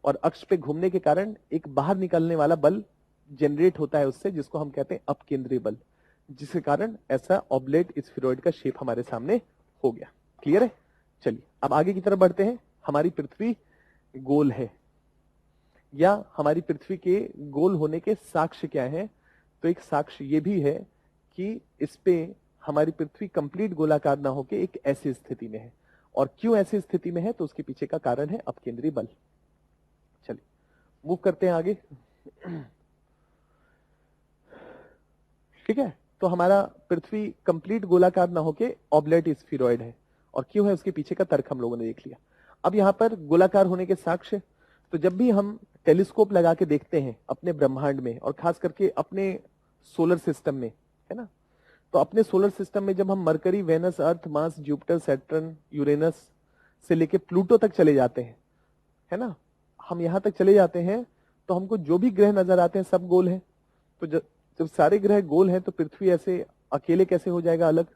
और अक्ष पे घूमने के कारण एक बाहर निकलने वाला बल जनरेट होता है उससे, जिसको हम कहते हैं अपकेंद्रीय बल, जिसके कारण ऐसा ऑब्लेट स्फीरॉइड का शेप हमारे सामने हो गया। क्लियर है? चलिए अब आगे की तरफ बढ़ते हैं। हमारी पृथ्वी गोल है, या हमारी पृथ्वी के गोल होने के साक्ष्य क्या है? तो एक साक्ष्य ये भी है कि इस पे हमारी पृथ्वी कंप्लीट गोलाकार ना होकर एक ऐसी स्थिति में है। और क्यों ऐसी स्थिति में है? तो उसके पीछे का कारण है अपकेंद्रीय बल। चलिए मूव करते हैं आगे। ठीक है, तो हमारा पृथ्वी कंप्लीट गोलाकार ना होके ऑब्लेट स्फीरॉइड है। और क्यों है उसके पीछे का तर्क हम लोगों ने देख लिया। अब यहां पर गोलाकार होने के साक्ष्य, तो जब भी हम टेलीस्कोप लगा के देखते हैं अपने ब्रह्मांड में, और खास करके अपने सोलर सिस्टम में, है ना, तो अपने सोलर सिस्टम में जब हम मरकरी, वेनस, अर्थ, मार्स, जुपिटर, सैटर्न, यूरेनस से लेके प्लूटो तक चले जाते हैं, है ना, हम यहां तक चले जाते हैं, तो हमको जो भी ग्रह नजर आते हैं सब गोल हैं। तो जब सारे ग्रह गोल हैं तो पृथ्वी ऐसे अकेले कैसे हो जाएगा अलग?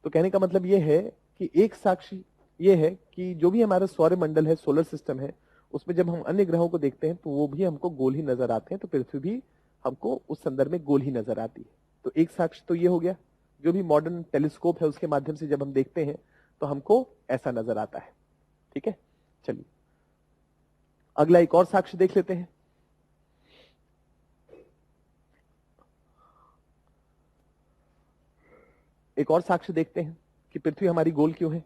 तो कहने का मतलब ये है कि एक साक्षी ये है कि जो भी हमारा सौर मंडल है, सोलर सिस्टम है, उसमें जब हम अन्य ग्रहों को देखते हैं तो वो भी हमको गोल ही नजर आते हैं। तो पृथ्वी भी हमको उस संदर्भ में गोल ही नजर आती है। तो एक साक्ष्य तो ये हो गया, जो भी मॉडर्न टेलीस्कोप है उसके माध्यम से जब हम देखते हैं तो हमको ऐसा नजर आता है। ठीक है, चलिए अगला एक और साक्ष्य देख लेते हैं। एक और साक्ष्य देखते हैं कि पृथ्वी हमारी गोल क्यों है।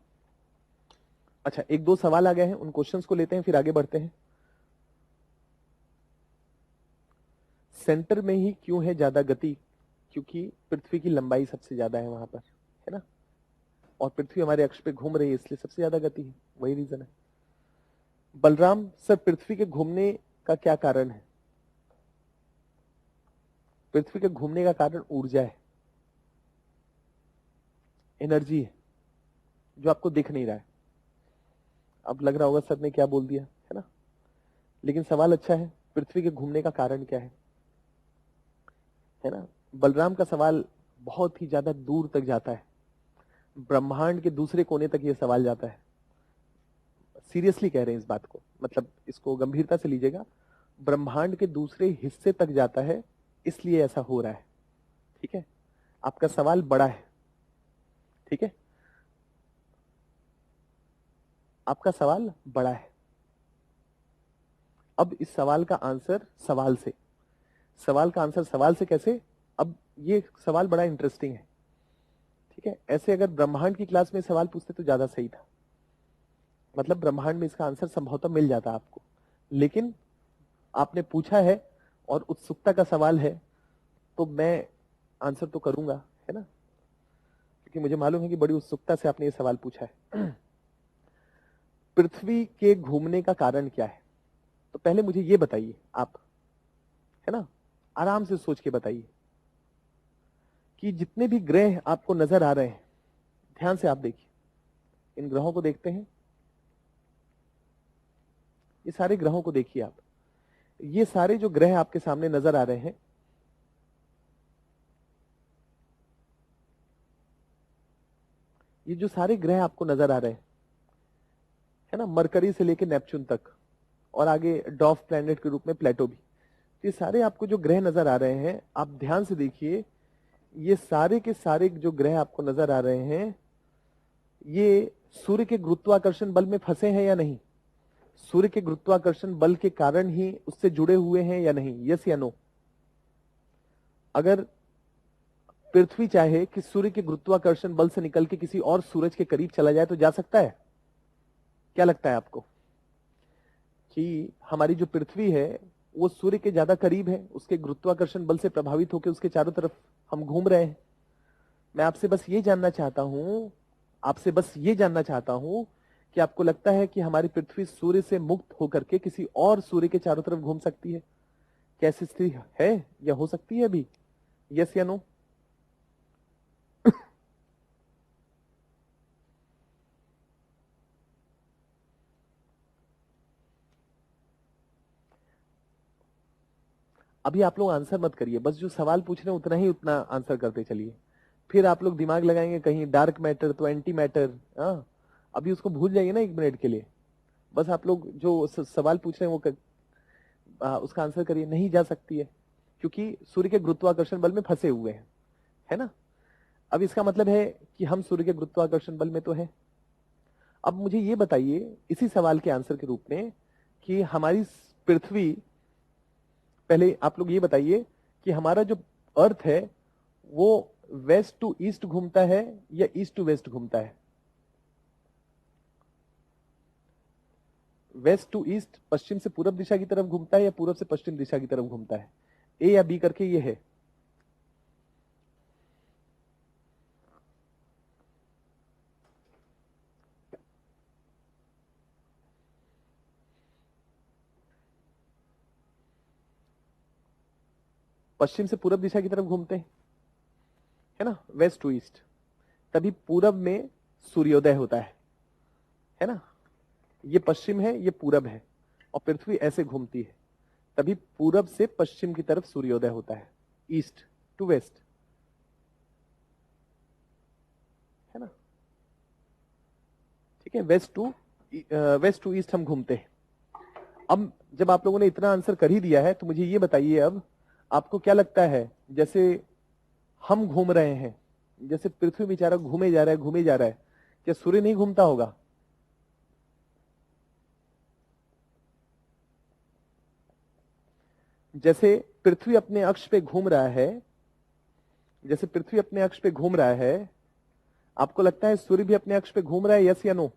अच्छा, एक दो सवाल आ गए हैं, उन क्वेश्चंस को लेते हैं फिर आगे बढ़ते हैं। सेंटर में ही क्यों है ज्यादा गति? क्योंकि पृथ्वी की लंबाई सबसे ज्यादा है वहां पर, है ना, और पृथ्वी हमारे अक्ष पे घूम रही है इसलिए सबसे ज्यादा गति है, वही रीजन है। बलराम सर, पृथ्वी के घूमने का क्या कारण है? पृथ्वी के घूमने का कारण ऊर्जा है, एनर्जी है, जो आपको दिख नहीं रहा है। अब लग रहा होगा सर ने क्या बोल दिया, है ना, लेकिन सवाल अच्छा है। पृथ्वी के घूमने का कारण क्या है ना। बलराम का सवाल बहुत ही ज्यादा दूर तक जाता है, ब्रह्मांड के दूसरे कोने तक ये सवाल जाता है। सीरियसली कह रहे हैं इस बात को, मतलब इसको गंभीरता से लीजिएगा। ब्रह्मांड के दूसरे हिस्से तक जाता है, इसलिए ऐसा हो रहा है। ठीक है, आपका सवाल बड़ा है। ठीक है, आपका सवाल बड़ा है। अब इस सवाल का आंसर सवाल से, सवाल का आंसर सवाल से कैसे? अब ये सवाल बड़ा इंटरेस्टिंग है। ठीक है, ऐसे अगर ब्रह्मांड की क्लास में सवाल पूछते तो ज्यादा सही था, मतलब ब्रह्मांड में इसका आंसर संभवतः मिल जाता आपको, लेकिन आपने पूछा है और उत्सुकता का सवाल है, तो मैं आंसर तो करूंगा, है ना, क्योंकि मुझे मालूम है कि बड़ी उत्सुकता से आपने ये सवाल पूछा है। पृथ्वी के घूमने का कारण क्या है? तो पहले मुझे ये बताइए आप, है ना, आराम से सोच के बताइए कि जितने भी ग्रह आपको नजर आ रहे हैं, ध्यान से आप देखिए, इन ग्रहों को देखते हैं, ये सारे ग्रहों को देखिए आप, ये सारे जो ग्रह आपके सामने नजर आ रहे हैं, ये जो सारे ग्रह आपको नजर आ रहे हैं, है ना, मरकरी से लेकर नेपच्यून तक, और आगे डॉफ प्लैनेट के रूप में प्लेटो भी, ये सारे आपको जो ग्रह नजर आ रहे हैं, आप ध्यान से देखिए, ये सारे के सारे जो ग्रह आपको नजर आ रहे हैं, ये सूर्य के गुरुत्वाकर्षण बल में फंसे हैं या नहीं? सूर्य के गुरुत्वाकर्षण बल के कारण ही उससे जुड़े हुए हैं या नहीं? यस या नो? अगर पृथ्वी चाहे कि सूर्य के गुरुत्वाकर्षण बल से निकल के किसी और सूरज के करीब चला जाए तो जा सकता है? क्या लगता है आपको? कि हमारी जो पृथ्वी है वो सूर्य के ज्यादा करीब है, उसके गुरुत्वाकर्षण बल से प्रभावित होकर उसके चारों तरफ हम घूम रहे हैं। मैं आपसे बस ये जानना चाहता हूं, आपसे बस ये जानना चाहता हूं कि आपको लगता है कि हमारी पृथ्वी सूर्य से मुक्त होकर के किसी और सूर्य के चारों तरफ घूम सकती है? क्या ऐसी स्थिति है या हो सकती है अभी? यस या नो? अभी आप लोग आंसर मत करिए, बस जो सवाल पूछ रहे हैं उतना ही उतना आंसर करते चलिए। फिर आप लोग दिमाग लगाएंगे कहीं डार्क मैटर तो एंटी मैटर, हाँ अभी उसको भूल जाइए ना 1 मिनट के लिए। बस आप लोग जो सवाल पूछ रहे हैं उसका आंसर करिए। नहीं जा सकती है क्योंकि सूर्य के गुरुत्वाकर्षण बल में फंसे हुए हैं, है ना। अब इसका मतलब है कि हम सूर्य के गुरुत्वाकर्षण बल में तो है। अब मुझे ये बताइए इसी सवाल के आंसर के रूप में कि हमारी पृथ्वी, पहले आप लोग ये बताइए कि हमारा जो अर्थ है वो वेस्ट टू ईस्ट घूमता है या ईस्ट टू वेस्ट घूमता है? वेस्ट टू ईस्ट पश्चिम से पूरब दिशा की तरफ घूमता है या पूरब से पश्चिम दिशा की तरफ घूमता है? ए या बी करके ये है। पश्चिम से पूरब दिशा की तरफ घूमते हैं, है ना, वेस्ट टू ईस्ट। तभी पूरब में सूर्योदय होता है ना। ये पश्चिम है, ये पूरब है, और पृथ्वी ऐसे घूमती है, तभी पूरब से पश्चिम की तरफ सूर्योदय होता है, ईस्ट टू वेस्ट, है ना। ठीक है, वेस्ट टू ईस्ट हम घूमते हैं। अब जब आप लोगों ने इतना आंसर कर ही दिया है तो मुझे ये बताइए अब आपको क्या लगता है, जैसे हम घूम रहे हैं, जैसे पृथ्वी बेचारा घूमे जा रहा है घूमे जा रहा है, क्या सूर्य नहीं घूमता होगा? जैसे पृथ्वी अपने अक्ष पे घूम रहा है, जैसे पृथ्वी अपने अक्ष पे घूम रहा है, आपको लगता है सूर्य भी अपने अक्ष पे घूम रहा है? यस या नो?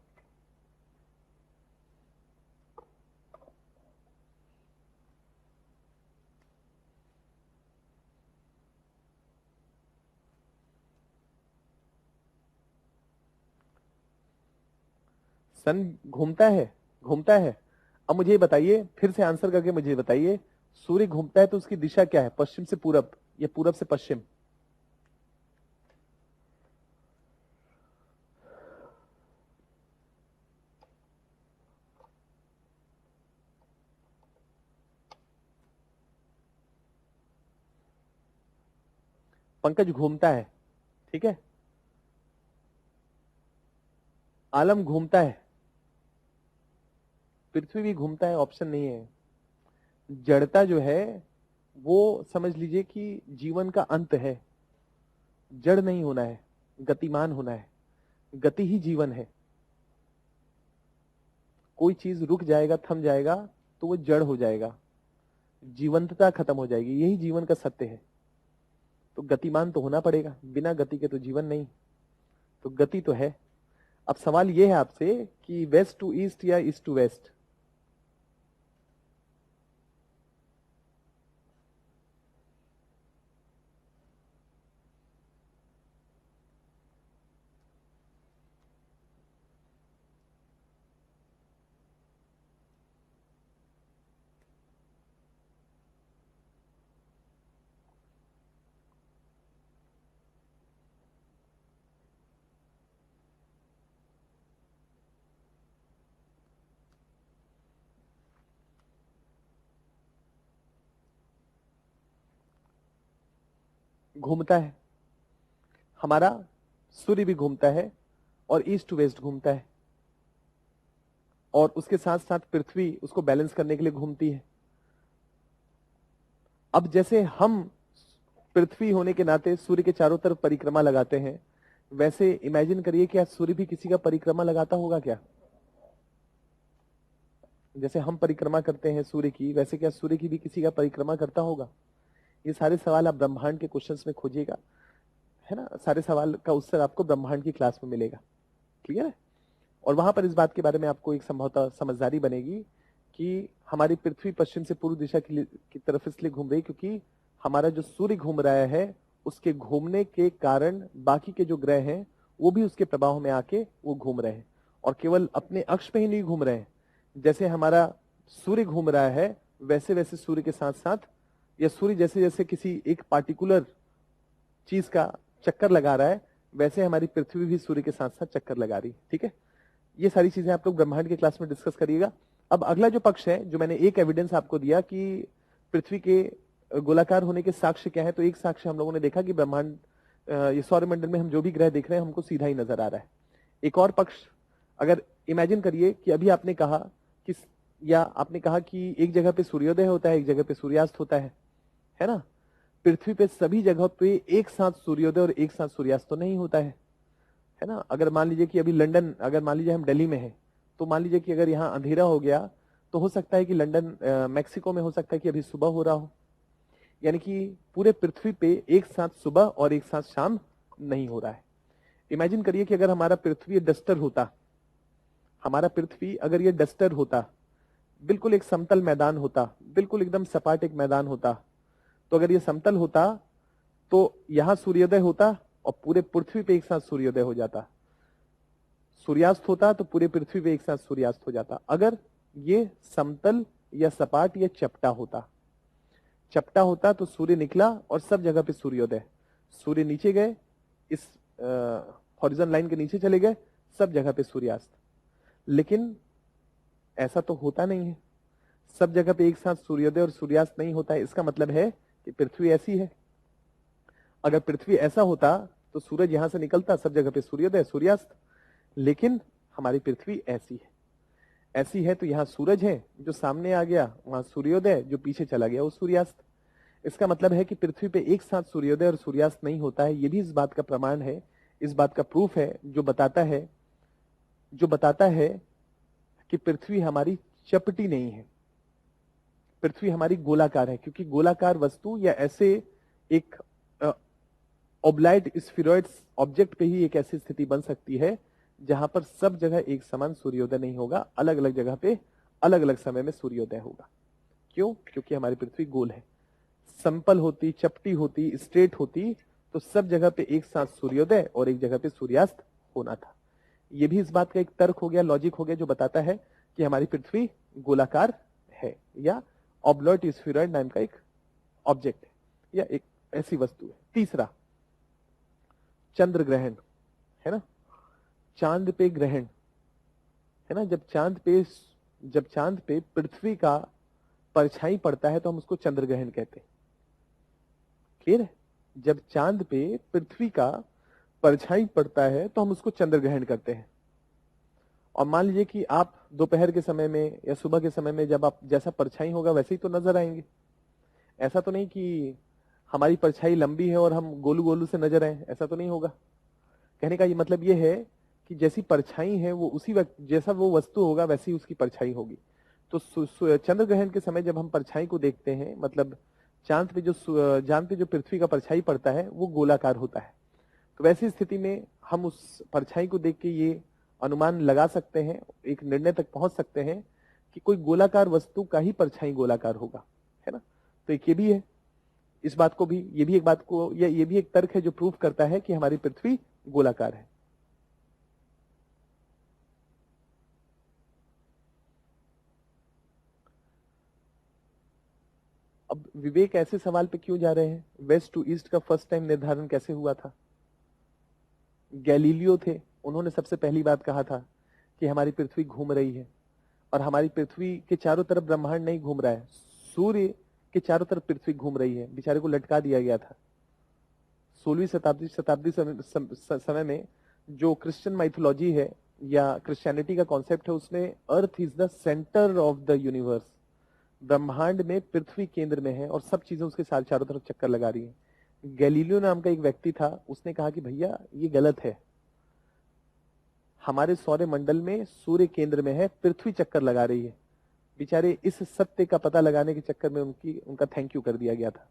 सन घूमता है, घूमता है। अब मुझे ये बताइए, फिर से आंसर करके मुझे बताइए, सूर्य घूमता है तो उसकी दिशा क्या है, पश्चिम से पूरब या पूरब से पश्चिम? पंकज घूमता है, ठीक है। आलम घूमता है, पृथ्वी भी घूमता है, ऑप्शन नहीं है। जड़ता जो है वो समझ लीजिए कि जीवन का अंत है। जड़ नहीं होना है, गतिमान होना है, गति ही जीवन है। कोई चीज रुक जाएगा, थम जाएगा तो वो जड़ हो जाएगा, जीवंतता खत्म हो जाएगी, यही जीवन का सत्य है। तो गतिमान तो होना पड़ेगा, बिना गति के तो जीवन नहीं, तो गति तो है। अब सवाल ये है आपसे कि वेस्ट टू ईस्ट या ईस्ट टू वेस्ट? घूमता है, हमारा सूर्य भी घूमता है और ईस्ट टू वेस्ट घूमता है, और उसके साथ साथ पृथ्वी उसको बैलेंस करने के लिए घूमती है। अब जैसे हम पृथ्वी होने के नाते सूर्य के चारों तरफ परिक्रमा लगाते हैं, वैसे इमेजिन करिए क्या सूर्य भी किसी का परिक्रमा लगाता होगा क्या? जैसे हम परिक्रमा करते हैं सूर्य की, वैसे क्या सूर्य की भी किसी का परिक्रमा करता होगा? ये सारे सवाल आप ब्रह्मांड के क्वेश्चंस में खोजिएगा, है ना। सारे सवाल का उत्तर आपको ब्रह्मांड की क्लास में मिलेगा, क्लियर है। और वहां पर इस बात के बारे में आपको एक संभवतः समझदारी बनेगी कि हमारी पृथ्वी पश्चिम से पूर्व दिशा की तरफ इसलिए घूम रही है क्योंकि हमारा जो सूर्य घूम रहा है उसके घूमने के कारण बाकी के जो ग्रह हैं वो भी उसके प्रभाव में आके वो घूम रहे हैं, और केवल अपने अक्ष पे ही नहीं घूम रहे हैं। जैसे हमारा सूर्य घूम रहा है वैसे वैसे सूर्य के साथ साथ, या सूर्य जैसे जैसे किसी एक पार्टिकुलर चीज का चक्कर लगा रहा है, वैसे हमारी पृथ्वी भी सूर्य के साथ साथ चक्कर लगा रही है। ठीक है, ये सारी चीजें आप लोग ब्रह्मांड के क्लास में डिस्कस करिएगा। अब अगला जो पक्ष है, जो मैंने एक एविडेंस आपको दिया कि पृथ्वी के गोलाकार होने के साक्ष्य क्या है, तो एक साक्ष्य हम लोगों ने देखा कि ब्रह्मांड ये सौरमंडल में हम जो भी ग्रह देख रहे हैं हमको सीधा ही नजर आ रहा है। एक और पक्ष, अगर इमेजिन करिए कि अभी आपने कहा कि, या आपने कहा कि एक जगह पे सूर्योदय होता है, एक जगह पे सूर्यास्त होता है ना। पृथ्वी पे सभी जगह पे एक साथ सूर्योदय और एक साथ सूर्यास्त तो नहीं होता है ना। अगर मान लीजिए कि अभी लंदन, अगर मान लीजिए हम दिल्ली में हैं, तो मान लीजिए कि अगर यहाँ अंधेरा हो गया तो हो सकता है कि लंदन मैक्सिको में हो सकता है कि अभी सुबह हो रहा हो। यानी कि पूरे पृथ्वी पे एक साथ सुबह और एक साथ शाम नहीं हो रहा है। इमेजिन करिए कि अगर हमारा पृथ्वी डस्टर होता, हमारा पृथ्वी अगर ये डस्टर होता, बिल्कुल एक समतल मैदान होता, बिल्कुल एकदम सपाट एक मैदान होता, तो अगर ये समतल होता तो यहां सूर्योदय होता और पूरे पृथ्वी पे एक साथ सूर्योदय हो जाता, सूर्यास्त होता तो पूरे पृथ्वी पे एक साथ सूर्यास्त हो जाता। अगर ये समतल या सपाट या चपटा होता, चपटा होता तो सूर्य निकला और सब जगह पे सूर्योदय, सूर्य नीचे गए, इस हॉरिजॉन लाइन के नीचे चले गए, सब जगह पे सूर्यास्त। लेकिन ऐसा तो होता नहीं है, सब जगह पे एक साथ सूर्योदय और सूर्यास्त नहीं होता है। इसका मतलब है कि पृथ्वी ऐसी है। अगर पृथ्वी ऐसा होता तो सूरज यहां से निकलता, सब जगह पे सूर्योदय सूर्यास्त। लेकिन हमारी पृथ्वी ऐसी है तो यहाँ सूरज है जो सामने आ गया, वहां सूर्योदय, जो पीछे चला गया वो सूर्यास्त। इसका मतलब है कि पृथ्वी पे एक साथ सूर्योदय और सूर्यास्त नहीं होता है। ये भी इस बात का प्रमाण है, इस बात का प्रूफ है, जो बताता है कि पृथ्वी हमारी चपटी नहीं है, पृथ्वी हमारी गोलाकार है। क्योंकि गोलाकार वस्तु या ऐसे एक ओब्लाइट स्फीरॉइड्स ऑब्जेक्ट पे ही एक ऐसी स्थिति बन सकती है जहां पर सब जगह एक समान सूर्योदय नहीं होगा, अलग अलग जगह पे अलग अलग समय में सूर्योदय होगा। क्यों? क्योंकि हमारी पृथ्वी गोल है। समपल होती, चपटी होती, स्ट्रेट होती तो सब जगह पे एक साथ सूर्योदय और एक जगह पे सूर्यास्त होना था। यह भी इस बात का एक तर्क हो गया, लॉजिक हो गया, जो बताता है कि हमारी पृथ्वी गोलाकार है या ऑब्लॉइट स्फीरॉइड नाम का एक ऑब्जेक्ट है या एक ऐसी वस्तु है। तीसरा, चंद्र ग्रहण, है ना, चांद पे ग्रहण, है ना। जब चांद पे पृथ्वी का परछाई पड़ता है तो हम उसको चंद्र ग्रहण कहते हैं। क्लियर है? जब चांद पे पृथ्वी का परछाई पड़ता है तो हम उसको चंद्र ग्रहण करते हैं। और मान लीजिए कि आप दोपहर के समय में या सुबह के समय में, जब आप जैसा परछाई होगा वैसे ही तो नजर आएंगे। ऐसा तो नहीं कि हमारी परछाई लंबी है और हम गोलू गोलू से नजर आए, ऐसा तो नहीं होगा। कहने का ये मतलब ये है कि जैसी परछाई है वो उसी वक्त, जैसा वो वस्तु होगा वैसी उसकी परछाई होगी। तो चंद्र ग्रहण के समय जब हम परछाई को देखते हैं, मतलब चांद पे जो पृथ्वी का परछाई पड़ता है वो गोलाकार होता है। तो वैसी स्थिति में हम उस परछाई को देख के ये अनुमान लगा सकते हैं, एक निर्णय तक पहुंच सकते हैं कि कोई गोलाकार वस्तु का ही परछाई गोलाकार होगा, है ना। तो एक ये भी है, इस बात को भी, ये भी एक बात को, ये भी एक तर्क है जो प्रूफ करता है कि हमारी पृथ्वी गोलाकार है। अब विवेक ऐसे सवाल पे क्यों जा रहे हैं, वेस्ट टू ईस्ट का फर्स्ट टाइम निर्धारण कैसे हुआ था? गैलीलियो थे, उन्होंने सबसे पहली बात कहा था कि हमारी पृथ्वी घूम रही है, और हमारी पृथ्वी के चारों तरफ ब्रह्मांड नहीं घूम रहा है, सूर्य के चारों तरफ पृथ्वी घूम रही है। बेचारे को लटका दिया गया था 16वीं शताब्दी समय में। जो क्रिश्चियन माइथोलॉजी है या क्रिश्चियनिटी का कॉन्सेप्ट है, उसमें earth is the centre of the universe, ब्रह्मांड में पृथ्वी केंद्र में है और सब चीजें उसके साथ चारों तरफ चक्कर लगा रही हैं। गैलीलियो नाम का एक व्यक्ति था, उसने कहा कि भैया ये गलत है, हमारे सौर मंडल में सूर्य केंद्र में है, पृथ्वी चक्कर लगा रही है। बेचारे इस सत्य का पता लगाने के चक्कर में उनका थैंक यू कर दिया गया था।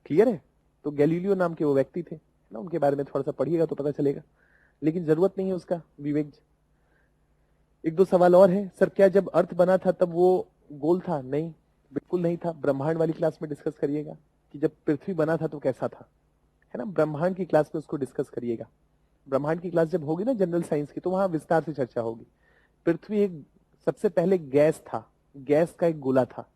क्लियर है? तो गैलीलियो नाम के वो व्यक्ति थे ना, उनके बारे में थोड़ा सा पढ़िएगा तो पता चलेगा, लेकिन जरूरत नहीं है उसका, विवेक। एक दो सवाल और है सर, क्या जब अर्थ बना था तब वो गोल था? नहीं, बिल्कुल नहीं था। ब्रह्मांड वाली क्लास में डिस्कस करिएगा कि जब पृथ्वी बना था तो कैसा था, है ना, ब्रह्मांड की क्लास में उसको डिस्कस करिएगा। ब्रह्मांड की क्लास जब होगी ना जनरल साइंस की, तो वहां विस्तार से चर्चा होगी। पृथ्वी एक सबसे पहले गैस था, गैस का एक गोला था,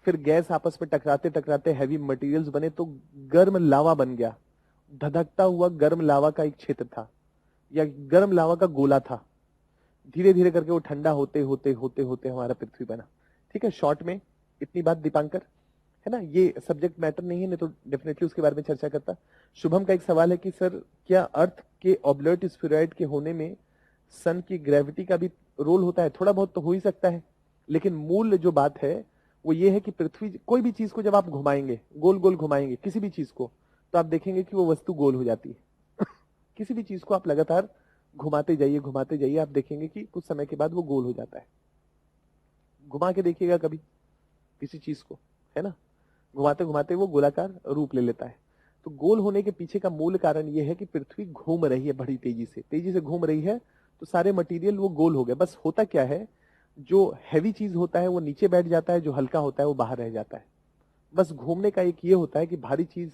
फिर गैस आपस में टकराते टकराते हैवी मटेरियल्स बने तो गर्म लावा बन गया, धधकता हुआ गर्म लावा का एक क्षेत्र था या गर्म लावा का गोला था। धीरे धीरे करके वो ठंडा होते होते होते होते हमारा पृथ्वी बना। ठीक है, शॉर्ट में इतनी बात दीपांकर, है ना, ये सब्जेक्ट मैटर नहीं है, नहीं तो डेफिनेटली उसके बारे में चर्चा करता। शुभम का एक सवाल है कि सर क्या अर्थ के ऑब्लर्ट स्फीरॉइड के होने में सन की ग्रेविटी का भी रोल होता है? थोड़ा बहुत तो हो ही सकता है, लेकिन मूल जो बात है वो ये है कि पृथ्वी, कोई भी चीज को जब आप घुमाएंगे, गोल गोल घुमाएंगे किसी भी चीज को, तो आप देखेंगे कि वो वस्तु गोल हो जाती है। किसी भी चीज को आप लगातार घुमाते जाइए, आप देखेंगे कि कुछ समय के बाद वो गोल हो जाता है। घुमा के देखिएगा कभी किसी चीज को, है ना, घुमाते घुमाते वो गोलाकार रूप ले लेता है। तो गोल होने के पीछे का मूल कारण ये है कि पृथ्वी घूम रही है बड़ी तेजी से घूम रही है, तो सारे मटेरियल वो गोल हो गए। बस होता क्या है, जो हैवी चीज होता है वो नीचे बैठ जाता है, जो हल्का होता है वो बाहर रह जाता है। बस घूमने का एक ये होता है कि भारी चीज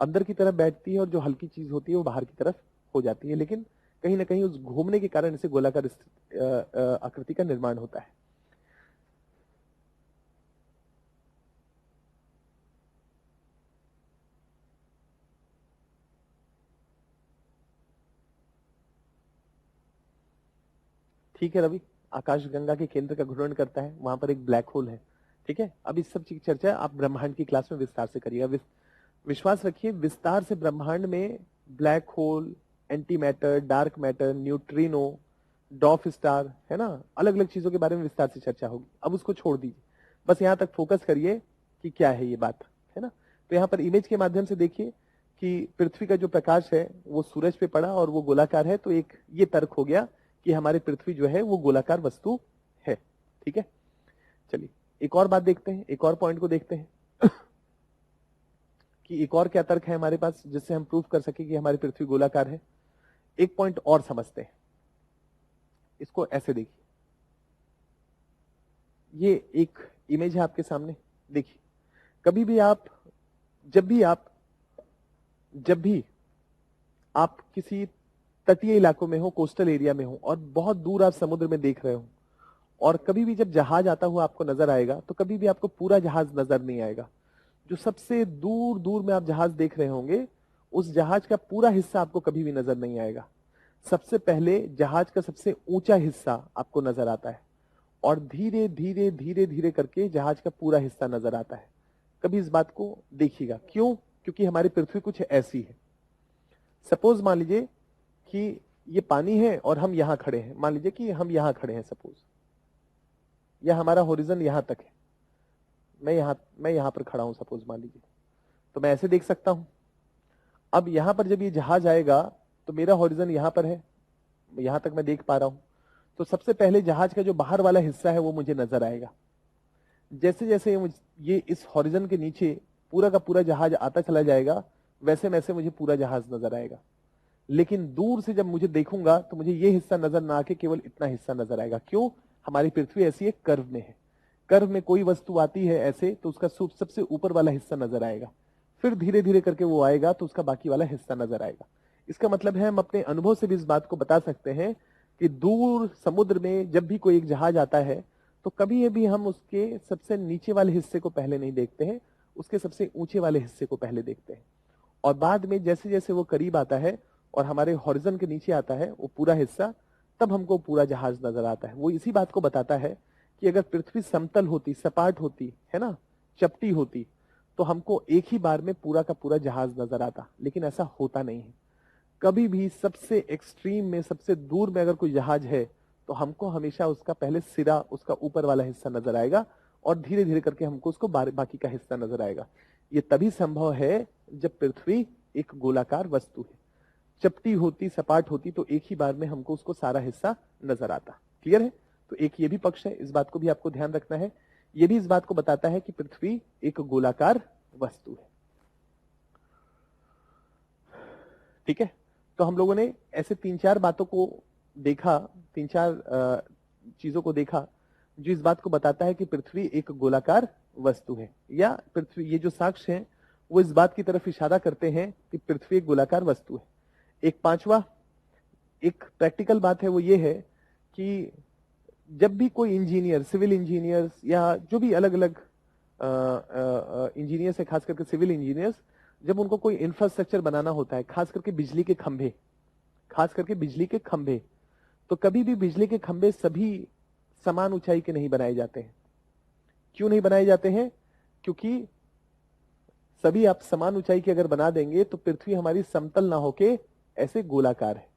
अंदर की तरफ बैठती है और जो हल्की चीज होती है वो बाहर की तरफ हो जाती है, लेकिन कहीं ना कहीं उस घूमने के कारण इसे गोलाकार आकृति का निर्माण होता है। ठीक है रवि, आकाश गंगा के केंद्र का घूर्णन करता है, वहां पर एक ब्लैक होल है। ठीक है, अब इस सब चीज की चर्चा आप ब्रह्मांड की क्लास में विस्तार से करिएगा। विश्वास रखिए, विस्तार से ब्रह्मांड में black hole, antimatter, dark matter, neutrino, dwarf star, है ना, अलग अलग चीजों के बारे में विस्तार से चर्चा होगी। अब उसको छोड़ दीजिए, बस यहां तक फोकस करिए कि क्या है ये बात, है ना। तो यहाँ पर इमेज के माध्यम से देखिए कि पृथ्वी का जो प्रकाश है वो सूरज पे पड़ा और वो गोलाकार है, तो एक ये तर्क हो गया कि हमारी पृथ्वी जो है वो गोलाकार वस्तु है। ठीक है, चलिए एक और बात देखते हैं, एक और पॉइंट को देखते हैं कि एक और क्या तर्क है हमारे पास जिससे हम प्रूव कर सके कि हमारी पृथ्वी गोलाकार है। एक पॉइंट और समझते हैं, इसको ऐसे देखिए, ये एक इमेज है आपके सामने, देखिए कभी भी आप, जब भी आप जब भी आप किसी तटीय इलाकों में हो, कोस्टल एरिया में हो और बहुत दूर आप समुद्र में देख रहे हो, और कभी भी जब जहाज आता हुआ आपको नजर आएगा तो कभी भी आपको पूरा जहाज नजर नहीं आएगा। जो सबसे दूर दूर में आप जहाज देख रहे होंगे, उस जहाज का पूरा हिस्सा आपको कभी भी नजर नहीं आएगा। सबसे पहले जहाज का सबसे ऊंचा हिस्सा आपको नजर आता है और धीरे धीरे धीरे धीरे करके जहाज का पूरा हिस्सा नजर आता है। कभी इस बात को देखिएगा, क्यों? क्योंकि हमारी पृथ्वी कुछ ऐसी है। सपोज मान लीजिए कि ये पानी है और हम यहां खड़े हैं, मान लीजिए कि हम यहां खड़े हैं सपोज, या हमारा होरिजन यहां तक है, मैं यहां पर खड़ा हूं सपोज मान लीजिए, तो मैं ऐसे देख सकता हूं। अब यहां पर जब ये जहाज आएगा तो मेरा हॉरिजन यहां पर है, यहां तक मैं देख पा रहा हूं, तो सबसे पहले जहाज का जो बाहर वाला हिस्सा है वो मुझे नजर आएगा। जैसे जैसे ये इस हॉरिजन के नीचे पूरा का पूरा जहाज आता चला जाएगा, वैसे वैसे मुझे पूरा जहाज नजर आएगा। लेकिन दूर से जब मुझे देखूंगा तो मुझे ये हिस्सा नजर ना आके केवल इतना हिस्सा नजर आएगा। क्यों? हमारी पृथ्वी ऐसी एक कर्व में है, कर्व में कोई वस्तु आती है ऐसे तो उसका सबसे ऊपर वाला हिस्सा नजर आएगा, फिर धीरे धीरे करके वो आएगा तो उसका बाकी वाला हिस्सा नजर आएगा। इसका मतलब है हम अपने अनुभव से भी इस बात को बता सकते हैं कि दूर समुद्र में जब भी कोई एक जहाज आता है तो कभी भी हम उसके सबसे नीचे वाले हिस्से को पहले नहीं देखते हैं, उसके सबसे ऊंचे वाले हिस्से को पहले देखते हैं। और बाद में जैसे जैसे वो करीब आता है और हमारे हॉरिजन के नीचे आता है वो पूरा हिस्सा, तब हमको पूरा जहाज नजर आता है। वो इसी बात को बताता है कि अगर पृथ्वी समतल होती, सपाट होती, है ना, चपटी होती, तो हमको एक ही बार में पूरा का पूरा जहाज नजर आता, लेकिन ऐसा होता नहीं है। कभी भी सबसे एक्सट्रीम में, सबसे दूर में अगर कोई जहाज है तो हमको हमेशा उसका पहले सिरा, उसका ऊपर वाला हिस्सा नजर आएगा और धीरे धीरे करके हमको उसको बाकी का हिस्सा नजर आएगा। ये तभी संभव है जब पृथ्वी एक गोलाकार वस्तु है। चपटी होती, सपाट होती तो एक ही बार में हमको उसको सारा हिस्सा नजर आता। क्लियर है? तो एक ये भी पक्ष है, इस बात को भी आपको ध्यान रखना है। ये भी इस बात को बताता है कि पृथ्वी एक गोलाकार वस्तु है। ठीक है, तो हम लोगों ने ऐसे तीन चार बातों को देखा, तीन चार चीजों को देखा जो इस बात को बताता है कि पृथ्वी एक गोलाकार वस्तु है, या पृथ्वी, ये जो साक्ष्य हैं वो इस बात की तरफ इशारा करते हैं कि पृथ्वी एक गोलाकार वस्तु है। एक पांचवा, एक प्रैक्टिकल बात है, वो ये है कि जब भी कोई इंजीनियर, सिविल इंजीनियर्स या जो भी अलग अलग इंजीनियर्स है, खास करके सिविल इंजीनियर्स, जब उनको कोई इंफ्रास्ट्रक्चर बनाना होता है, खास करके बिजली के खंभे, खास करके बिजली के खंभे, तो कभी भी बिजली के खंभे सभी समान ऊंचाई के नहीं बनाए जाते हैं। क्यों नहीं बनाए जाते हैं? क्योंकि सभी आप समान ऊंचाई के अगर बना देंगे तो पृथ्वी हमारी समतल ना होके ऐसे गोलाकार है।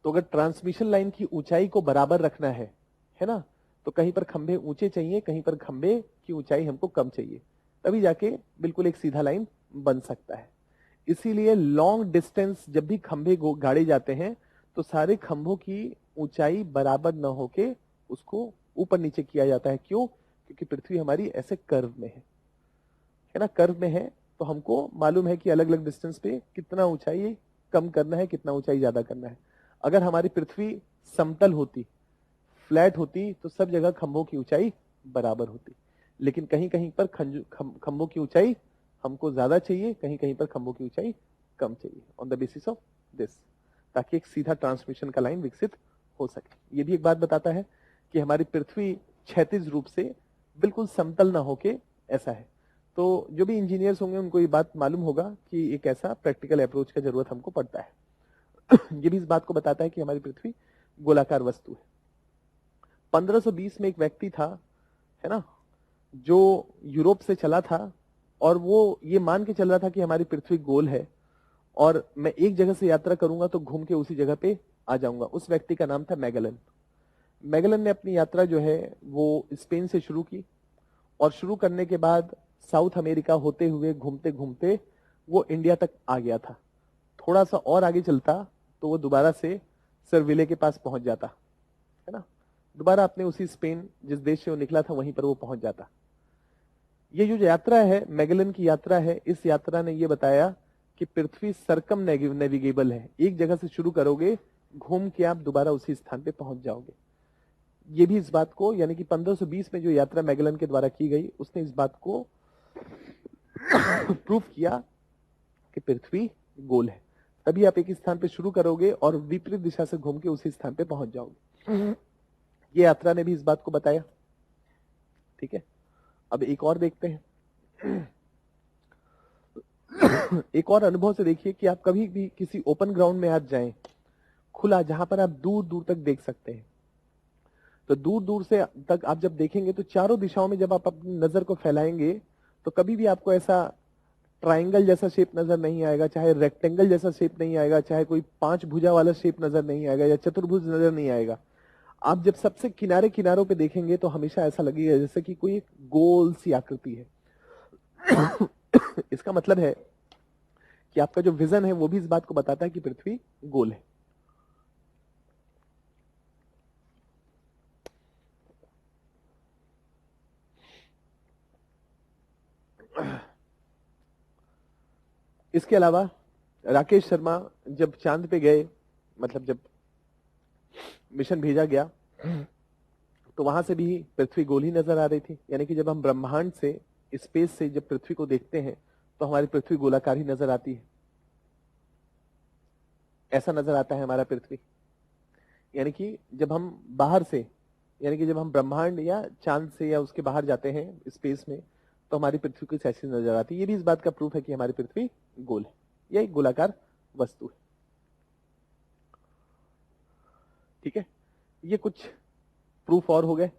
तो अगर ट्रांसमिशन लाइन की ऊंचाई को बराबर रखना है ना, तो कहीं पर खंभे ऊंचे चाहिए, कहीं पर खंभे की ऊंचाई हमको कम चाहिए, तभी जाके बिल्कुल एक सीधा लाइन बन सकता है। इसीलिए लॉन्ग डिस्टेंस जब भी खंभे गाड़े जाते हैं तो सारे खंभों की ऊंचाई बराबर न होके उसको ऊपर नीचे किया जाता है। क्यों? क्योंकि पृथ्वी हमारी ऐसे कर्व में है ना, कर्व में है, तो हमको मालूम है कि अलग अलग डिस्टेंस पे कितना ऊंचाई कम करना है, कितना ऊंचाई ज्यादा करना है। अगर हमारी पृथ्वी समतल होती, फ्लैट होती, तो सब जगह खंभों की ऊंचाई बराबर होती, लेकिन कहीं कहीं पर खंभों की ऊंचाई हमको ज्यादा चाहिए, कहीं कहीं पर खंभों की ऊंचाई कम चाहिए, on the basis of this, ताकि एक सीधा ट्रांसमिशन का लाइन विकसित हो सके। ये भी एक बात बताता है कि हमारी पृथ्वी क्षैतिज रूप से बिल्कुल समतल ना होके ऐसा है। तो जो भी इंजीनियर्स होंगे उनको ये बात मालूम होगा कि एक ऐसा प्रैक्टिकल अप्रोच का जरूरत हमको पड़ता है। ये भी इस बात को बताता है कि हमारी पृथ्वी गोलाकार वस्तु है। 1520 में एक व्यक्ति था, है ना, जो यूरोप से चला था और वो ये मान के चल रहा था कि हमारी पृथ्वी गोल है और मैं एक जगह से यात्रा करूंगा तो घूम के उसी जगह पे आ जाऊंगा। उस व्यक्ति का नाम था मैगलन। मैगलन ने अपनी यात्रा जो है वो स्पेन से शुरू की और शुरू करने के बाद साउथ अमेरिका होते हुए घूमते घूमते वो इंडिया तक आ गया था। थोड़ा सा और आगे चलता तो वो दोबारा से सरविले के पास पहुंच जाता, है ना, दोबारा अपने उसी स्पेन जिस देश से वो निकला था वहीं पर वो पहुंच जाता। ये जो यात्रा है मैगलन की यात्रा है, इस यात्रा ने ये बताया कि पृथ्वी सर्कम नेविगेबल है। एक जगह से शुरू करोगे, घूम के आप दोबारा उसी स्थान पे पहुंच जाओगे। ये भी इस बात को, यानी कि 1520 में जो यात्रा मैगलन के द्वारा की गई, उसने इस बात को प्रूफ किया कि पृथ्वी गोल है। तभी आप एक स्थान पे शुरू करोगे और विपरीत दिशा से घूम के उसी स्थान पे पहुंच जाओगे। ये यात्रा ने भी इस बात को बताया। ठीक है, अब एक और देखते हैं। एक और अनुभव से देखिए कि आप कभी भी किसी ओपन ग्राउंड में आज जाएं, खुला, जहां पर आप दूर दूर तक देख सकते हैं, तो दूर दूर से तक आप जब देखेंगे तो चारों दिशाओं में जब आप अपनी नजर को फैलाएंगे तो कभी भी आपको ऐसा ट्राइंगल जैसा शेप नजर नहीं आएगा, चाहे रेक्टेंगल जैसा शेप नहीं आएगा, चाहे कोई 5 भुजा वाला शेप नजर नहीं आएगा या चतुर्भुज नजर नहीं आएगा। आप जब सबसे किनारे किनारों पे देखेंगे तो हमेशा ऐसा लगेगा जैसे कि कोई एक गोल सी आकृति है। इसका मतलब है कि आपका जो विजन है वो भी इस बात को बताता है कि पृथ्वी गोल है। इसके अलावा राकेश शर्मा जब चांद पे गए, मतलब जब मिशन भेजा गया, तो वहां से भी पृथ्वी गोल ही नजर आ रही थी। यानी कि जब हम ब्रह्मांड से, स्पेस से जब पृथ्वी को देखते हैं तो हमारी पृथ्वी गोलाकार ही नजर आती है। ऐसा नजर आता है हमारा पृथ्वी। यानी कि जब हम बाहर से, यानी कि जब हम ब्रह्मांड या चांद से या उसके बाहर जाते हैं स्पेस में, तो हमारी पृथ्वी कुछ ऐसी नजर आती है। ये भी इस बात का प्रूफ है कि हमारी पृथ्वी गोल है, यह एक गोलाकार वस्तु है। ठीक है, ये कुछ प्रूफ और हो गए।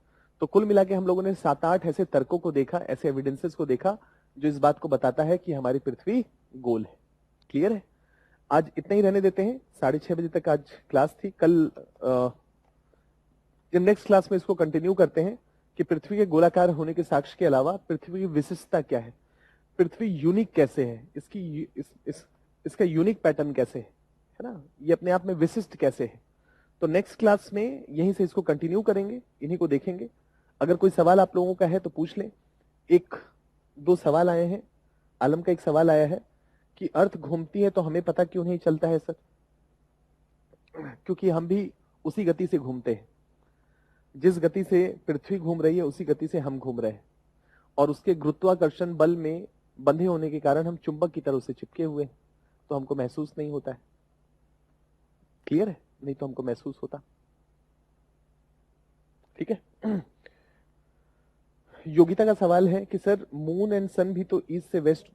तो कुल मिला के हम लोगों ने 7-8 ऐसे तर्कों को देखा, ऐसे एविडेंसेस को देखा जो इस बात को बताता है कि हमारी पृथ्वी गोल है। क्लियर है? आज इतना ही रहने देते हैं। 6:30 बजे तक आज क्लास थी। कल नेक्स्ट क्लास में इसको कंटिन्यू करते हैं कि पृथ्वी के गोलाकार होने के साक्ष्य के अलावा पृथ्वी की विशिष्टता क्या है, पृथ्वी यूनिक कैसे है, इसका यूनिक पैटर्न कैसे है ना, ये अपने आप में विशिष्ट कैसे है। तो नेक्स्ट क्लास में यहीं से इसको कंटिन्यू करेंगे, इन्हीं को देखेंगे। अगर कोई सवाल आप लोगों का है तो पूछ लें। 1-2 सवाल आए हैं। आलम का एक सवाल आया है कि अर्थ घूमती है तो हमें पता क्यों नहीं चलता है सर? क्योंकि हम भी उसी गति से घूमते हैं। जिस गति से पृथ्वी घूम रही है उसी गति से हम घूम रहे हैं, और उसके गुरुत्वाकर्षण बल में बंधे होने के कारण हम चुंबक की तरह से चिपके हुए हैं, तो हमको महसूस नहीं होता है। क्लियर है? नहीं तो हमको महसूस होता। ठीक है। योगिता का सवाल है कि सर मून एंड सन भी तो ईस्ट से वेस्ट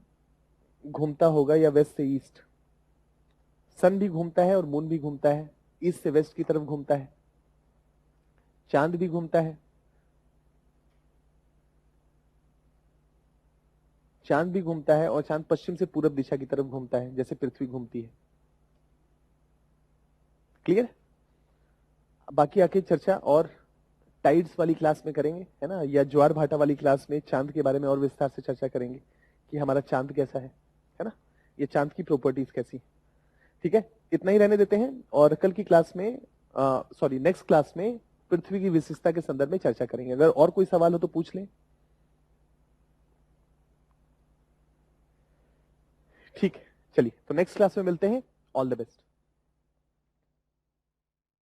घूमता होगा या वेस्ट से ईस्ट? सन भी घूमता है और मून भी घूमता है, ईस्ट से वेस्ट की तरफ घूमता है। चांद भी घूमता है, चांद भी घूमता है, और चांद पश्चिम से पूरब दिशा की तरफ घूमता है जैसे पृथ्वी घूमती है। क्लियर? बाकी आके चर्चा और टाइड्स वाली क्लास में करेंगे, है ना, या ज्वार भाटा वाली क्लास में चांद के बारे में और विस्तार से चर्चा करेंगे कि हमारा चांद कैसा है ना, ये चांद की प्रॉपर्टीज कैसी। ठीक है, इतना ही रहने देते हैं, और कल की क्लास में नेक्स्ट क्लास में पृथ्वी की विशेषता के संदर्भ में चर्चा करेंगे। अगर और कोई सवाल हो तो पूछ लें। ठीक है, चलिए तो नेक्स्ट क्लास में मिलते हैं। All the best.